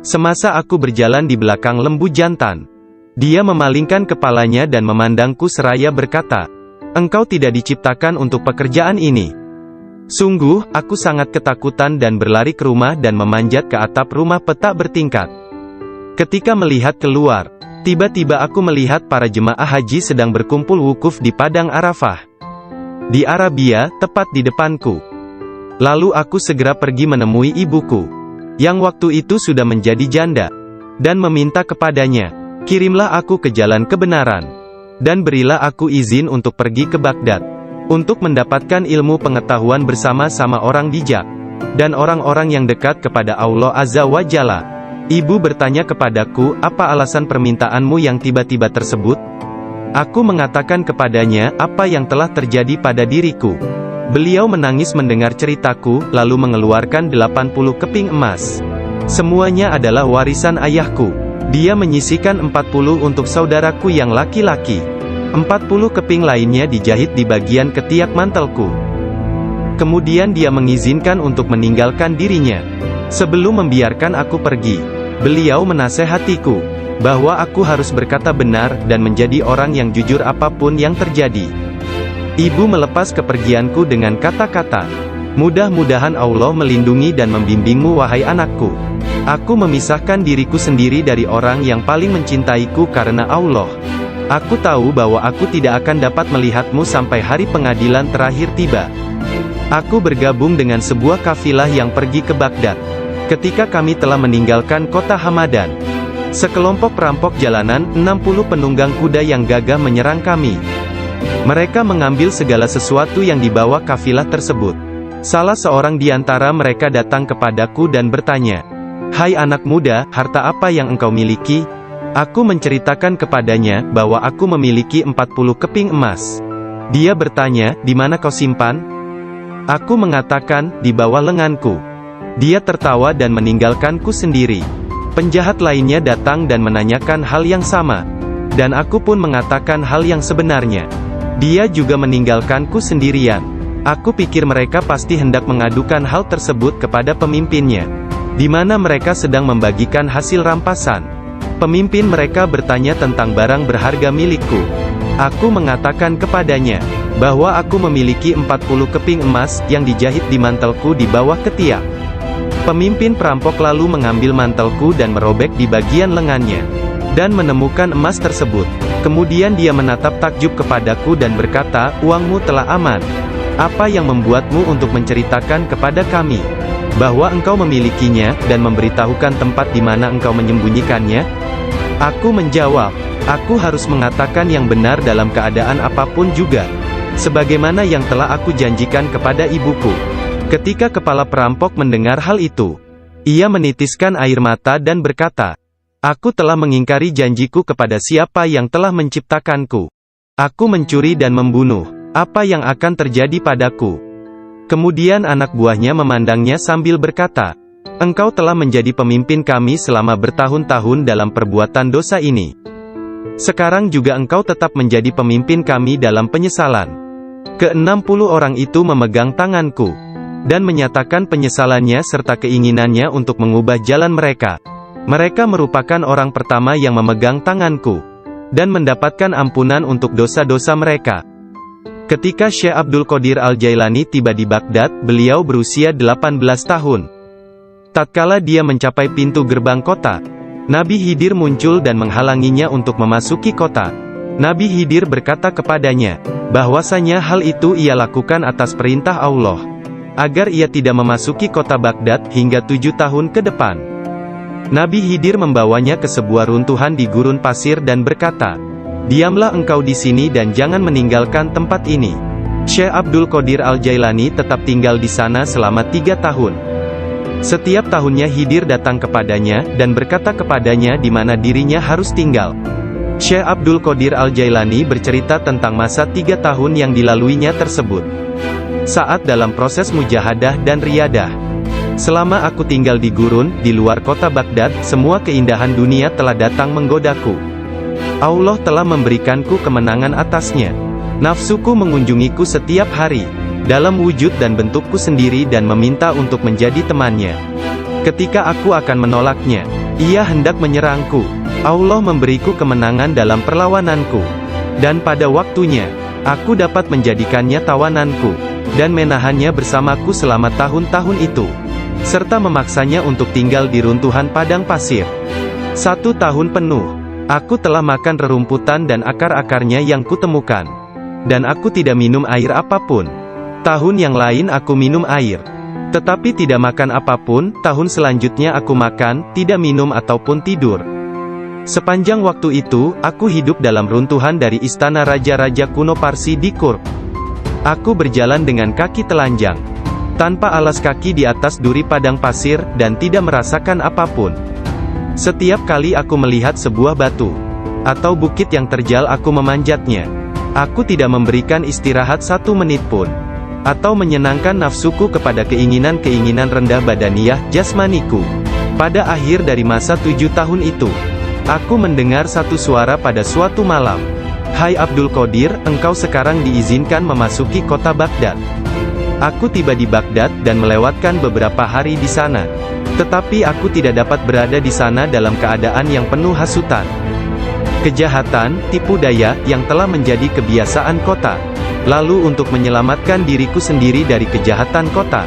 Semasa aku berjalan di belakang lembu jantan, dia memalingkan kepalanya dan memandangku seraya berkata, engkau tidak diciptakan untuk pekerjaan ini. Sungguh, aku sangat ketakutan dan berlari ke rumah dan memanjat ke atap rumah petak bertingkat. Ketika melihat keluar, tiba-tiba aku melihat para jemaah haji sedang berkumpul wukuf di Padang Arafah. Di Arabia, tepat di depanku. Lalu aku segera pergi menemui ibuku, yang waktu itu sudah menjadi janda, dan meminta kepadanya, kirimlah aku ke jalan kebenaran, dan berilah aku izin untuk pergi ke Baghdad, untuk mendapatkan ilmu pengetahuan bersama-sama orang bijak, dan orang-orang yang dekat kepada Allah Azza wa Jalla. Ibu bertanya kepadaku, apa alasan permintaanmu yang tiba-tiba tersebut? Aku mengatakan kepadanya apa yang telah terjadi pada diriku. Beliau menangis mendengar ceritaku, lalu mengeluarkan 80 keping emas. Semuanya adalah warisan ayahku. Dia menyisihkan 40 untuk saudaraku yang laki-laki. 40 keping lainnya dijahit di bagian ketiak mantelku. Kemudian dia mengizinkan untuk meninggalkan dirinya. Sebelum membiarkan aku pergi, beliau menasehatiku bahwa aku harus berkata benar dan menjadi orang yang jujur apapun yang terjadi. Ibu melepas kepergianku dengan kata-kata, "Mudah-mudahan Allah melindungi dan membimbingmu wahai anakku. Aku memisahkan diriku sendiri dari orang yang paling mencintaiku karena Allah. Aku tahu bahwa aku tidak akan dapat melihatmu sampai hari pengadilan terakhir tiba." Aku bergabung dengan sebuah kafilah yang pergi ke Baghdad. Ketika kami telah meninggalkan kota Hamadan, sekelompok perampok jalanan, 60 penunggang kuda yang gagah menyerang kami. Mereka mengambil segala sesuatu yang dibawa kafilah tersebut. Salah seorang di antara mereka datang kepadaku dan bertanya, "Hai anak muda, harta apa yang engkau miliki?" Aku menceritakan kepadanya bahwa aku memiliki 40 keping emas. Dia bertanya, "Di mana kau simpan?" Aku mengatakan, "Di bawah lenganku." Dia tertawa dan meninggalkanku sendiri. Penjahat lainnya datang dan menanyakan hal yang sama. Dan aku pun mengatakan hal yang sebenarnya. Dia juga meninggalkanku sendirian. Aku pikir mereka pasti hendak mengadukan hal tersebut kepada pemimpinnya, di mana mereka sedang membagikan hasil rampasan. Pemimpin mereka bertanya tentang barang berharga milikku. Aku mengatakan kepadanya bahwa aku memiliki 40 keping emas yang dijahit di mantelku di bawah ketiak. Pemimpin perampok lalu mengambil mantelku dan merobek di bagian lengannya, dan menemukan emas tersebut. Kemudian dia menatap takjub kepadaku dan berkata, "Uangmu telah aman. Apa yang membuatmu untuk menceritakan kepada kami bahwa engkau memilikinya, dan memberitahukan tempat di mana engkau menyembunyikannya?" Aku menjawab, "Aku harus mengatakan yang benar dalam keadaan apapun juga, sebagaimana yang telah aku janjikan kepada ibuku." Ketika kepala perampok mendengar hal itu, ia menitiskan air mata dan berkata, "Aku telah mengingkari janjiku kepada siapa yang telah menciptakanku. Aku mencuri dan membunuh. Apa yang akan terjadi padaku?" Kemudian anak buahnya memandangnya sambil berkata, "Engkau telah menjadi pemimpin kami selama bertahun-tahun dalam perbuatan dosa ini. Sekarang juga engkau tetap menjadi pemimpin kami dalam penyesalan." Ke-60 orang itu memegang tanganku dan menyatakan penyesalannya serta keinginannya untuk mengubah jalan mereka. Mereka merupakan orang pertama yang memegang tanganku dan mendapatkan ampunan untuk dosa-dosa mereka. Ketika Syekh Abdul Qadir Al-Jailani tiba di Baghdad, beliau berusia 18 tahun. Tatkala dia mencapai pintu gerbang kota, Nabi Khidir muncul dan menghalanginya untuk memasuki kota. Nabi Khidir berkata kepadanya bahwasanya hal itu ia lakukan atas perintah Allah, agar ia tidak memasuki kota Baghdad hingga 7 tahun ke depan. Nabi Khidir membawanya ke sebuah runtuhan di gurun pasir dan berkata, "Diamlah engkau di sini dan jangan meninggalkan tempat ini." Syekh Abdul Qadir Al-Jailani tetap tinggal di sana selama 3 tahun. Setiap tahunnya Khidir datang kepadanya dan berkata kepadanya di mana dirinya harus tinggal. Syekh Abdul Qadir Al-Jailani bercerita tentang masa 3 tahun yang dilaluinya tersebut. Saat dalam proses mujahadah dan riyadah. "Selama aku tinggal di gurun, di luar kota Baghdad, semua keindahan dunia telah datang menggodaku. Allah telah memberikanku kemenangan atasnya. Nafsuku mengunjungiku setiap hari, dalam wujud dan bentukku sendiri dan meminta untuk menjadi temannya. Ketika aku akan menolaknya, ia hendak menyerangku. Allah memberiku kemenangan dalam perlawananku. Dan pada waktunya, aku dapat menjadikannya tawananku, dan menahannya bersamaku selama tahun-tahun itu, serta memaksanya untuk tinggal di runtuhan padang pasir. 1 tahun penuh, aku telah makan rerumputan dan akar-akarnya yang kutemukan, dan aku tidak minum air apapun. Tahun yang lain aku minum air, tetapi tidak makan apapun. Tahun selanjutnya aku makan, tidak minum ataupun tidur. Sepanjang waktu itu, aku hidup dalam runtuhan dari istana raja-raja kuno Parsi di Kurd. Aku berjalan dengan kaki telanjang, tanpa alas kaki di atas duri padang pasir, dan tidak merasakan apapun. Setiap kali aku melihat sebuah batu, atau bukit yang terjal aku memanjatnya. Aku tidak memberikan istirahat 1 menit pun, atau menyenangkan nafsuku kepada keinginan-keinginan rendah badaniah jasmaniku. Pada akhir dari masa 7 tahun itu, aku mendengar satu suara pada suatu malam. Hai Abdul Qadir, engkau sekarang diizinkan memasuki kota Baghdad. Aku tiba di Baghdad dan melewatkan beberapa hari di sana. Tetapi aku tidak dapat berada di sana dalam keadaan yang penuh hasutan, kejahatan, tipu daya, yang telah menjadi kebiasaan kota. Lalu untuk menyelamatkan diriku sendiri dari kejahatan kota,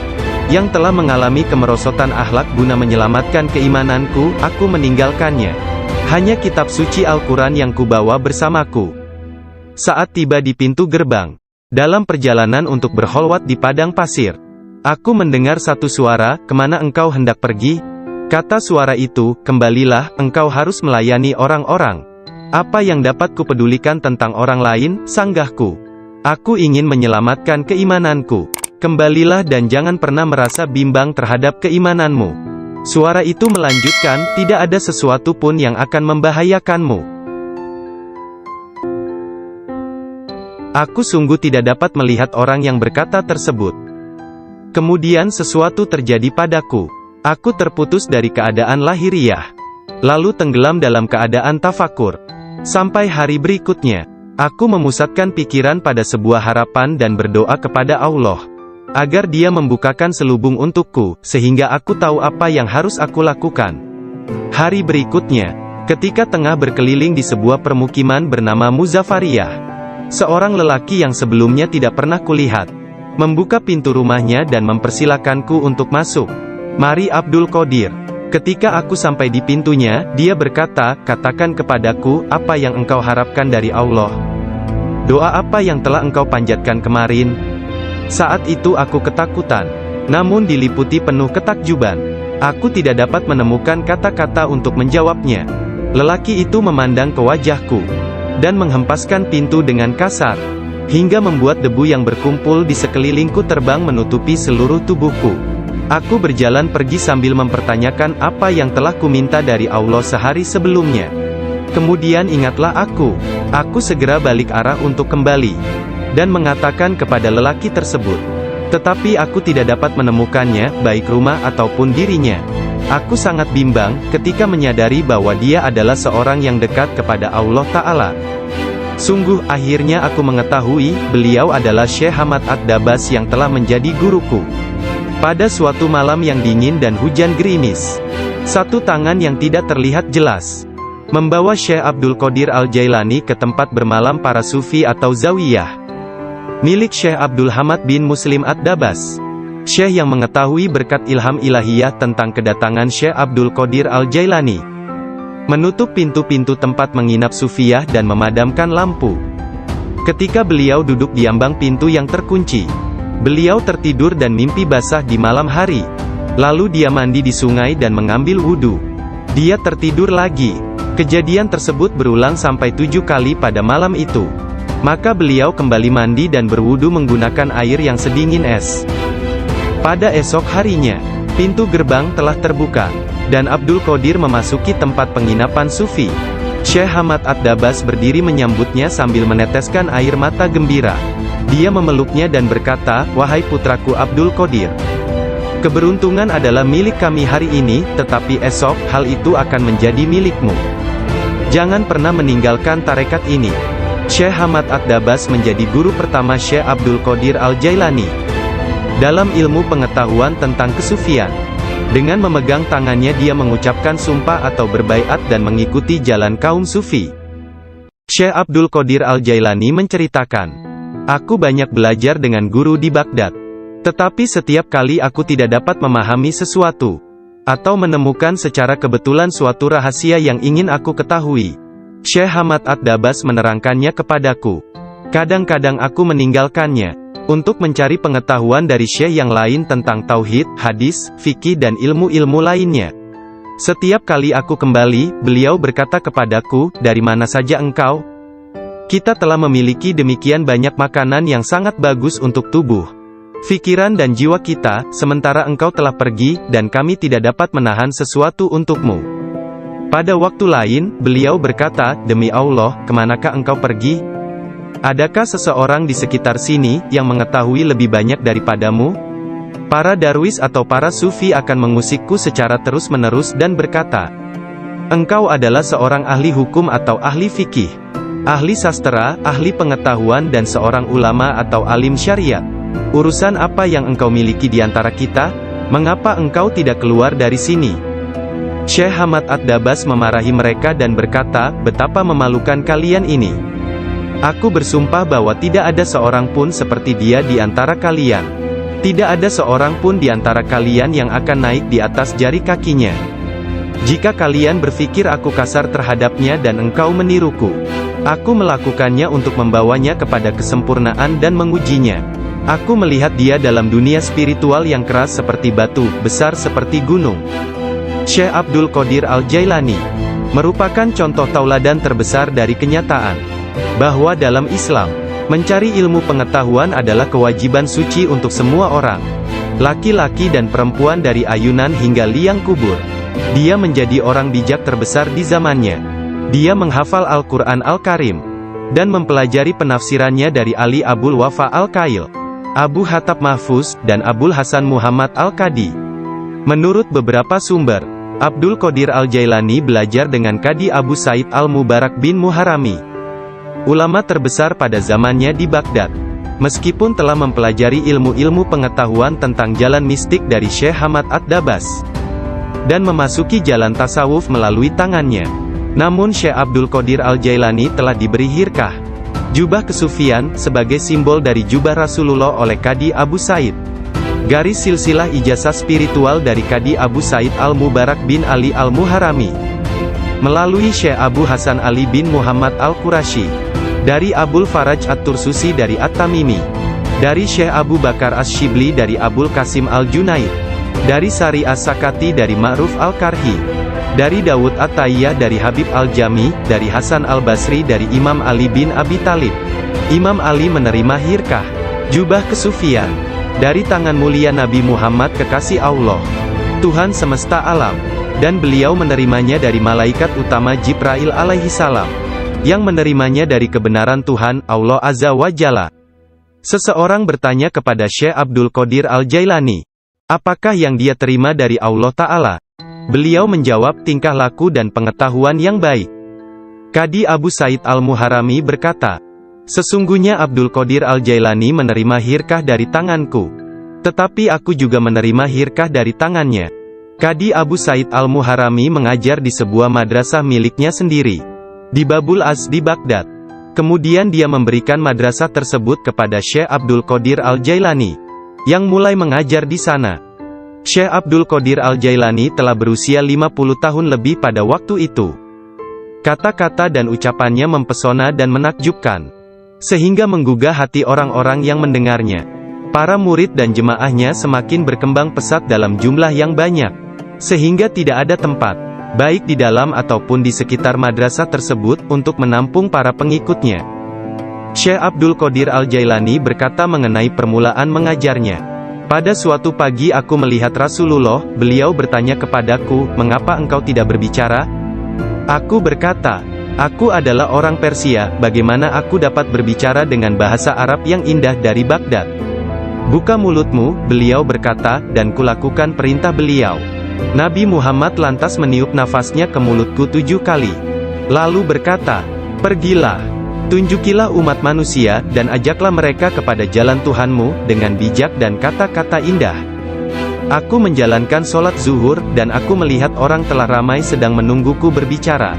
yang telah mengalami kemerosotan akhlak guna menyelamatkan keimananku, aku meninggalkannya. Hanya kitab suci Al-Quran yang kubawa bersamaku. Saat tiba di pintu gerbang, dalam perjalanan untuk berkholwat di padang pasir, aku mendengar satu suara, "Kemana engkau hendak pergi?" Kata suara itu, "Kembalilah, engkau harus melayani orang-orang." "Apa yang dapat kupedulikan tentang orang lain?" sanggahku. "Aku ingin menyelamatkan keimananku. Kembalilah dan jangan pernah merasa bimbang terhadap keimananmu." Suara itu melanjutkan, "Tidak ada sesuatu pun yang akan membahayakanmu." Aku sungguh tidak dapat melihat orang yang berkata tersebut. Kemudian sesuatu terjadi padaku. Aku terputus dari keadaan lahiriah, lalu tenggelam dalam keadaan tafakur. Sampai hari berikutnya, aku memusatkan pikiran pada sebuah harapan dan berdoa kepada Allah, agar Dia membukakan selubung untukku, sehingga aku tahu apa yang harus aku lakukan. Hari berikutnya, ketika tengah berkeliling di sebuah permukiman bernama Muzafariyah, seorang lelaki yang sebelumnya tidak pernah kulihat, membuka pintu rumahnya dan mempersilakanku untuk masuk. "Mari Abdul Qadir." Ketika aku sampai di pintunya, dia berkata, "Katakan kepadaku, apa yang engkau harapkan dari Allah? Doa apa yang telah engkau panjatkan kemarin?" Saat itu aku ketakutan, namun diliputi penuh ketakjuban. Aku tidak dapat menemukan kata-kata untuk menjawabnya. Lelaki itu memandang ke wajahku, dan menghempaskan pintu dengan kasar, hingga membuat debu yang berkumpul di sekelilingku terbang menutupi seluruh tubuhku. Aku berjalan pergi sambil mempertanyakan apa yang telah kuminta dari Allah sehari sebelumnya. Kemudian ingatlah aku segera balik arah untuk kembali, dan mengatakan kepada lelaki tersebut. Tetapi aku tidak dapat menemukannya, baik rumah ataupun dirinya. Aku sangat bimbang, ketika menyadari bahwa dia adalah seorang yang dekat kepada Allah Ta'ala. Sungguh, akhirnya aku mengetahui, beliau adalah Syekh Hamad Ad-Dabas yang telah menjadi guruku. Pada suatu malam yang dingin dan hujan gerimis, satu tangan yang tidak terlihat jelas membawa Syekh Abdul Qadir Al-Jailani ke tempat bermalam para sufi atau zawiyah, milik Syekh Abdul Hamad bin Muslim Ad-Dabas. Syekh yang mengetahui berkat ilham ilahiyah tentang kedatangan Syekh Abdul Qadir Al-Jailani, menutup pintu-pintu tempat menginap sufiyah dan memadamkan lampu. Ketika beliau duduk di ambang pintu yang terkunci, beliau tertidur dan mimpi basah di malam hari. Lalu dia mandi di sungai dan mengambil wudhu. Dia tertidur lagi. Kejadian tersebut berulang sampai 7 kali pada malam itu. Maka beliau kembali mandi dan berwudhu menggunakan air yang sedingin es. Pada esok harinya, pintu gerbang telah terbuka, dan Abdul Qadir memasuki tempat penginapan sufi. Syekh Hamad Ad-Dabas berdiri menyambutnya sambil meneteskan air mata gembira. Dia memeluknya dan berkata, "Wahai putraku Abdul Qadir, keberuntungan adalah milik kami hari ini, tetapi esok, hal itu akan menjadi milikmu. Jangan pernah meninggalkan tarekat ini." Syekh Hamad Ad-Dabas menjadi guru pertama Syekh Abdul Qadir Al-Jailani dalam ilmu pengetahuan tentang kesufian. Dengan memegang tangannya dia mengucapkan sumpah atau berbaiat dan mengikuti jalan kaum sufi. Syekh Abdul Qadir Al-Jailani menceritakan, "Aku banyak belajar dengan guru di Baghdad. Tetapi setiap kali aku tidak dapat memahami sesuatu, atau menemukan secara kebetulan suatu rahasia yang ingin aku ketahui, Syekh Hamad Ad-Dabas menerangkannya kepadaku. Kadang-kadang aku meninggalkannya untuk mencari pengetahuan dari syekh yang lain tentang tauhid, hadis, fikih dan ilmu-ilmu lainnya. Setiap kali aku kembali, beliau berkata kepadaku, 'Dari mana saja engkau?' Kita telah memiliki demikian banyak makanan yang sangat bagus untuk tubuh, pikiran dan jiwa kita, sementara engkau telah pergi, dan kami tidak dapat menahan sesuatu untukmu. Pada waktu lain, beliau berkata, "Demi Allah, kemanakah engkau pergi? Adakah seseorang di sekitar sini, yang mengetahui lebih banyak daripadamu?" Para darwis atau para sufi akan mengusikku secara terus-menerus dan berkata, "Engkau adalah seorang ahli hukum atau ahli fikih, ahli sastra, ahli pengetahuan dan seorang ulama atau alim syariat. Urusan apa yang engkau miliki di antara kita? Mengapa engkau tidak keluar dari sini?" Syekh Hamad Ad-Dabas memarahi mereka dan berkata, "Betapa memalukan kalian ini. Aku bersumpah bahwa tidak ada seorang pun seperti dia di antara kalian. Tidak ada seorang pun di antara kalian yang akan naik di atas jari kakinya. Jika kalian berpikir aku kasar terhadapnya dan engkau meniruku, aku melakukannya untuk membawanya kepada kesempurnaan dan mengujinya. Aku melihat dia dalam dunia spiritual yang keras seperti batu, besar seperti gunung." Syekh Abdul Qadir Al-Jailani merupakan contoh tauladan terbesar dari kenyataan bahwa dalam Islam, mencari ilmu pengetahuan adalah kewajiban suci untuk semua orang, laki-laki dan perempuan dari ayunan hingga liang kubur. Dia menjadi orang bijak terbesar di zamannya. Dia menghafal Al-Quran Al-Karim dan mempelajari penafsirannya dari Ali Abul Wafa Al-Kail, Abu Hatab Mahfuz, dan Abul Hasan Muhammad Al-Qadi. Menurut beberapa sumber, Abdul Qadir Al-Jailani belajar dengan Qadi Abu Said Al-Mubarak bin Muharrami, ulama terbesar pada zamannya di Baghdad. Meskipun telah mempelajari ilmu-ilmu pengetahuan tentang jalan mistik dari Syekh Hamad Ad-Dabas, dan memasuki jalan tasawuf melalui tangannya, namun Syekh Abdul Qadir Al-Jailani telah diberi hirkah, jubah kesufian, sebagai simbol dari jubah Rasulullah oleh Qadi Abu Said. Garis silsilah ijazah spiritual dari Qadi Abu Said Al-Mubarak bin Ali Al-Muharrami, melalui Syekh Abu Hasan Ali bin Muhammad Al-Qurashi, dari Abul Faraj At-Tursusi dari At-Tamimi, dari Syekh Abu Bakar As-Shibli dari Abul Qasim Al-Junaid, dari Sari As-Sakati dari Ma'ruf Al-Karhi, dari Dawud At-Tayyah dari Habib Al-Jami, dari Hasan Al-Basri dari Imam Ali bin Abi Talib. Imam Ali menerima hirkah, jubah kesufian, dari tangan mulia Nabi Muhammad kekasih Allah, Tuhan semesta alam, dan beliau menerimanya dari malaikat utama Jibril alaihi salam, yang menerimanya dari kebenaran Tuhan, Allah Azza wa Jalla. Seseorang bertanya kepada Syekh Abdul Qadir Al-Jailani, apakah yang dia terima dari Allah Ta'ala? Beliau menjawab, tingkah laku dan pengetahuan yang baik. Qadi Abu Said Al-Muharrami berkata, "Sesungguhnya Abdul Qadir Al-Jailani menerima hirkah dari tanganku, tetapi aku juga menerima hirkah dari tangannya." Qadi Abu Said Al-Muharrami mengajar di sebuah madrasah miliknya sendiri, di Babul Az di Baghdad. Kemudian dia memberikan madrasah tersebut kepada Syekh Abdul Qadir Al-Jailani, yang mulai mengajar di sana. Syekh Abdul Qadir Al-Jailani telah berusia 50 tahun lebih pada waktu itu. Kata-kata dan ucapannya mempesona dan menakjubkan, sehingga menggugah hati orang-orang yang mendengarnya. Para murid dan jemaahnya semakin berkembang pesat dalam jumlah yang banyak, sehingga tidak ada tempat, baik di dalam ataupun di sekitar madrasah tersebut, untuk menampung para pengikutnya. Syekh Abdul Qadir Al-Jailani berkata mengenai permulaan mengajarnya, "Pada suatu pagi aku melihat Rasulullah, beliau bertanya kepadaku, 'Mengapa engkau tidak berbicara?' Aku berkata, 'Aku adalah orang Persia, bagaimana aku dapat berbicara dengan bahasa Arab yang indah dari Baghdad?' 'Buka mulutmu,' beliau berkata, dan kulakukan perintah beliau. Nabi Muhammad lantas meniup nafasnya ke mulutku 7 kali. Lalu berkata, 'Pergilah, tunjukilah umat manusia, dan ajaklah mereka kepada jalan Tuhanmu, dengan bijak dan kata-kata indah.' Aku menjalankan sholat zuhur, dan aku melihat orang telah ramai sedang menungguku berbicara.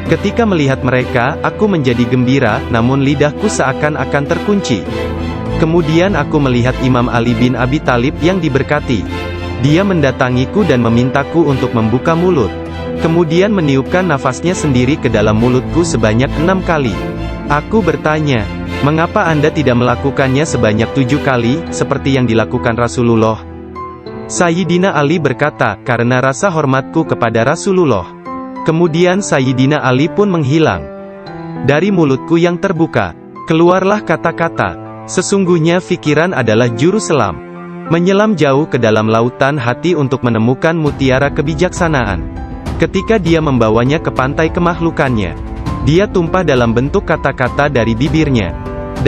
Ketika melihat mereka, aku menjadi gembira, namun lidahku seakan-akan terkunci. Kemudian aku melihat Imam Ali bin Abi Talib yang diberkati. Dia mendatangiku dan memintaku untuk membuka mulut. Kemudian meniupkan nafasnya sendiri ke dalam mulutku sebanyak 6 kali. Aku bertanya, 'Mengapa Anda tidak melakukannya sebanyak 7 kali, seperti yang dilakukan Rasulullah?' Sayyidina Ali berkata, 'Karena rasa hormatku kepada Rasulullah.' Kemudian Sayyidina Ali pun menghilang. Dari mulutku yang terbuka, keluarlah kata-kata, 'Sesungguhnya fikiran adalah juru selam, menyelam jauh ke dalam lautan hati untuk menemukan mutiara kebijaksanaan. Ketika dia membawanya ke pantai kemakhlukannya, dia tumpah dalam bentuk kata-kata dari bibirnya.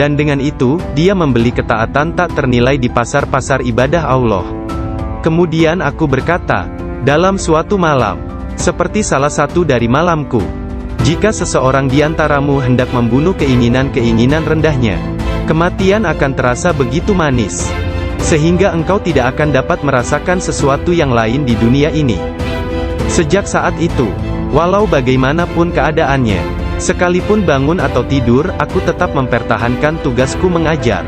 Dan dengan itu, dia membeli ketaatan tak ternilai di pasar-pasar ibadah Allah. Kemudian aku berkata, dalam suatu malam, seperti salah satu dari malamku, jika seseorang di antaramu hendak membunuh keinginan-keinginan rendahnya, kematian akan terasa begitu manis, sehingga engkau tidak akan dapat merasakan sesuatu yang lain di dunia ini. Sejak saat itu, walau bagaimanapun keadaannya, sekalipun bangun atau tidur, aku tetap mempertahankan tugasku mengajar.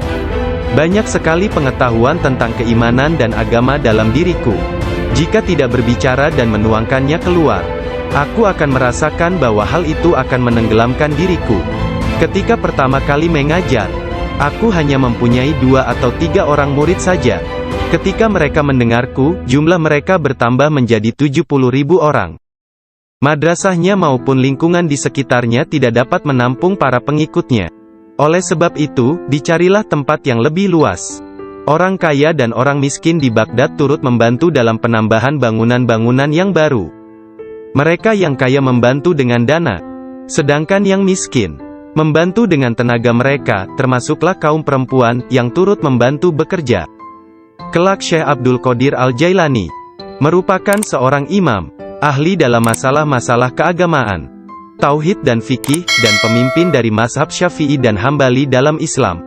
Banyak sekali pengetahuan tentang keimanan dan agama dalam diriku. Jika tidak berbicara dan menuangkannya keluar, aku akan merasakan bahwa hal itu akan menenggelamkan diriku. Ketika pertama kali mengajar, aku hanya mempunyai 2 atau 3 orang murid saja. Ketika mereka mendengarku, jumlah mereka bertambah menjadi 70.000 orang. Madrasahnya maupun lingkungan di sekitarnya tidak dapat menampung para pengikutnya. Oleh sebab itu, dicarilah tempat yang lebih luas. Orang kaya dan orang miskin di Baghdad turut membantu dalam penambahan bangunan-bangunan yang baru. Mereka yang kaya membantu dengan dana, sedangkan yang miskin membantu dengan tenaga mereka, termasuklah kaum perempuan yang turut membantu bekerja. Kelak Syekh Abdul Qadir Al-Jailani merupakan seorang imam, ahli dalam masalah-masalah keagamaan, tauhid dan fikih, dan pemimpin dari mazhab Syafi'i dan Hambali dalam Islam.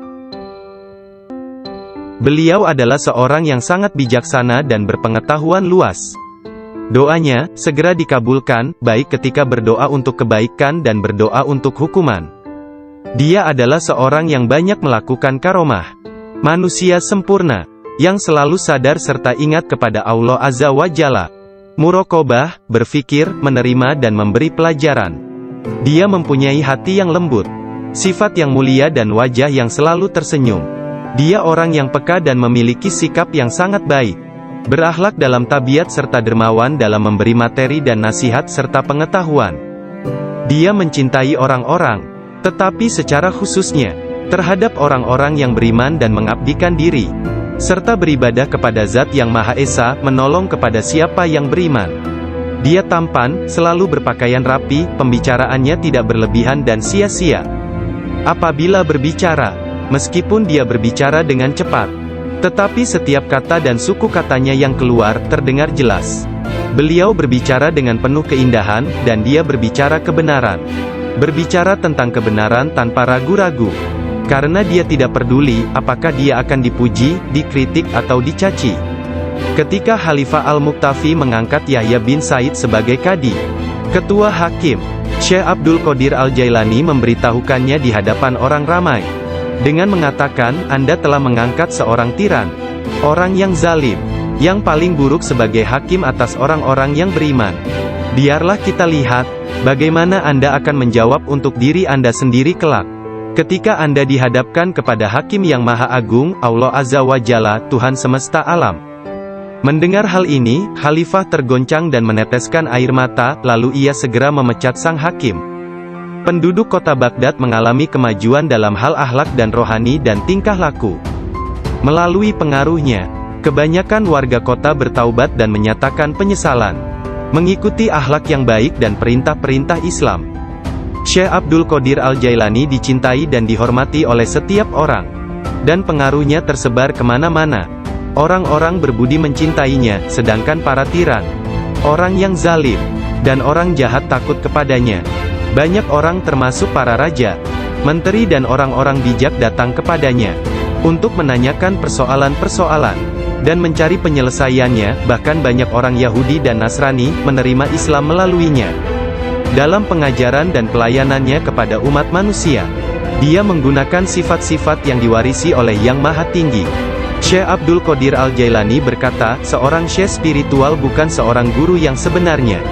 Beliau adalah seorang yang sangat bijaksana dan berpengetahuan luas. Doanya segera dikabulkan, baik ketika berdoa untuk kebaikan dan berdoa untuk hukuman. Dia adalah seorang yang banyak melakukan karomah. Manusia sempurna, yang selalu sadar serta ingat kepada Allah Azza wa Jalla. Muraqabah, berfikir, menerima dan memberi pelajaran. Dia mempunyai hati yang lembut, sifat yang mulia dan wajah yang selalu tersenyum. Dia orang yang peka dan memiliki sikap yang sangat baik. Berakhlak dalam tabiat serta dermawan dalam memberi materi dan nasihat serta pengetahuan. Dia mencintai orang-orang, tetapi secara khususnya terhadap orang-orang yang beriman dan mengabdikan diri, serta beribadah kepada Zat yang Maha Esa, menolong kepada siapa yang beriman. Dia tampan, selalu berpakaian rapi, pembicaraannya tidak berlebihan dan sia-sia. Apabila berbicara, meskipun dia berbicara dengan cepat, tetapi setiap kata dan suku katanya yang keluar, terdengar jelas. Beliau berbicara dengan penuh keindahan, dan dia berbicara kebenaran. Berbicara tentang kebenaran tanpa ragu-ragu. Karena dia tidak peduli, apakah dia akan dipuji, dikritik atau dicaci. Ketika Khalifah Al-Muqtafi mengangkat Yahya bin Said sebagai kadi, ketua hakim, Syekh Abdul Qadir Al-Jailani memberitahukannya di hadapan orang ramai, dengan mengatakan, Anda telah mengangkat seorang tiran, orang yang zalim, yang paling buruk sebagai hakim atas orang-orang yang beriman. Biarlah kita lihat, bagaimana Anda akan menjawab untuk diri Anda sendiri kelak. Ketika Anda dihadapkan kepada Hakim yang Maha Agung, Allah Azza wa Jalla, Tuhan semesta alam. Mendengar hal ini, Khalifah tergoncang dan meneteskan air mata, lalu ia segera memecat sang hakim. Penduduk kota Baghdad mengalami kemajuan dalam hal akhlak dan rohani dan tingkah laku. Melalui pengaruhnya, kebanyakan warga kota bertaubat dan menyatakan penyesalan, mengikuti akhlak yang baik dan perintah-perintah Islam. Syekh Abdul Qadir Al-Jailani dicintai dan dihormati oleh setiap orang, dan pengaruhnya tersebar kemana-mana. Orang-orang berbudi mencintainya, sedangkan para tiran, orang yang zalim, dan orang jahat takut kepadanya. Banyak orang termasuk para raja, menteri dan orang-orang bijak datang kepadanya, untuk menanyakan persoalan-persoalan, dan mencari penyelesaiannya. Bahkan banyak orang Yahudi dan Nasrani menerima Islam melaluinya. Dalam pengajaran dan pelayanannya kepada umat manusia, dia menggunakan sifat-sifat yang diwarisi oleh Yang Maha Tinggi. Syekh Abdul Qadir Al-Jailani berkata, seorang syekh spiritual bukan seorang guru yang sebenarnya,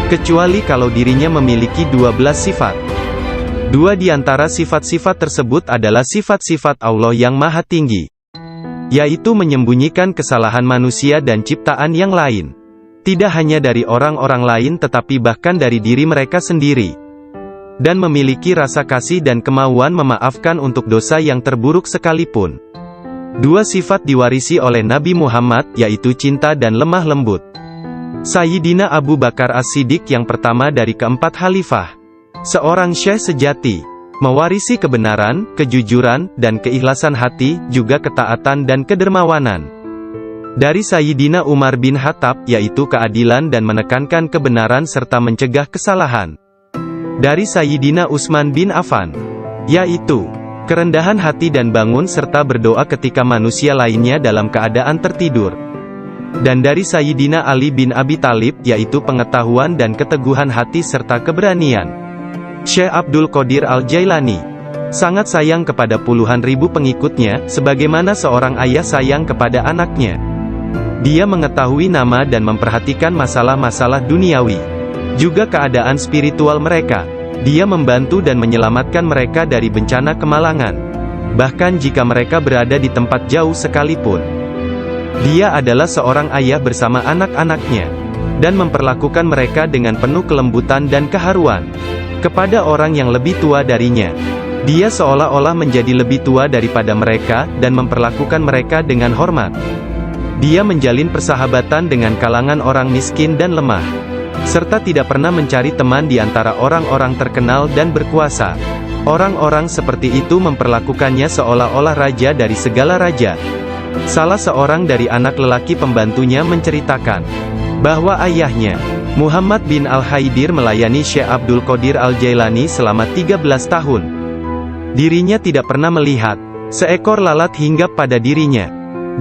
kecuali kalau dirinya memiliki 12 sifat. 2 di antara sifat-sifat tersebut adalah sifat-sifat Allah yang Maha Tinggi, yaitu menyembunyikan kesalahan manusia dan ciptaan yang lain. Tidak hanya dari orang-orang lain tetapi bahkan dari diri mereka sendiri. Dan memiliki rasa kasih dan kemauan memaafkan untuk dosa yang terburuk sekalipun. 2 sifat diwarisi oleh Nabi Muhammad, yaitu cinta dan lemah lembut. Sayyidina Abu Bakar As-Siddiq yang pertama dari keempat khalifah. Seorang syekh sejati, mewarisi kebenaran, kejujuran, dan keikhlasan hati, juga ketaatan dan kedermawanan. Dari Sayyidina Umar bin Khattab, yaitu keadilan dan menekankan kebenaran serta mencegah kesalahan. Dari Sayyidina Utsman bin Affan, yaitu kerendahan hati dan bangun serta berdoa ketika manusia lainnya dalam keadaan tertidur. Dan dari Sayyidina Ali bin Abi Thalib, yaitu pengetahuan dan keteguhan hati serta keberanian. Syekh Abdul Qadir Al-Jailani sangat sayang kepada puluhan ribu pengikutnya, sebagaimana seorang ayah sayang kepada anaknya. Dia mengetahui nama dan memperhatikan masalah-masalah duniawi, juga keadaan spiritual mereka. Dia membantu dan menyelamatkan mereka dari bencana kemalangan, bahkan jika mereka berada di tempat jauh sekalipun. Dia adalah seorang ayah bersama anak-anaknya, dan memperlakukan mereka dengan penuh kelembutan dan keharuan. Kepada orang yang lebih tua darinya, dia seolah-olah menjadi lebih tua daripada mereka, dan memperlakukan mereka dengan hormat. Dia menjalin persahabatan dengan kalangan orang miskin dan lemah, serta tidak pernah mencari teman di antara orang-orang terkenal dan berkuasa. Orang-orang seperti itu memperlakukannya seolah-olah raja dari segala raja. Salah seorang dari anak lelaki pembantunya menceritakan bahwa ayahnya, Muhammad bin Al-Haidir, melayani Syekh Abdul Qadir Al-Jailani selama 13 tahun. Dirinya tidak pernah melihat seekor lalat hinggap pada dirinya,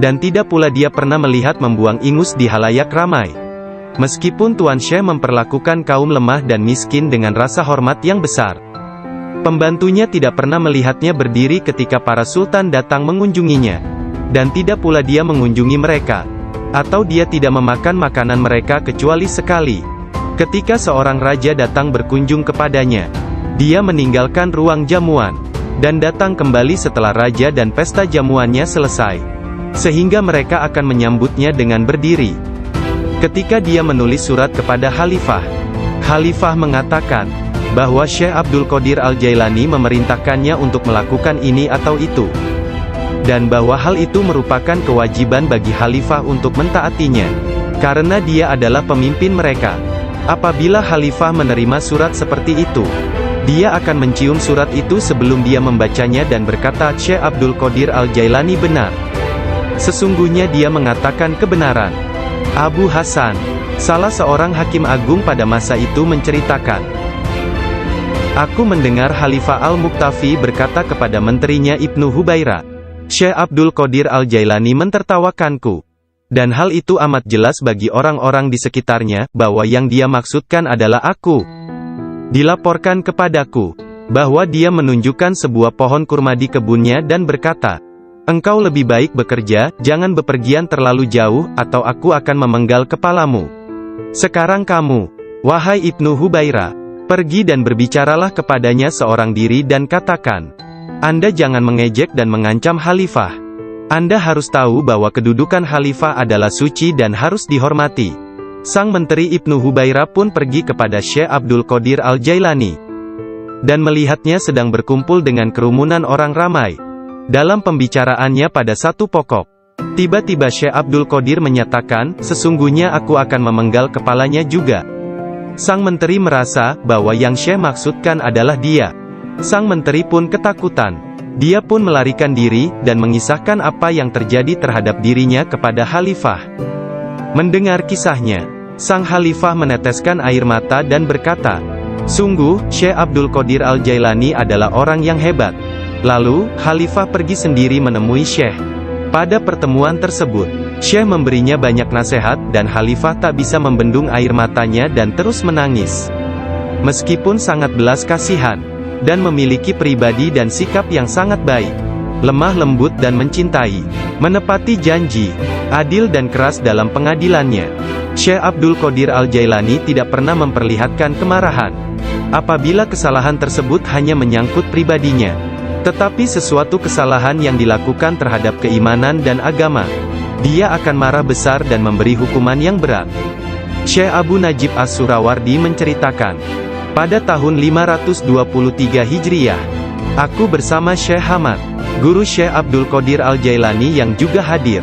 dan tidak pula dia pernah melihat membuang ingus di halayak ramai. Meskipun Tuan Syekh memperlakukan kaum lemah dan miskin dengan rasa hormat yang besar, pembantunya tidak pernah melihatnya berdiri ketika para sultan datang mengunjunginya. Dan tidak pula dia mengunjungi mereka, atau dia tidak memakan makanan mereka kecuali sekali. Ketika seorang raja datang berkunjung kepadanya, dia meninggalkan ruang jamuan, dan datang kembali setelah raja dan pesta jamuannya selesai, sehingga mereka akan menyambutnya dengan berdiri. Ketika dia menulis surat kepada khalifah, khalifah mengatakan bahwa Syekh Abdul Qadir Al-Jailani memerintahkannya untuk melakukan ini atau itu, dan bahwa hal itu merupakan kewajiban bagi khalifah untuk mentaatinya, karena dia adalah pemimpin mereka. Apabila khalifah menerima surat seperti itu, dia akan mencium surat itu sebelum dia membacanya dan berkata, Syekh Abdul Qadir Al-Jailani benar. Sesungguhnya dia mengatakan kebenaran. Abu Hasan, salah seorang hakim agung pada masa itu, menceritakan, aku mendengar Khalifah Al-Muqtafi berkata kepada menterinya Ibnu Hubairah, Syekh Abdul Qadir Al-Jailani mentertawakanku. Dan hal itu amat jelas bagi orang-orang di sekitarnya, bahwa yang dia maksudkan adalah aku. Dilaporkan kepadaku, bahwa dia menunjukkan sebuah pohon kurma di kebunnya dan berkata, engkau lebih baik bekerja, jangan bepergian terlalu jauh, atau aku akan memenggal kepalamu. Sekarang kamu, wahai Ibnu Hubairah, pergi dan berbicaralah kepadanya seorang diri dan katakan, Anda jangan mengejek dan mengancam khalifah. Anda harus tahu bahwa kedudukan khalifah adalah suci dan harus dihormati. Sang menteri Ibnu Hubairah pun pergi kepada Syekh Abdul Qadir Al-Jailani, dan melihatnya sedang berkumpul dengan kerumunan orang ramai. Dalam pembicaraannya pada satu pokok, tiba-tiba Syekh Abdul Qadir menyatakan, sesungguhnya aku akan memenggal kepalanya juga. Sang menteri merasa bahwa yang Syekh maksudkan adalah dia. Sang menteri pun ketakutan. Dia pun melarikan diri, dan mengisahkan apa yang terjadi terhadap dirinya kepada khalifah. Mendengar kisahnya, sang khalifah meneteskan air mata dan berkata, sungguh, Syekh Abdul Qadir Al-Jailani adalah orang yang hebat. Lalu, khalifah pergi sendiri menemui Syekh. Pada pertemuan tersebut, Syekh memberinya banyak nasihat, dan khalifah tak bisa membendung air matanya dan terus menangis. Meskipun sangat belas kasihan, dan memiliki pribadi dan sikap yang sangat baik, lemah lembut dan mencintai, menepati janji, adil dan keras dalam pengadilannya, Syekh Abdul Qadir Al-Jailani tidak pernah memperlihatkan kemarahan. Apabila kesalahan tersebut hanya menyangkut pribadinya, tetapi sesuatu kesalahan yang dilakukan terhadap keimanan dan agama, dia akan marah besar dan memberi hukuman yang berat. Syekh Abu Najib As-Surawardi menceritakan, pada tahun 523 Hijriah, aku bersama Syekh Hamad, guru Syekh Abdul Qadir Al-Jailani yang juga hadir,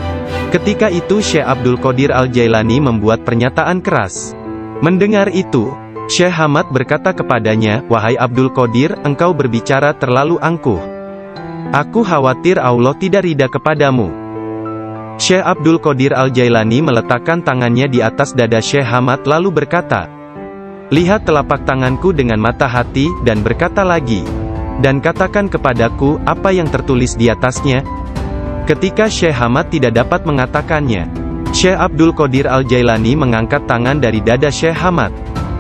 Ketika itu Syekh Abdul Qadir Al-Jailani membuat pernyataan keras. Mendengar itu, Syekh Hamad berkata kepadanya, "Wahai Abdul Qadir, engkau berbicara terlalu angkuh. Aku khawatir Allah tidak ridha kepadamu." Syekh Abdul Qadir Al-Jailani meletakkan tangannya di atas dada Syekh Hamad lalu berkata, "Lihat telapak tanganku dengan mata hati, dan berkata lagi, dan katakan kepadaku, apa yang tertulis di atasnya?" Ketika Syekh Hamad tidak dapat mengatakannya, Syekh Abdul Qadir Al-Jailani mengangkat tangan dari dada Syekh Hamad,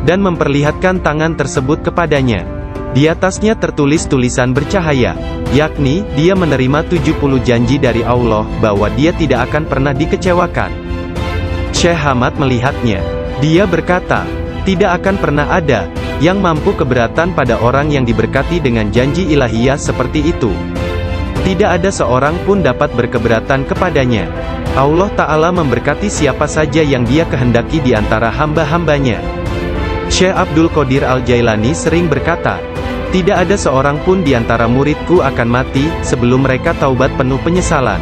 dan memperlihatkan tangan tersebut kepadanya. Di atasnya tertulis tulisan bercahaya, yakni, dia menerima 70 janji dari Allah, bahwa dia tidak akan pernah dikecewakan. Syekh Hamad melihatnya. Dia berkata, tidak akan pernah ada yang mampu keberatan pada orang yang diberkati dengan janji ilahiyah seperti itu. Tidak ada seorang pun dapat berkeberatan kepadanya. Allah Ta'ala memberkati siapa saja yang dia kehendaki di antara hamba-hambanya. Syekh Abdul Qadir Al-Jailani sering berkata, tidak ada seorang pun di antara muridku akan mati, sebelum mereka taubat penuh penyesalan.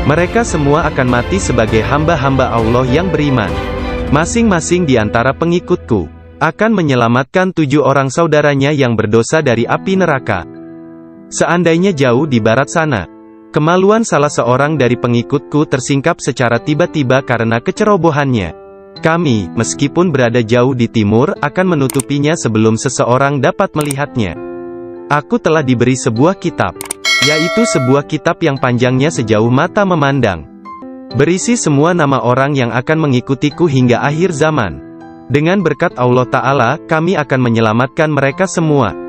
Mereka semua akan mati sebagai hamba-hamba Allah yang beriman. Masing-masing di antara pengikutku akan menyelamatkan 7 orang saudaranya yang berdosa dari api neraka. Seandainya jauh di barat sana, kemaluan salah seorang dari pengikutku tersingkap secara tiba-tiba karena kecerobohannya, kami, meskipun berada jauh di timur, akan menutupinya sebelum seseorang dapat melihatnya. Aku telah diberi sebuah kitab, yaitu sebuah kitab yang panjangnya sejauh mata memandang, berisi semua nama orang yang akan mengikutiku hingga akhir zaman. Dengan berkat Allah Ta'ala, kami akan menyelamatkan mereka semua.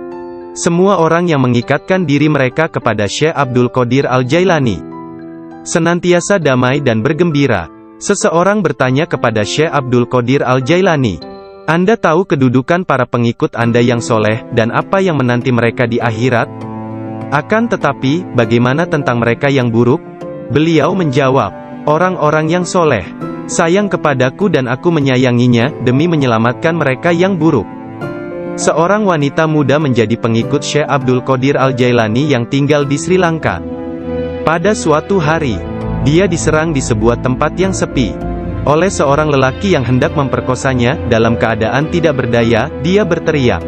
Semua orang yang mengikatkan diri mereka kepada Syekh Abdul Qadir Al-Jailani senantiasa damai dan bergembira. Seseorang bertanya kepada Syekh Abdul Qadir Al-Jailani, Anda tahu kedudukan para pengikut Anda yang soleh, dan apa yang menanti mereka di akhirat? Akan tetapi, bagaimana tentang mereka yang buruk? Beliau menjawab, orang-orang yang soleh sayang kepadaku dan aku menyayanginya, demi menyelamatkan mereka yang buruk. Seorang wanita muda menjadi pengikut Syekh Abdul Qadir Al-Jailani yang tinggal di Sri Lanka. Pada suatu hari, dia diserang di sebuah tempat yang sepi oleh seorang lelaki yang hendak memperkosanya. Dalam keadaan tidak berdaya, dia berteriak,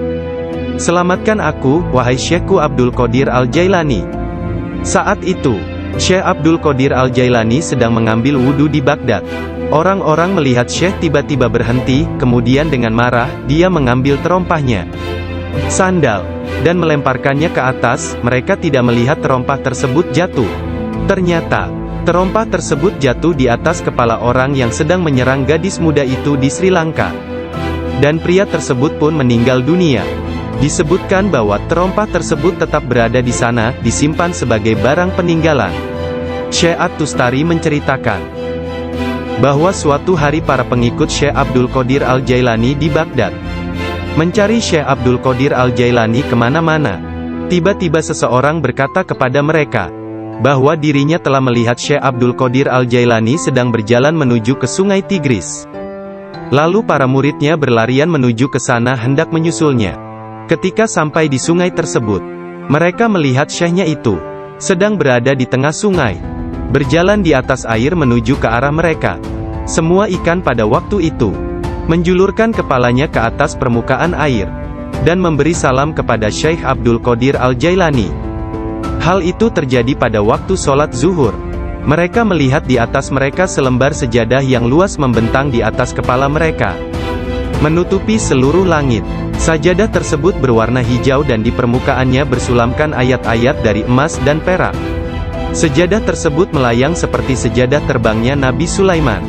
"Selamatkan aku, wahai Syekhku Abdul Qadir Al-Jailani." Saat itu, Syekh Abdul Qadir Al-Jailani sedang mengambil wudhu di Baghdad. Orang-orang melihat Syekh tiba-tiba berhenti, kemudian dengan marah, dia mengambil terompahnya, sandal, dan melemparkannya ke atas. Mereka tidak melihat terompah tersebut jatuh. Ternyata, terompah tersebut jatuh di atas kepala orang yang sedang menyerang gadis muda itu di Sri Lanka. Dan pria tersebut pun meninggal dunia. Disebutkan bahwa terompah tersebut tetap berada di sana, disimpan sebagai barang peninggalan. Syekh At-Tustari menceritakan bahwa suatu hari para pengikut Syekh Abdul Qadir Al-Jailani di Baghdad mencari Syekh Abdul Qadir Al-Jailani kemana-mana. Tiba-tiba seseorang berkata kepada mereka bahwa dirinya telah melihat Syekh Abdul Qadir Al-Jailani sedang berjalan menuju ke sungai Tigris. Lalu para muridnya berlarian menuju ke sana hendak menyusulnya. Ketika sampai di sungai tersebut, mereka melihat syekhnya itu sedang berada di tengah sungai, berjalan di atas air menuju ke arah mereka. Semua ikan pada waktu itu menjulurkan kepalanya ke atas permukaan air, dan memberi salam kepada Syekh Abdul Qadir Al-Jailani. Hal itu terjadi pada waktu sholat zuhur. Mereka melihat di atas mereka selembar sejadah yang luas membentang di atas kepala mereka, menutupi seluruh langit. Sajadah tersebut berwarna hijau dan di permukaannya bersulamkan ayat-ayat dari emas dan perak. Sejadah tersebut melayang seperti sejadah terbangnya Nabi Sulaiman,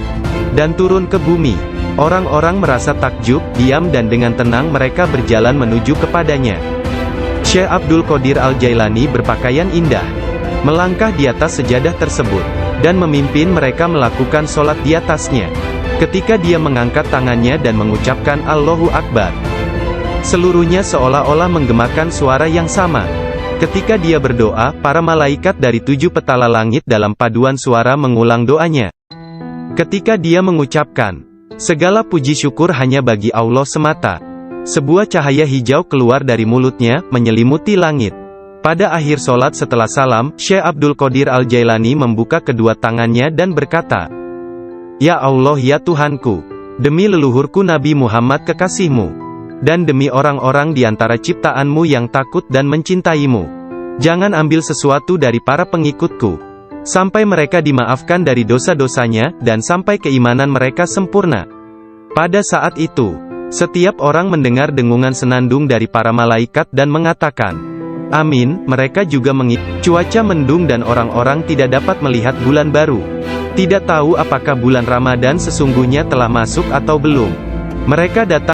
dan turun ke bumi. Orang-orang merasa takjub, diam dan dengan tenang mereka berjalan menuju kepadanya. Syekh Abdul Qadir Al-Jailani berpakaian indah, melangkah di atas sejadah tersebut, dan memimpin mereka melakukan sholat di atasnya. Ketika dia mengangkat tangannya dan mengucapkan Allahu Akbar, seluruhnya seolah-olah menggemakan suara yang sama. Ketika dia berdoa, para malaikat dari 7 petala langit dalam paduan suara mengulang doanya. Ketika dia mengucapkan, segala puji syukur hanya bagi Allah semata, sebuah cahaya hijau keluar dari mulutnya, menyelimuti langit. Pada akhir sholat setelah salam, Syekh Abdul Qadir Al-Jailani membuka kedua tangannya dan berkata, "Ya Allah ya Tuhanku, demi leluhurku Nabi Muhammad kekasihmu, dan demi orang-orang di antara ciptaanmu yang takut dan mencintaimu, jangan ambil sesuatu dari para pengikutku, sampai mereka dimaafkan dari dosa-dosanya, dan sampai keimanan mereka sempurna." Pada saat itu, setiap orang mendengar dengungan senandung dari para malaikat dan mengatakan, "Amin." Mereka juga cuaca mendung dan orang-orang tidak dapat melihat bulan baru. Tidak tahu apakah bulan Ramadan sesungguhnya telah masuk atau belum. Mereka datang